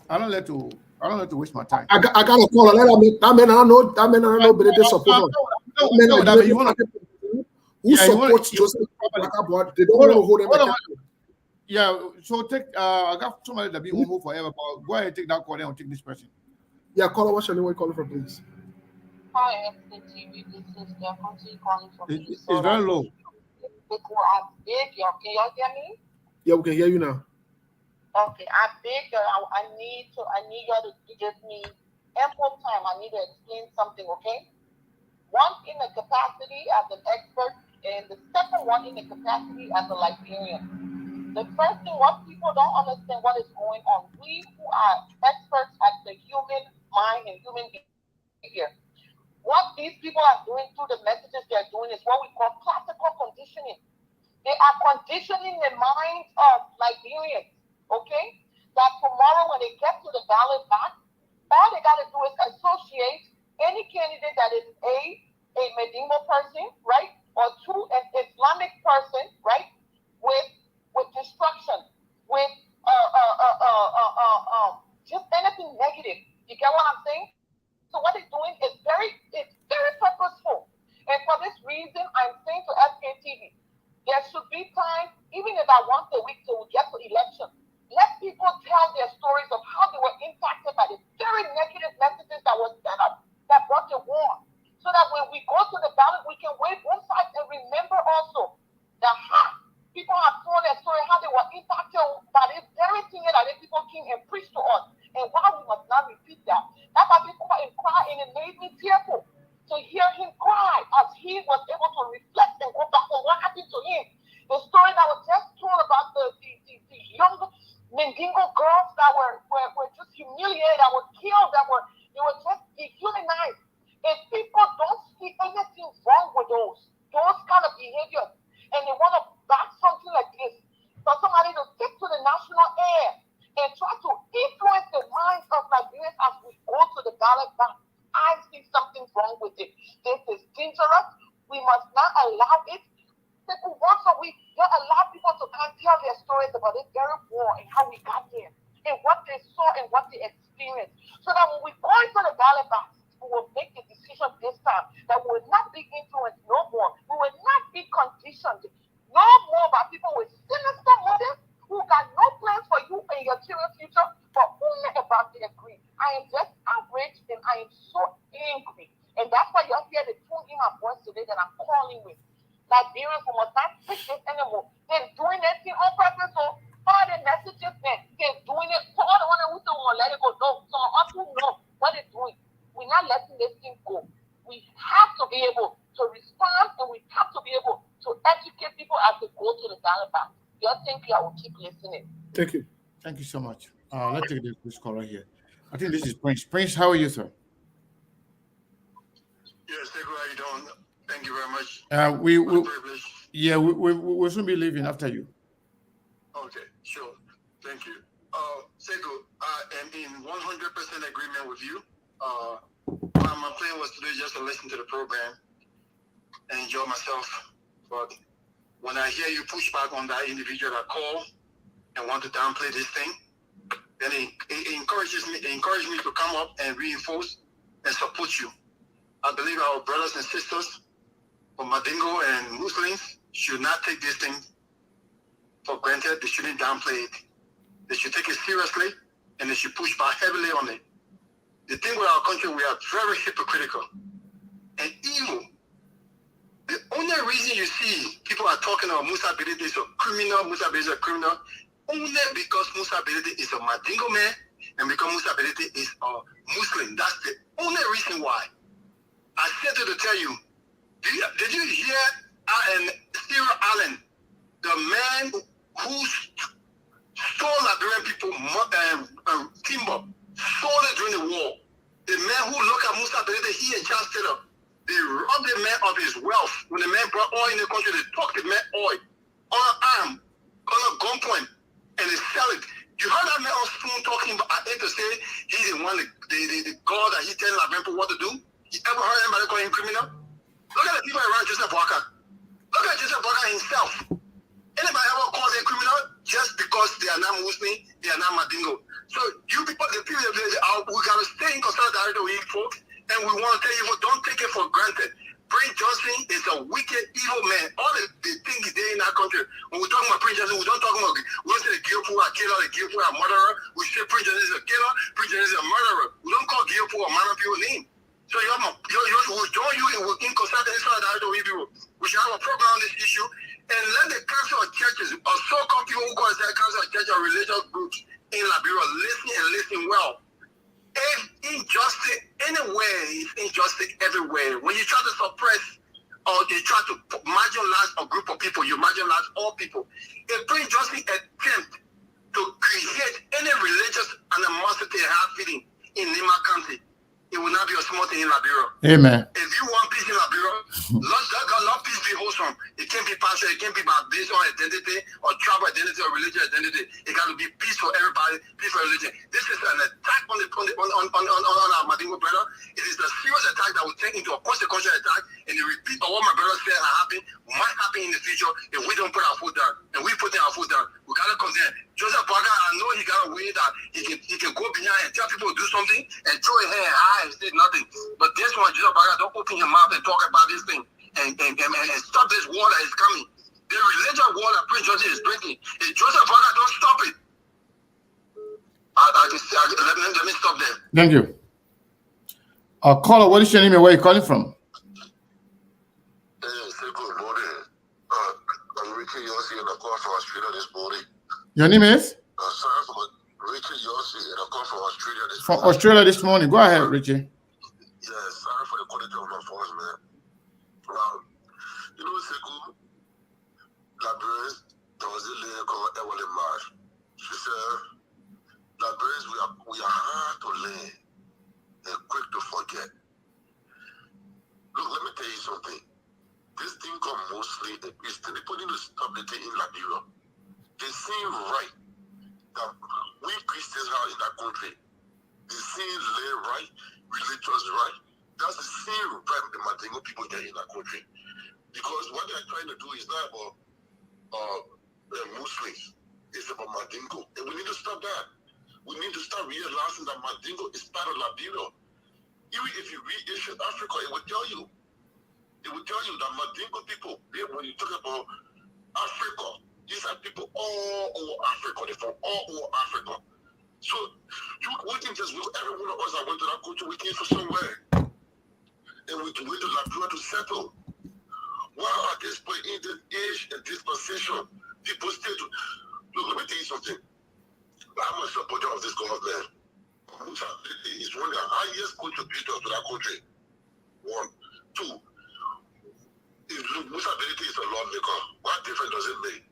S1: I don't let to waste my time.
S3: I got a call. That man, I know Bility support. Who supports Joseph Kabaka, they don't want to hold him accountable.
S1: Yeah, so take I got somebody that be homo forever, but go ahead and take that call and take this person.
S3: Yeah, caller, what's your name? Where you calling from, please?
S9: Hi, SKTV. This is the country calling from
S1: It's very low.
S9: Before I beg y'all, can y'all hear me?
S3: Yeah, we can hear you now.
S9: Okay, I beg y'all. I need y'all to give me ample time. I need to explain something, okay? One in the capacity as an expert, and the second one in the capacity as a Liberian. The first thing, what people don't understand what is going on. We who are experts at the human mind and human behavior, what these people are doing through the messages they're doing is what we call classical conditioning. They are conditioning the minds of Liberians, okay? That tomorrow when they get to the ballot box, all they got to do is associate any candidate that is a Mandingo person, right? Or two, an Islamic person, right? With destruction, with just anything negative. You get what I'm saying? So what they're doing is very purposeful. And for this reason, I'm saying to SKTV, there should be time, even about once a week till we get to election. Let people tell their stories of how they were impacted by the very negative messages that was set up that brought the war. So that when we go to the ballot, we can wave both sides and remember also that people have told their story, how they were impacted by this very thing that the people came and preached to us. And why we must not repeat that. That made me cry and it made me tearful to hear him cry as he was able to reflect and go back on what happened to him. The story that was just told about the young Mandingo girls that were just humiliated, that were killed, they were just dehumanized. If people don't see anything wrong with those kind of behaviors, and they want to back something like this, for somebody to take to the national air and try to influence the minds of Nigerians as we go to the ballot box, I see something wrong with it. This is dangerous. We must not allow it. Once a week, they allow people to come tell their stories about this very war and how we got there, and what they saw and what they experienced. So that when we go into the ballot box, we will make the decision this time that we will not be influenced no more. We will not be conditioned no more by people with sinister motives who got no plans for you and your children's future, but only about their greed. I am just outraged and I am so angry. And that's why you're here to tune in my voice today that I'm calling with. Liberians who must not take this anymore. They're doing that thing on purpose, so all the messages, they're doing it. So all the one who don't want to let it go, no. So us who know what they're doing, we're not letting this thing go. We have to be able to respond, and we have to be able to educate people as they go to the ballot box. Thank you. I will keep listening.
S3: Thank you.
S1: Thank you so much. Let's take this call right here. I think this is Prince. Prince, how are you, sir?
S10: Yes, how are you doing? Thank you very much.
S1: We'll soon be leaving after you.
S10: Okay, sure. Thank you. Sekou, I am in 100% agreement with you. My plan was today just to listen to the program and enjoy myself. But when I hear you push back on that individual that called and want to downplay this thing, then it encourages me to come up and reinforce and support you. I believe our brothers and sisters from Mandingo and Muslims should not take this thing for granted. They shouldn't downplay it. They should take it seriously, and they should push back heavily on it. The thing with our country, we are very hypocritical and evil. The only reason you see people are talking about Musa Bility is a criminal, only because Musa Bility is a Mandingo man and because Musa Bility is a Muslim. That's the only reason why. I said to tell you, Did you hear Stephen Allen, the man who stole Liberian people timber, stole it during the war? The man who looked at Musa Bility, he and Charles Taylor, they robbed the man of his wealth. When the man brought oil in the country, they took the man oil on an arm, on a gunpoint, and they sell it. You heard that man on Spoon talking about, I hate to say, he's the one, the God that he telling Liberian people what to do. You ever heard anybody call him criminal? Look at the people around Joseph Walker. Look at Joseph Walker himself. Anybody ever call them criminal just because they are not Muslim, they are not Mandingo? So you people, the people, we gotta stay in contact with you folks, and we want to tell you, don't take it for granted. Prince Johnson is a wicked, evil man. All the things he did in that country. When we're talking about Prince Johnson, we don't talk about, we don't say the Guilful a killer, the Guilful a murderer. We say Prince Johnson is a killer, Prince Johnson is a murderer. We don't call Guilful a man of people's name. So we join you in consulting with people. We should have a program on this issue and let the council of churches or so-called people who go inside council of church or religious groups in Liberia listen well. If injustice anywhere is injustice everywhere. When you try to suppress or you try to marginalize a group of people, you marginalize all people. If Prince Johnson attempt to create any religious animosity and hard-feeling in Nima County, it will not be a small thing in Liberia.
S1: Amen.
S10: If you want peace in Liberia, let peace be wholesome. It can't be partial. It can't be based on identity or tribal identity or religious identity. It got to be peace for everybody, peace for religion. This is an attack on our Mandingo brother. It is a serious attack that will turn into a consequential attack. And the repeat of what my brother said might happen in the future if we don't put our foot down. And we put our foot down. We gotta condemn. Joseph Parker, I know he got a way that he can go behind and tell people to do something and throw his hand high and say nothing. But this one, Joseph Parker, don't open your mouth and talk about this thing and stop this war that is coming. The religious war that Prince Johnson is breaking. If Joseph Parker don't stop it, let me stop there.
S1: Thank you. Caller, what is your name and where are you calling from?
S10: Good morning. I'm Richard Yossi and I call from Australia this morning.
S1: Your name is?
S10: Sorry for Richard Yossi and I call from Australia this
S1: morning. From Australia this morning. Go ahead, Richie.
S10: Yeah, sorry for the quality of my voice, man. You know, Sekou, Liberians, there was a lady called Evelyn Marsh. She said, Liberians, we are hard to learn and quick to forget. Look, let me tell you something. This thing comes mostly the Christian. People need to stop the thing in Liberia. They seem right that we Christians are in that country. They seem lay right, religious right. That's the same right the Mandingo people get in that country. Because what they're trying to do is not about Muslims. It's about Mandingo. And we need to stop that. We need to start realizing that Mandingo is part of Liberia. Even if you read Ancient Africa, it will tell you. It will tell you that Mandingo people, when you talk about Africa, these are people all over Africa. They're from all over Africa. So we can just, every one of us that went to that country, we came from somewhere. And we went to Liberia to settle. Well, at this point, in this age and dispensation, people stay to, look, let me tell you something. I'm a supporter of this government. Musa Bility is one of the highest contributors to that country. One. Two, Musa Bility is a lawmaker. What difference does it make?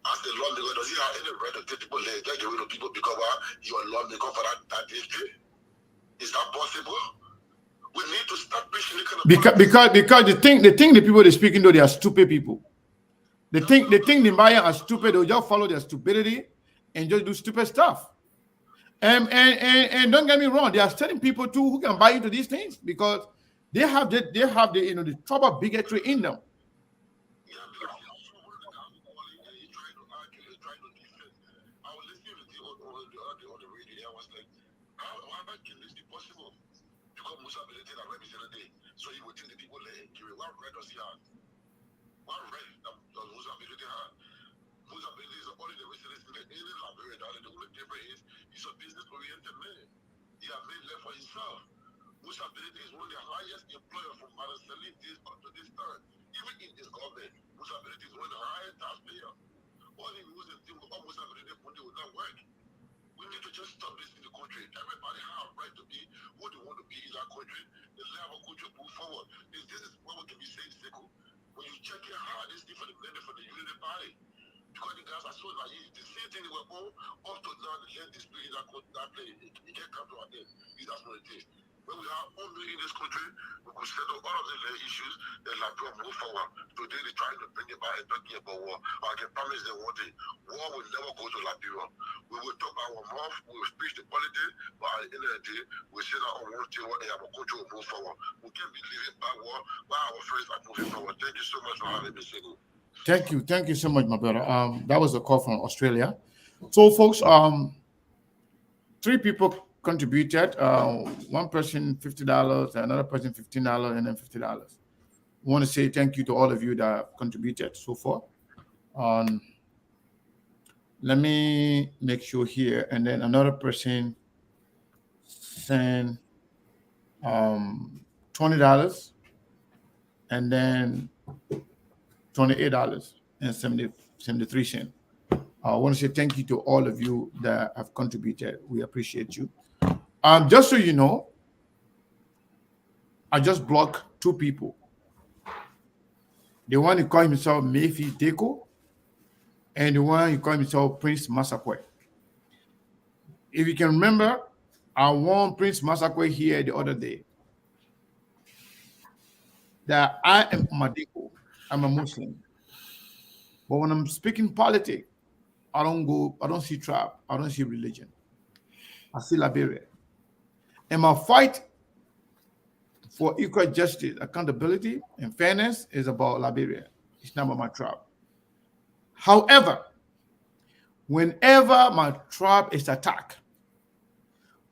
S10: As a lawmaker, does he have any right to take people there, get rid of people because you're a lawmaker for that district? Is that possible? We need to start preaching the kind of
S1: because the people they're speaking to, they are stupid people. They think the Maya are stupid. They'll just follow their stupidity and just do stupid stuff. And don't get me wrong, there are certain people too who can buy into these things because they have the trouble bigotry in them.
S10: Musa Bility that represented, so he would think the people let him give it. What right does he have? What right does Musa Bility have? Musa Bility is only the resident in any Liberia. The only difference is he's a business-oriented man. He has made left for himself. Musa Bility is one of the highest employers from Madam Salim days up to this time. Even in his government, Musa Bility is one of the highest taxpayers. All he knows is that Musa Bility will not work. We need to just stop this in the country. Everybody has a right to be who they want to be in that country. The level of country move forward. This is what we can be saying. that's as soon as the same thing they were all up to now. They let this play that play. It can't come to our head. That's what it is. When we have only in this country, we could settle all of the issues. Then Liberia move forward. Today they're trying to bring it back and talking about war. I can promise them one thing: war will never go to Liberia. We will talk our mouth, we will speak the politics, but at the end of the day, we say that our one thing, and our country will move forward. We can't be living by war while our friends are moving forward. Thank you so much for having me, Sego.
S1: Thank you so much, my brother. That was a call from Australia. So, folks, 3 people contributed. One person $50, another person $15, and then $50. I want to say thank you to all of you that have contributed so far. Let me make sure here, and then another person sent $20, and then $28.73. I want to say thank you to all of you that have contributed. We appreciate you. Just so you know, I just blocked 2 people. The one who called himself Mayfi Deko, and the one who called himself Prince Masakwe. If you can remember, I warned Prince Masakwe here the other day that I am Madiko. I'm a Muslim. But when I'm speaking politics, I don't see tribe, I don't see religion. I see Liberia. And my fight for equal justice, accountability, and fairness is about Liberia. It's not about my tribe. However, whenever my tribe is attacked,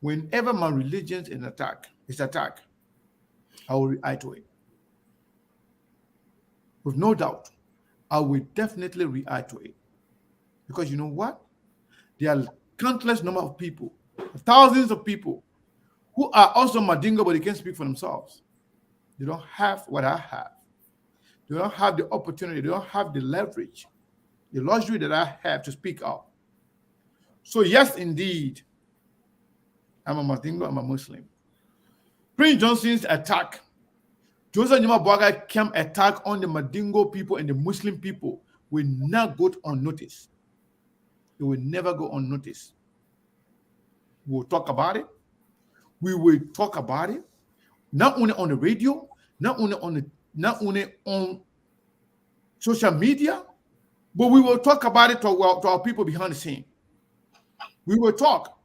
S1: whenever my religion is attacked, I will react to it. With no doubt, I will definitely react to it. Because you know what? There are countless number of people, thousands of people, who are also Madingo, but they can't speak for themselves. They don't have what I have. They don't have the opportunity. They don't have the leverage, the luxury that I have to speak out. So yes, indeed, I'm a Madingo, I'm a Muslim. Prince Johnson's attack, Joseph Nima Bwaga came attack on the Madingo people and the Muslim people will not go unnoticed. It will never go unnoticed. We'll talk about it. We will talk about it, not only on the radio, not only on social media, but we will talk about it to our people behind the scene. We will talk,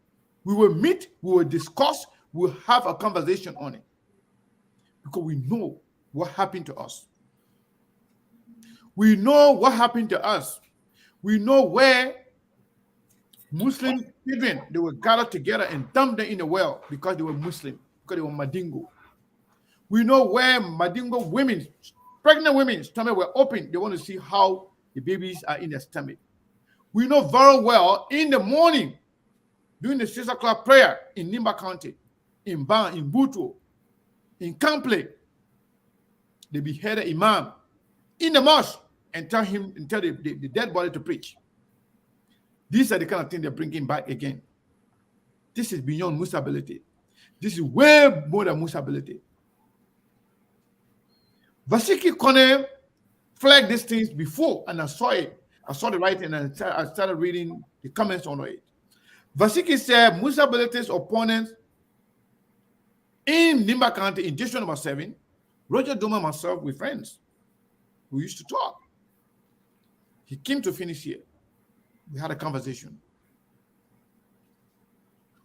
S1: we will meet, we will discuss, we will have a conversation on it. Because we know what happened to us. We know what happened to us. We know where Muslim children, they were gathered together and dumped them in the well because they were Muslim, because they were Madingo. We know where Madingo women, pregnant women's stomach were open. They want to see how the babies are in their stomach. We know very well in the morning, during the 6 o'clock prayer in Nimba County, in Ban, in Buto, in Kample, they beheaded Imam in the mosque and tell the dead body to preach. These are the kind of things they're bringing back again. This is beyond Musa Bility. This is way more than Musa Bility. Vasiki Kone flagged these things before, and I saw it. I saw the writing, and I started reading the comments on it. Vasiki said Musa Bility's opponents in Nimba County, in district number 7, Roger Doma and myself were friends. We used to talk. He came to finish here. We had a conversation.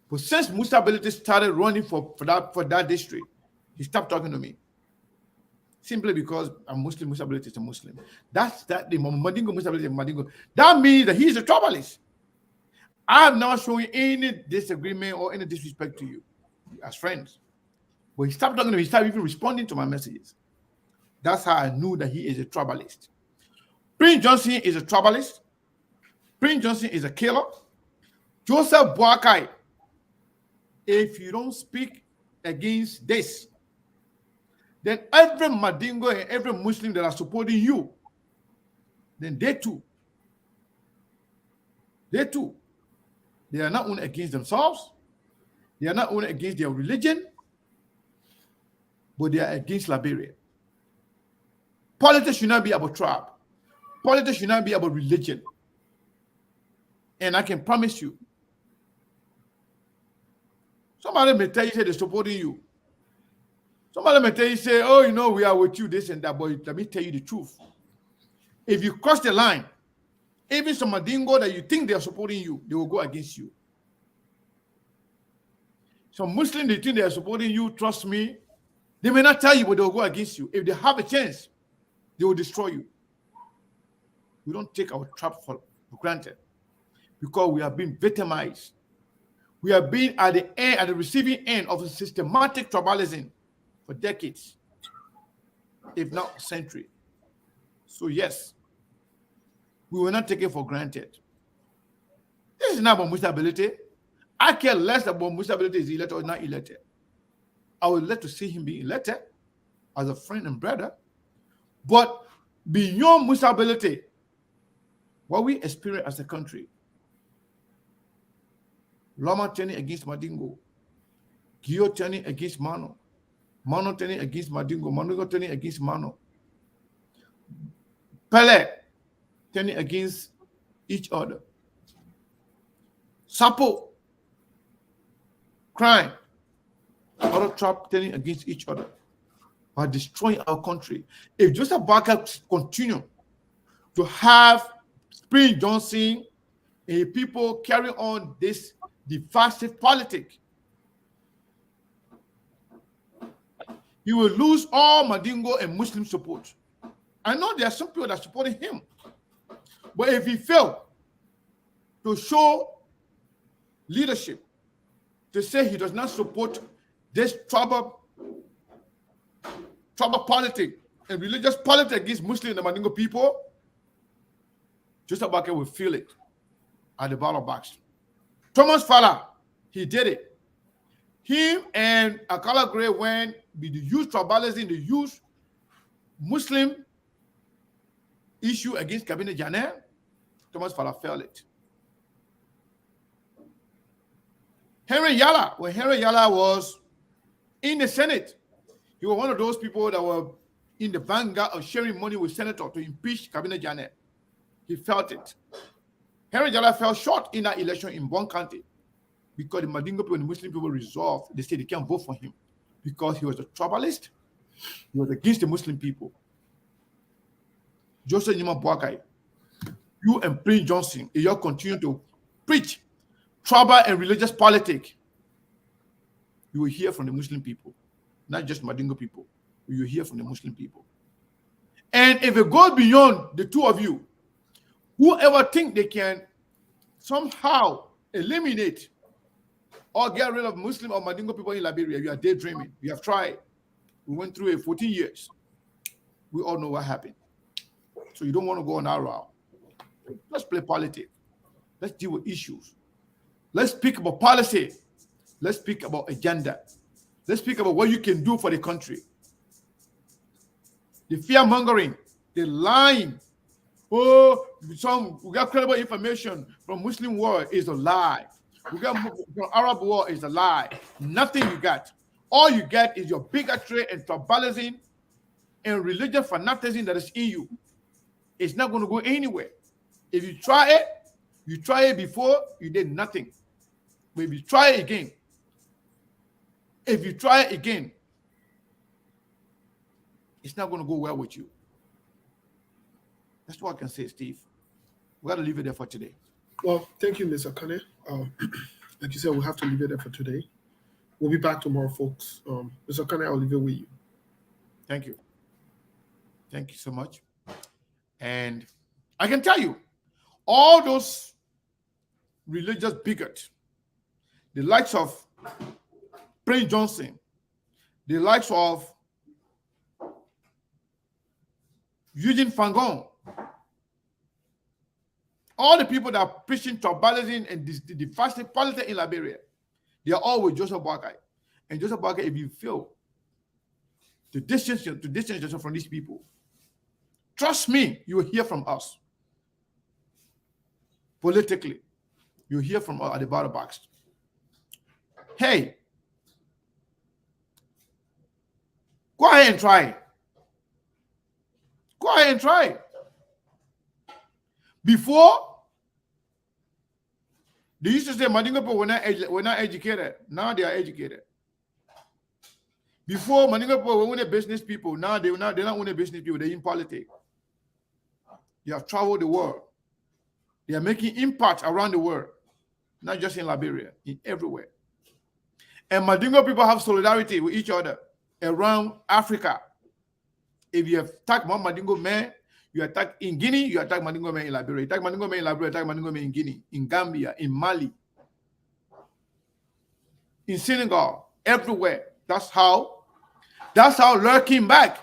S1: But since Musa Bility started running for that district, he stopped talking to me. Simply because I'm Muslim, Musa Bility is a Muslim. That's the Madingo Musa Bility is Madingo. That means that he's a troublist. I'm not showing any disagreement or any disrespect to you as friends. But he stopped talking to me. He started even responding to my messages. That's how I knew that he is a troublist. Prince Johnson is a troublist. Prince Johnson is a killer. Joseph Boakai, if you don't speak against this, then every Madingo and every Muslim that are supporting you, then they too, they are not only against themselves, they are not only against their religion, but they are against Liberia. Politics should not be about tribe. Politics should not be about religion. And I can promise you, somebody may tell you, say they're supporting you. Somebody may tell you, say, oh, you know, we are with you, this and that. But let me tell you the truth. If you cross the line, even some Madingo that you think they are supporting you, they will go against you. Some Muslims, they think they are supporting you, trust me. They may not tell you, but they will go against you. If they have a chance, they will destroy you. We don't take our trap for granted because we have been victimized. We have been at the receiving end of a systematic tribalism for decades, if not a century. So yes, we will not take it for granted. This is not about Musa Bility. I care less about Musa Bility is elected or not elected. I would like to see him be elected as a friend and brother. But beyond Musa Bility, what we experience as a country, Lama turning against Madingo, Gio turning against Mano, Mano turning against Madingo, Madingo turning against Mano, Pele turning against each other, Sapo, crime, other trap turning against each other, are destroying our country. If Joseph Barker continue to have Spring Johnson and people carry on this divisive politics, he will lose all Madingo and Muslim support. I know there are some people that are supporting him, but if he fails to show leadership, to say he does not support this tribal politics and religious politics against Muslim and Mandingo people, Joseph Barker will feel it at the ballot box. Thomas Fowler, he did it. Him and Akala Gray, when they use tribalism, they use Muslim issue against Cabinet Janet, Thomas Fowler failed it. Henry Yala, when Henry Yala was in the Senate, he was one of those people that were in the vanguard of sharing money with senators to impeach Cabinet Janet. He felt it. Henry Yala fell short in that election in Bon County because the Madingo people and the Muslim people resolved, they said they can't vote for him because he was a tribalist. He was against the Muslim people. Joseph Nima Boakai, you and Prince Johnson, if you continue to preach tribal and religious politics, you will hear from the Muslim people, not just Madingo people. You will hear from the Muslim people. And if it goes beyond the two of you, whoever think they can somehow eliminate or get rid of Muslim or Madingo people in Liberia, you are daydreaming. You have tried. We went through it 14 years. We all know what happened. So you don't want to go on that route. Let's play politics. Let's deal with issues. Let's speak about policy. Let's speak about agenda. Let's speak about what you can do for the country. The fear-mongering, the lying. Oh, we got credible information from Muslim world is a lie. We got from Arab world is a lie. Nothing you got. All you get is your bigotry and tribalism and religious fanaticism that is in you. It's not going to go anywhere. If you try it before, you did nothing. But if you try it again, it's not going to go well with you. That's what I can say, Steve. We got to leave it there for today.
S3: Well, thank you, Mr. Kane. Like you said, we'll have to leave it there for today. We'll be back tomorrow, folks. Mr. Kane, I'll leave it with you.
S1: Thank you. Thank you so much. And I can tell you, all those religious bigots, the likes of Prince Johnson, the likes of Eugene Fangon, all the people that are preaching tribalism and the divisive politics in Liberia, they are all with Joseph Boakai. And Joseph Boakai, if you feel to distance yourself from these people, trust me, you will hear from us. Politically, you hear from us at the ballot box. Hey, go ahead and try it. Go ahead and try it. Before They used to say Mandingo people were not educated. Now they are educated. Before Mandingo people were only business people. Now they're not only business people. They're in politics. They have traveled the world. They are making impact around the world, not just in Liberia, in everywhere. And Mandingo people have solidarity with each other around Africa. If you attack one Mandingo man, you attack in Guinea, you attack Mandingo man in Liberia. You attack Mandingo man in Liberia, attack Mandingo man in Guinea, in Gambia, in Mali, in Senegal, everywhere. That's how Lur came back.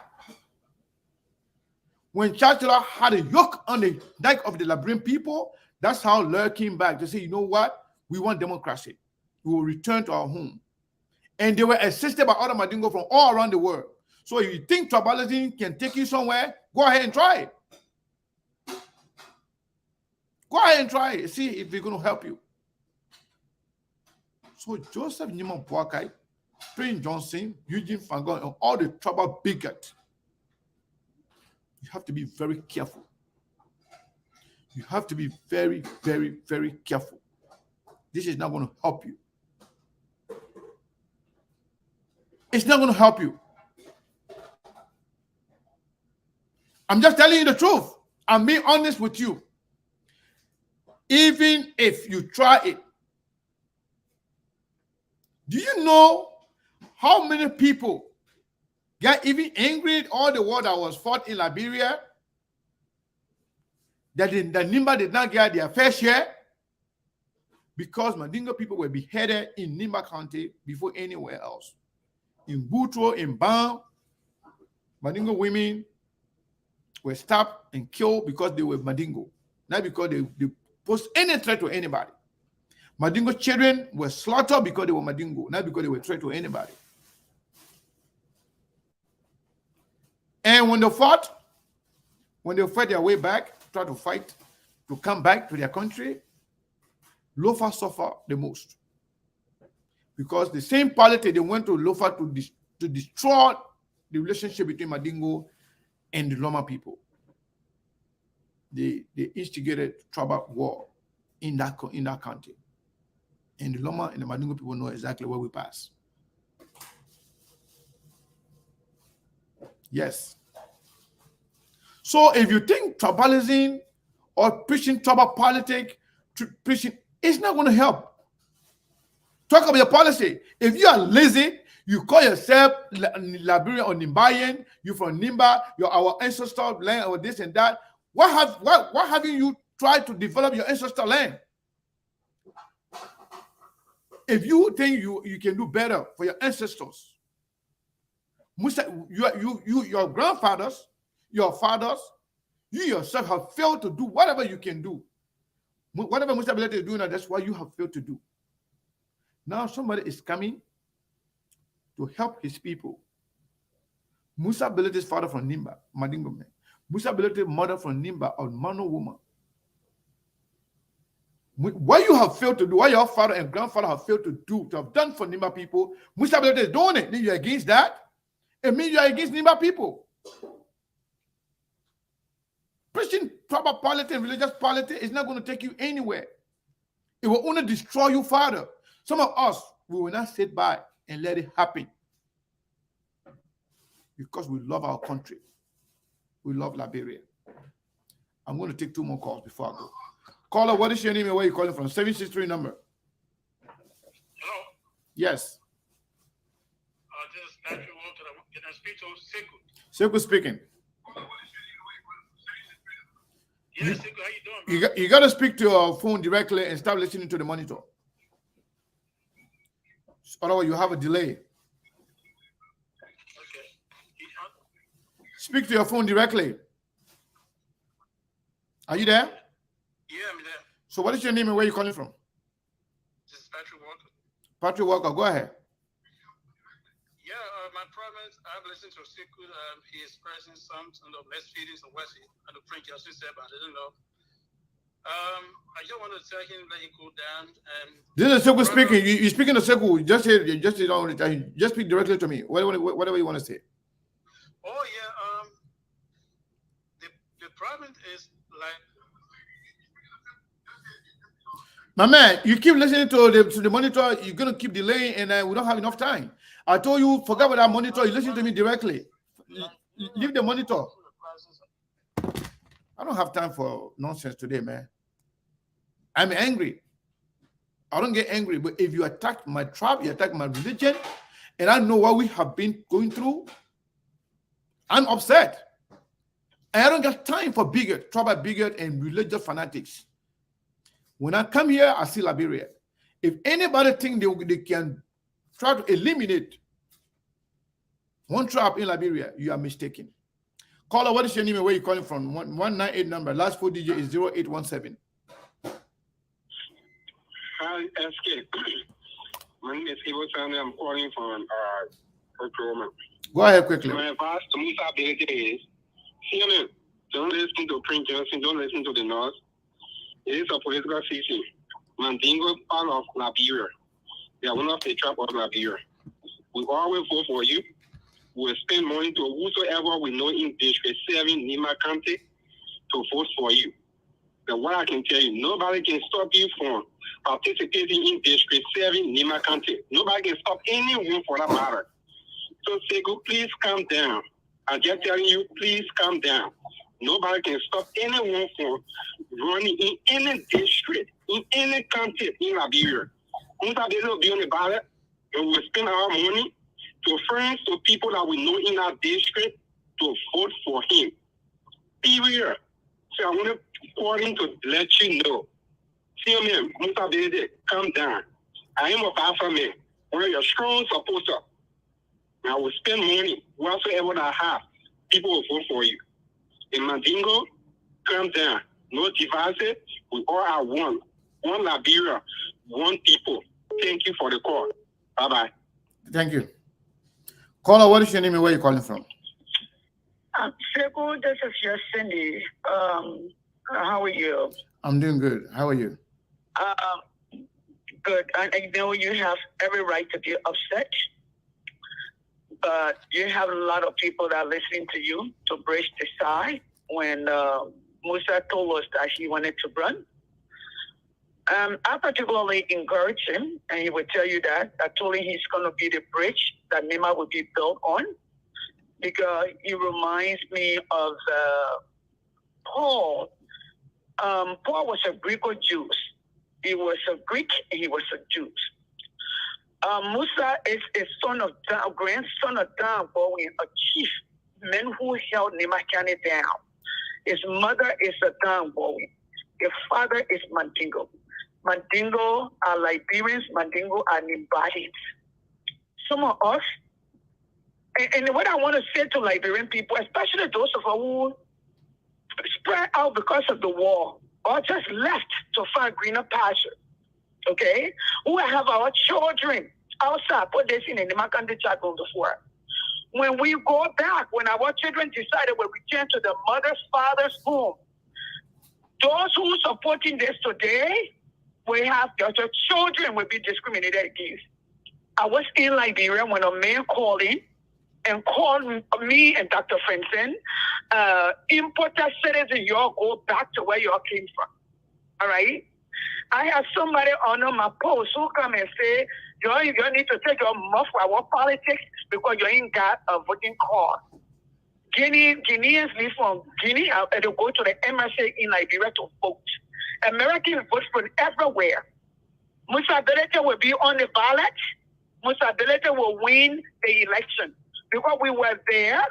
S1: When Chancellor had a yoke on the neck of the Liberian people, that's how Lur came back to say, you know what? We want democracy. We will return to our home. And they were assisted by other Mandingo from all around the world. So if you think tribalism can take you somewhere, go ahead and try it. Go ahead and try it. See if it's going to help you. So Joseph Nima Boakai, Prince Johnson, Eugene Fangon, and all the tribal bigots, you have to be very careful. You have to be very, very, very careful. This is not going to help you. It's not going to help you. I'm just telling you the truth. I'm being honest with you. Even if you try it, do you know how many people got even angry at all the war that was fought in Liberia? That the Nimba did not get their fair share because Mandingo people were beheaded in Nimba County before anywhere else. In Butro, in Bam, Mandingo women were stabbed and killed because they were Mandingo, not because they posed any threat to anybody. Mandingo children were slaughtered because they were Mandingo, not because they were a threat to anybody. And when they fought their way back, tried to fight to come back to their country, Lofa suffered the most. Because the same politics they went to Lofa to destroy the relationship between Mandingo and the Loma people. They instigated tribal war in that country. And the Loma and the Mandingo people know exactly where we pass. Yes. So if you think tribalism or preaching tribal politics, it's not going to help. Talk about your policy. If you are lazy, you call yourself Liberian or Nimbayan, you're from Nimba, you're our ancestral land or this and that. Why haven't you tried to develop your ancestral land? If you think you can do better for your ancestors, your grandfathers, your fathers, you yourself have failed to do whatever you can do. Whatever Musa Bility is doing, that's what you have failed to do. Now somebody is coming to help his people. Musa Bility's father from Nimba, Mandingo man. Musa Bility's mother from Nimba, a Mano woman. What you have failed to do, what your father and grandfather have failed to do, to have done for Nimba people, Musa Bility is doing it. Then you're against that? It means you're against Nimba people. Preaching tribal politics and religious politics is not going to take you anywhere. It will only destroy you further. Some of us, we will not sit by and let it happen. Because we love our country. We love Liberia. I'm going to take 2 more calls before I go. Caller, what is your name and where are you calling from? 763 number.
S10: Hello?
S1: Yes.
S10: This is Patrick Walker. Can I speak to Sekou?
S1: Sekou speaking.
S10: Yes, Sekou, how you doing, bro?
S1: You got to speak to your phone directly and stop listening to the monitor. Otherwise, you have a delay.
S10: Okay.
S1: Speak to your phone directly. Are you there?
S10: Yeah, I'm there.
S1: So what is your name and where are you calling from?
S10: This is Patrick Walker.
S1: Patrick Walker, go ahead.
S10: Yeah, my province, I've listened to Sekou. He is expressing some less feelings of what and the French also said, but I didn't know. I just want to tell him let him cool down. And
S1: this is Sekou speaking. You're speaking to Sekou. Just speak directly to me. Whatever you want to say.
S10: Oh yeah. The province is like.
S1: My man, you keep listening to the monitor, you're going to keep delaying, and we don't have enough time. I told you, forget about that monitor. You listen to me directly. Leave the monitor. I don't have time for nonsense today, man. I'm angry. I don't get angry, but if you attack my tribe, you attack my religion, and I know what we have been going through, I'm upset. And I don't got time for bigot, tribal bigot, and religious fanatics. When I come here, I see Liberia. If anybody think they can try to eliminate one tribe in Liberia, you are mistaken. Caller, what is your name and where you calling from? 198 number. Last 4 digit is 0817.
S8: Hi, SK. My name is Ivo Sani. I'm calling from Oklahoma.
S1: Go ahead quickly.
S8: My advice to Musa Bility is, CNN, don't listen to Prince Johnson, don't listen to the North. It is a political system. Mandingo, part of Liberia. They are one of the tribe of Liberia. We always vote for you. We will spend money to whosoever we know in District 7, Nima County, to vote for you. But what I can tell you, nobody can stop you from participating in District 7, Nima County. Nobody can stop anyone for that matter. So, Sego, please calm down. I'm just telling you, please calm down. Nobody can stop anyone from running in any district, in any county in Liberia. Musa Bility will be on the ballot, and we'll spend our money to friends, to people that we know in our district to vote for him. Period. So I want to call in to let you know. CNN, Musa Bility, calm down. I am a powerful man. One of your strong supporters. I will spend money whatsoever that I have. People will vote for you. In Mandingo, calm down. No devices. We all are one. One Liberia, one people. Thank you for the call. Bye-bye.
S1: Thank you. Caller, what is your name and where you calling from?
S11: Seko, this is your Cindy. How are you?
S1: I'm doing good. How are you?
S11: Good. I know you have every right to be upset, but you have a lot of people that are listening to you to bridge the side when Musa told us that he wanted to run. I particularly encourage him, and he would tell you that. I told him he's going to be the bridge that Nima will be built on, because he reminds me of Paul. Paul was a Greco-Jew. He was a Greek and he was a Jew. Musa is a son of Dan, grandson of Dan Bowen, a chief man who held Nima County down. His mother is a Dan Bowen. His father is Mandingo. Mandingo are Liberians. Mandingo are Nimbadians. Some of us, and what I want to say to Liberian people, especially those of us who spread out because of the war or just left to find greener pasture, okay? Who have our children outside, put this in the Nimakandi chat room before. When we go back, when our children decided we return to the mother's, father's home, those who are supporting this today, we have your children will be discriminated against. I was in Liberia when a man called in and called me and Dr. Frenson, importer citizen, y'all go back to where y'all came from. All right? I have somebody on my post who come and say, you need to take your mouth for our politics because you ain't got a voting card. Guineans live from Guinea and they go to the MSA in Liberia to vote. Americans vote from everywhere. Musa Bility will be on the ballot. Musa Bility will win the election. Because we were there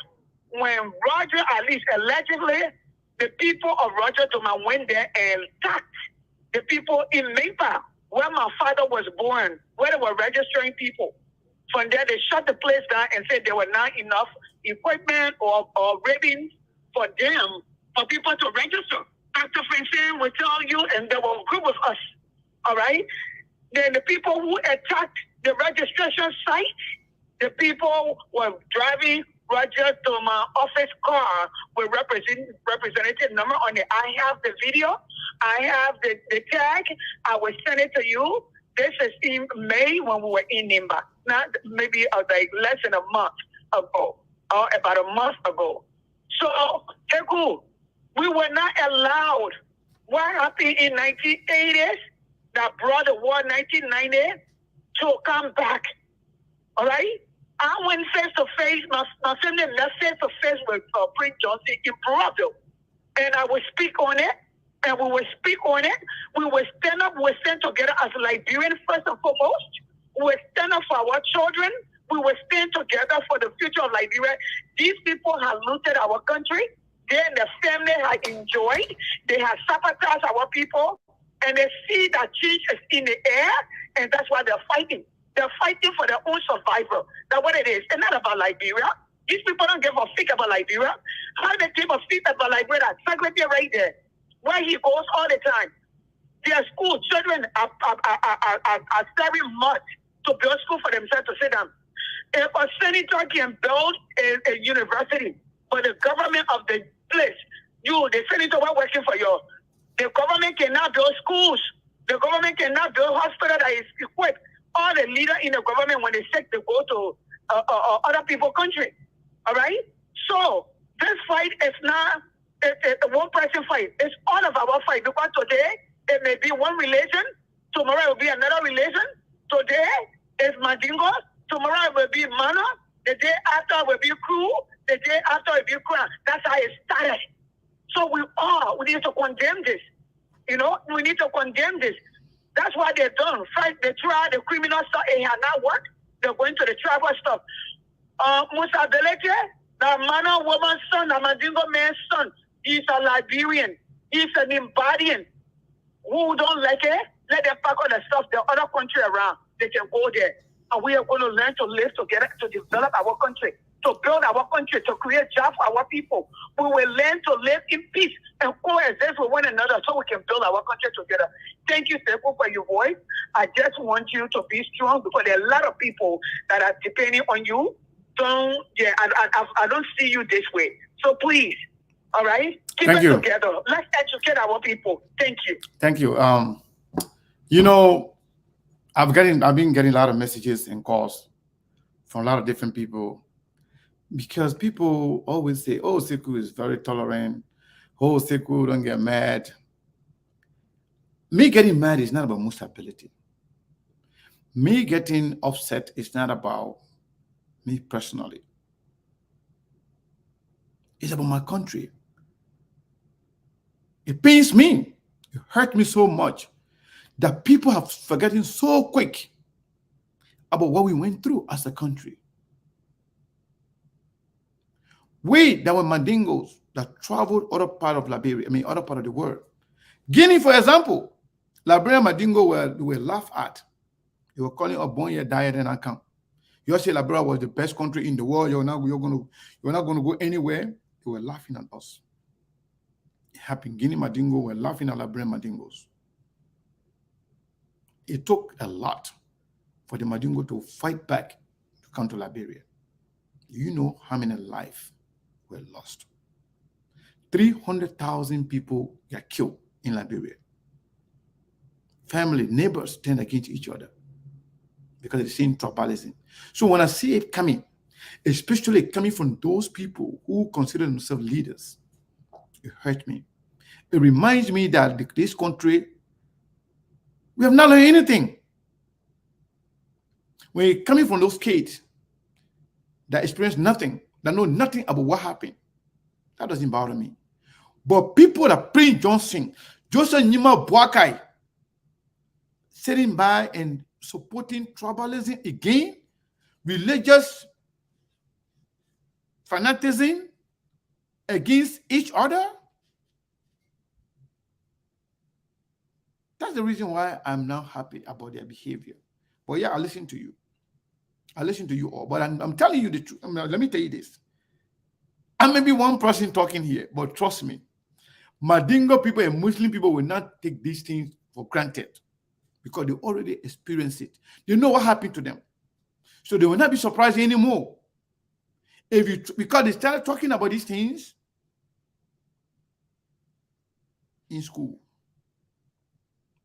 S11: when Roger, at least allegedly, the people of Roger Doma went there and attacked the people in Maple, where my father was born, where they were registering people. From there, they shut the place down and said there were not enough equipment or ribbons for them, for people to register. Dr. Francine will tell you, and they will agree with us, all right? Then the people who attacked the registration site, the people were driving Roger to my office car with representative number on it. I have the video. I have the tag. I will send it to you. This is in May when we were in Nimba. Not maybe like less than a month ago, or about a month ago. So, Teku, we were not allowed. What happened in 1980s? that brought the war 1990 to come back. All right? I went face to face, my family met face to face with Prince Johnson in Bravo. And I will speak on it. And we will speak on it. We will stand up. We will stand together as Liberians first and foremost. We will stand up for our children. We will stand together for the future of Liberia. These people have looted our country. They and their family have enjoyed. They have sabotaged our people. And they see that change is in the air. And that's why they're fighting. They're fighting for their own survival. That's what it is. It's not about Liberia. These people don't give a fuck about Liberia. How they give a fuck about Liberia? That's secretary right there, where he goes all the time. Their school children are very much to build school for themselves to sit down. If a senator can build a university for the government of the place, the senator, we're working for you. The government cannot build schools. The government cannot build hospital that is equipped. All the leaders in the government, when they sick, they go to other people's country. All right? So this fight is not a one-person fight. It's all of our fight. Because today, it may be one religion. Tomorrow, it will be another religion. Today, it's Mandingo. Tomorrow, it will be Mana. The day after, it will be Crew. The day after, it will be Crown. That's how it started. So we need to condemn this. We need to condemn this. That's why they're done. Fight, they try the criminal stuff. It has not worked. They're going to the tribal stuff. Musa Bility, the Mana woman's son, the Mandingo man's son, he's a Liberian. He's an Imbadian. Who don't like it, let them pack all the stuff, the other country around. They can go there. And we are going to learn to live together, to develop our country, to build our country, to create jobs for our people. We will learn to live in peace and coexist with one another so we can build our country together. Thank you, Sekou, for your voice. I just want you to be strong because there are a lot of people that are depending on you. I don't see you this way. So please, all right? Keep it together. Let's educate our people. Thank you.
S1: Thank you. I've been getting a lot of messages and calls from a lot of different people because people always say, oh, Sekou is very tolerant. Oh, Sekou, don't get mad. Me getting mad is not about Musa Bility. Me getting upset is not about me personally. It's about my country. It pains me. It hurt me so much that people have forgotten so quick about what we went through as a country. We that were Mandingos that traveled other part of Liberia, other part of the world. Guinea, for example, Liberian Mandingo were laughed at. They were calling up Bonya diet and account. You say Liberia was the best country in the world. You're not going to go anywhere. They were laughing at us. It happened. Guinea Mandingo were laughing at Liberian Mandingos. It took a lot for the Mandingo to fight back to come to Liberia. You know how many lives were lost? 300,000 people got killed in Liberia. Family, neighbors turned against each other because of the same tribalism. So when I see it coming, especially coming from those people who consider themselves leaders, it hurts me. It reminds me that this country, we have not learned anything. When you're coming from those kids that experience nothing, that know nothing about what happened, that doesn't bother me. But people that Prince Johnson, Joseph Nima Boakai, sitting by and supporting tribalism again, religious fanaticism against each other, that's the reason why I'm not happy about their behavior. But yeah, I listen to you. I listen to you all. But I'm telling you the truth. Let me tell you this. I may be one person talking here, but trust me, Mandingo people and Muslim people will not take these things for granted because they already experienced it. They know what happened to them. So they will not be surprised anymore. Because they started talking about these things in school.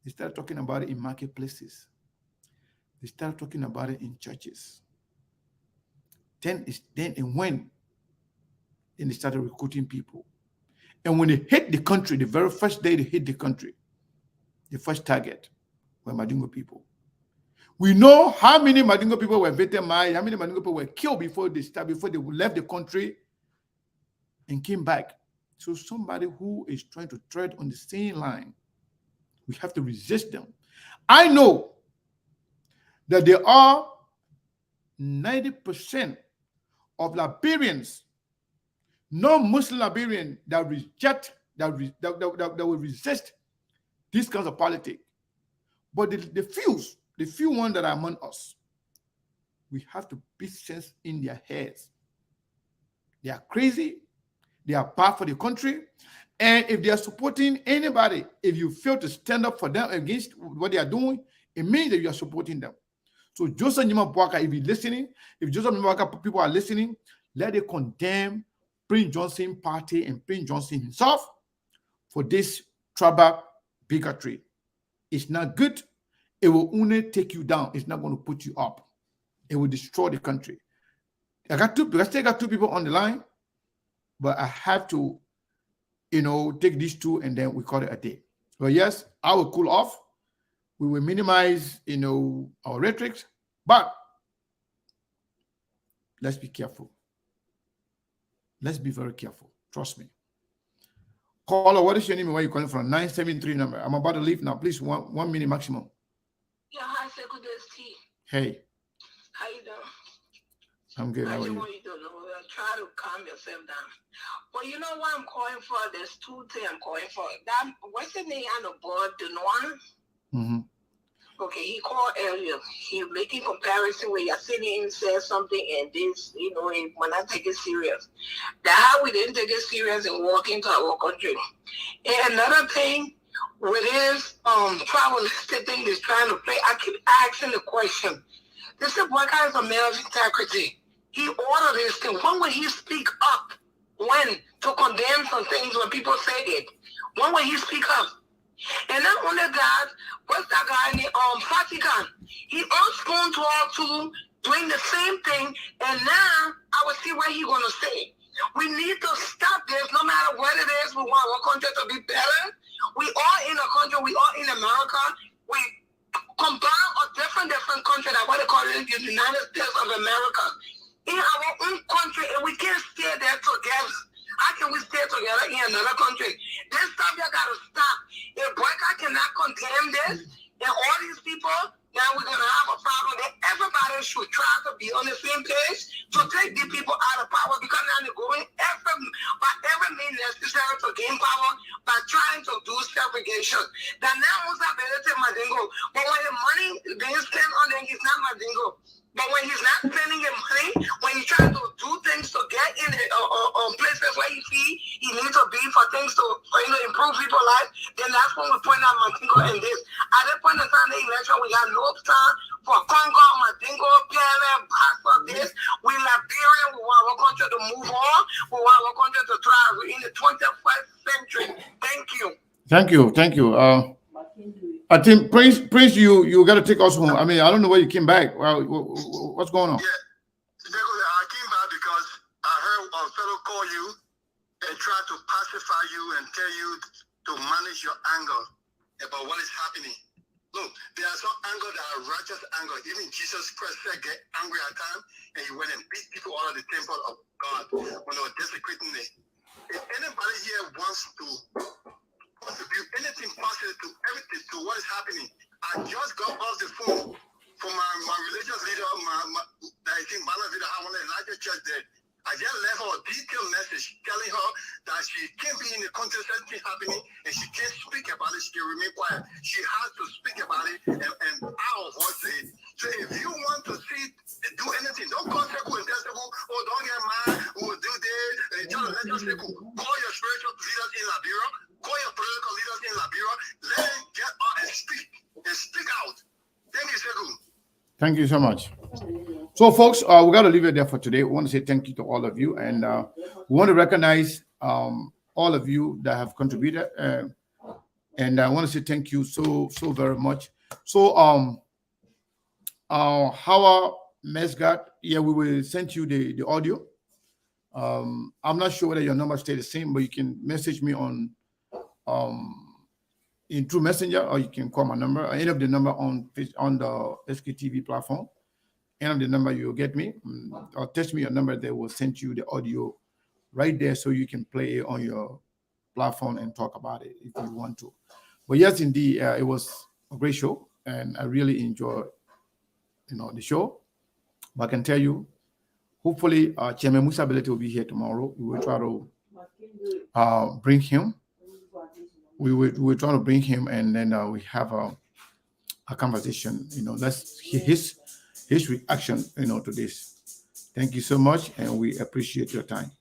S1: They started talking about it in marketplaces. They started talking about it in churches. Then they started recruiting people. And when they hit the country, the very first day they hit the country, the first target were Madingo people. We know how many Madingo people were victimized, how many Madingo people were killed before they left the country and came back. So somebody who is trying to tread on the same line, we have to resist them. I know that there are 90% of Liberians, non-Muslim Liberians, that will resist these kinds of politics. But the few ones that are among us, we have to beat sense in their heads. They are crazy. They are bad for the country. And if they are supporting anybody, if you fail to stand up for them against what they are doing, it means that you are supporting them. So Joseph Nima Boaka, if you're listening, if Joseph Nima Boaka people are listening, let them condemn Prince Johnson party and Prince Johnson himself for this tribal bigotry. It's not good. It will only take you down. It's not going to put you up. It will destroy the country. I still got two people on the line, but I have to, take these two and then we call it a day. But yes, I will cool off. We will minimize, our rhetoric, but let's be careful. Let's be very careful. Trust me. Caller, what is your name and where you calling from? 973 number. I'm about to leave now. Please, 1 minute maximum.
S12: Yeah, hi, Sekou, this T.
S1: Hey.
S12: How you doing?
S1: I'm good. How are you?
S12: You don't know. Try to calm yourself down. Well, you know what I'm calling for? There's two things I'm calling for. That what's the name on the board? Denoir?
S1: Mm-hmm.
S12: Okay, he called earlier. He making comparison where you're sitting and said something and this, when I take it serious. That how we didn't take it serious and walk into our country. And another thing with this tribalistic thing is trying to play, I keep asking the question. This is what kind of a man of integrity? He ordered this thing. When will he speak up? When? To condemn some things when people say it. When will he speak up? And not only that, what's that guy named Fatikan? He unspoon talk to doing the same thing, and now I will see what he's gonna say. We need to stop this no matter what it is. We want our country to be better. We are in a country, we are in America. We combine a different country, that what they call it, the United States of America. In our own country, and we can't stay there together. How can we stay together in another country? This stuff you gotta stop. If Boyka cannot condemn this, and all these people, now we're gonna have a problem that everybody should try to be on the same page to take these people out of power, because now they're going by every means necessary to gain power by trying to do segregation. Now Musa Bility Madingo, but when the money being spent on them, he's not Madingo. But when he's not spending your money, when he's trying to do things to get in places where he feels he needs to be for things to improve people's lives, then that's when we point out Madingo and this. At that point in time, the election, we got no time for Congo, Madingo, Pierre, Pastor, this. We Liberian, we want our country to move on. We want our country to thrive. We're in the 21st century. Thank you.
S1: Thank you. I think Prince, you got to take us home. I mean, I don't know where you came back. Well, what's going on?
S10: Yeah, I came back because I heard a fellow call you and try to pacify you and tell you to manage your anger about what is happening. Look, there are some anger that are righteous anger. Even Jesus Christ said, get angry at times, and he went and beat people out of the temple of God when they were desecrating it. If anybody here wants to contribute anything positive to everything, to what is happening, I just got off the phone from my religious leader, I think Malavida, I want to Elijah Church there. I just left her a detailed message telling her that she can't be in the country, something happening, and she can't speak about it. She can remain quiet. She has to speak about it and our voice it. So if you want to do anything, don't call Sekou and tell Sekou, oh, don't get mad, we'll do this. And tell let us Sekou. Call your spiritual leaders in Liberia, call your political leaders in Liberia, let them get out and speak out. Thank you, Sekou.
S1: Thank you so much. So, folks, we got to leave it there for today. We want to say thank you to all of you, and we want to recognize all of you that have contributed, and I want to say thank you so very much. So, Howard Mesgat, yeah, we will send you the audio. I'm not sure whether your number stay the same, but you can message me on in through Messenger, or you can call my number, or any of the number on the SKTV platform. Any of the number you'll get me, or text me your number. They will send you the audio right there, so you can play it on your platform and talk about it if you want to. But yes, indeed, it was a great show, and I really enjoyed, the show. But I can tell you, hopefully, Chairman Musa Bility will be here tomorrow. We will try to bring him. We will try to bring him, and then we have a conversation. Let's hear his reaction, to this. Thank you so much, and we appreciate your time.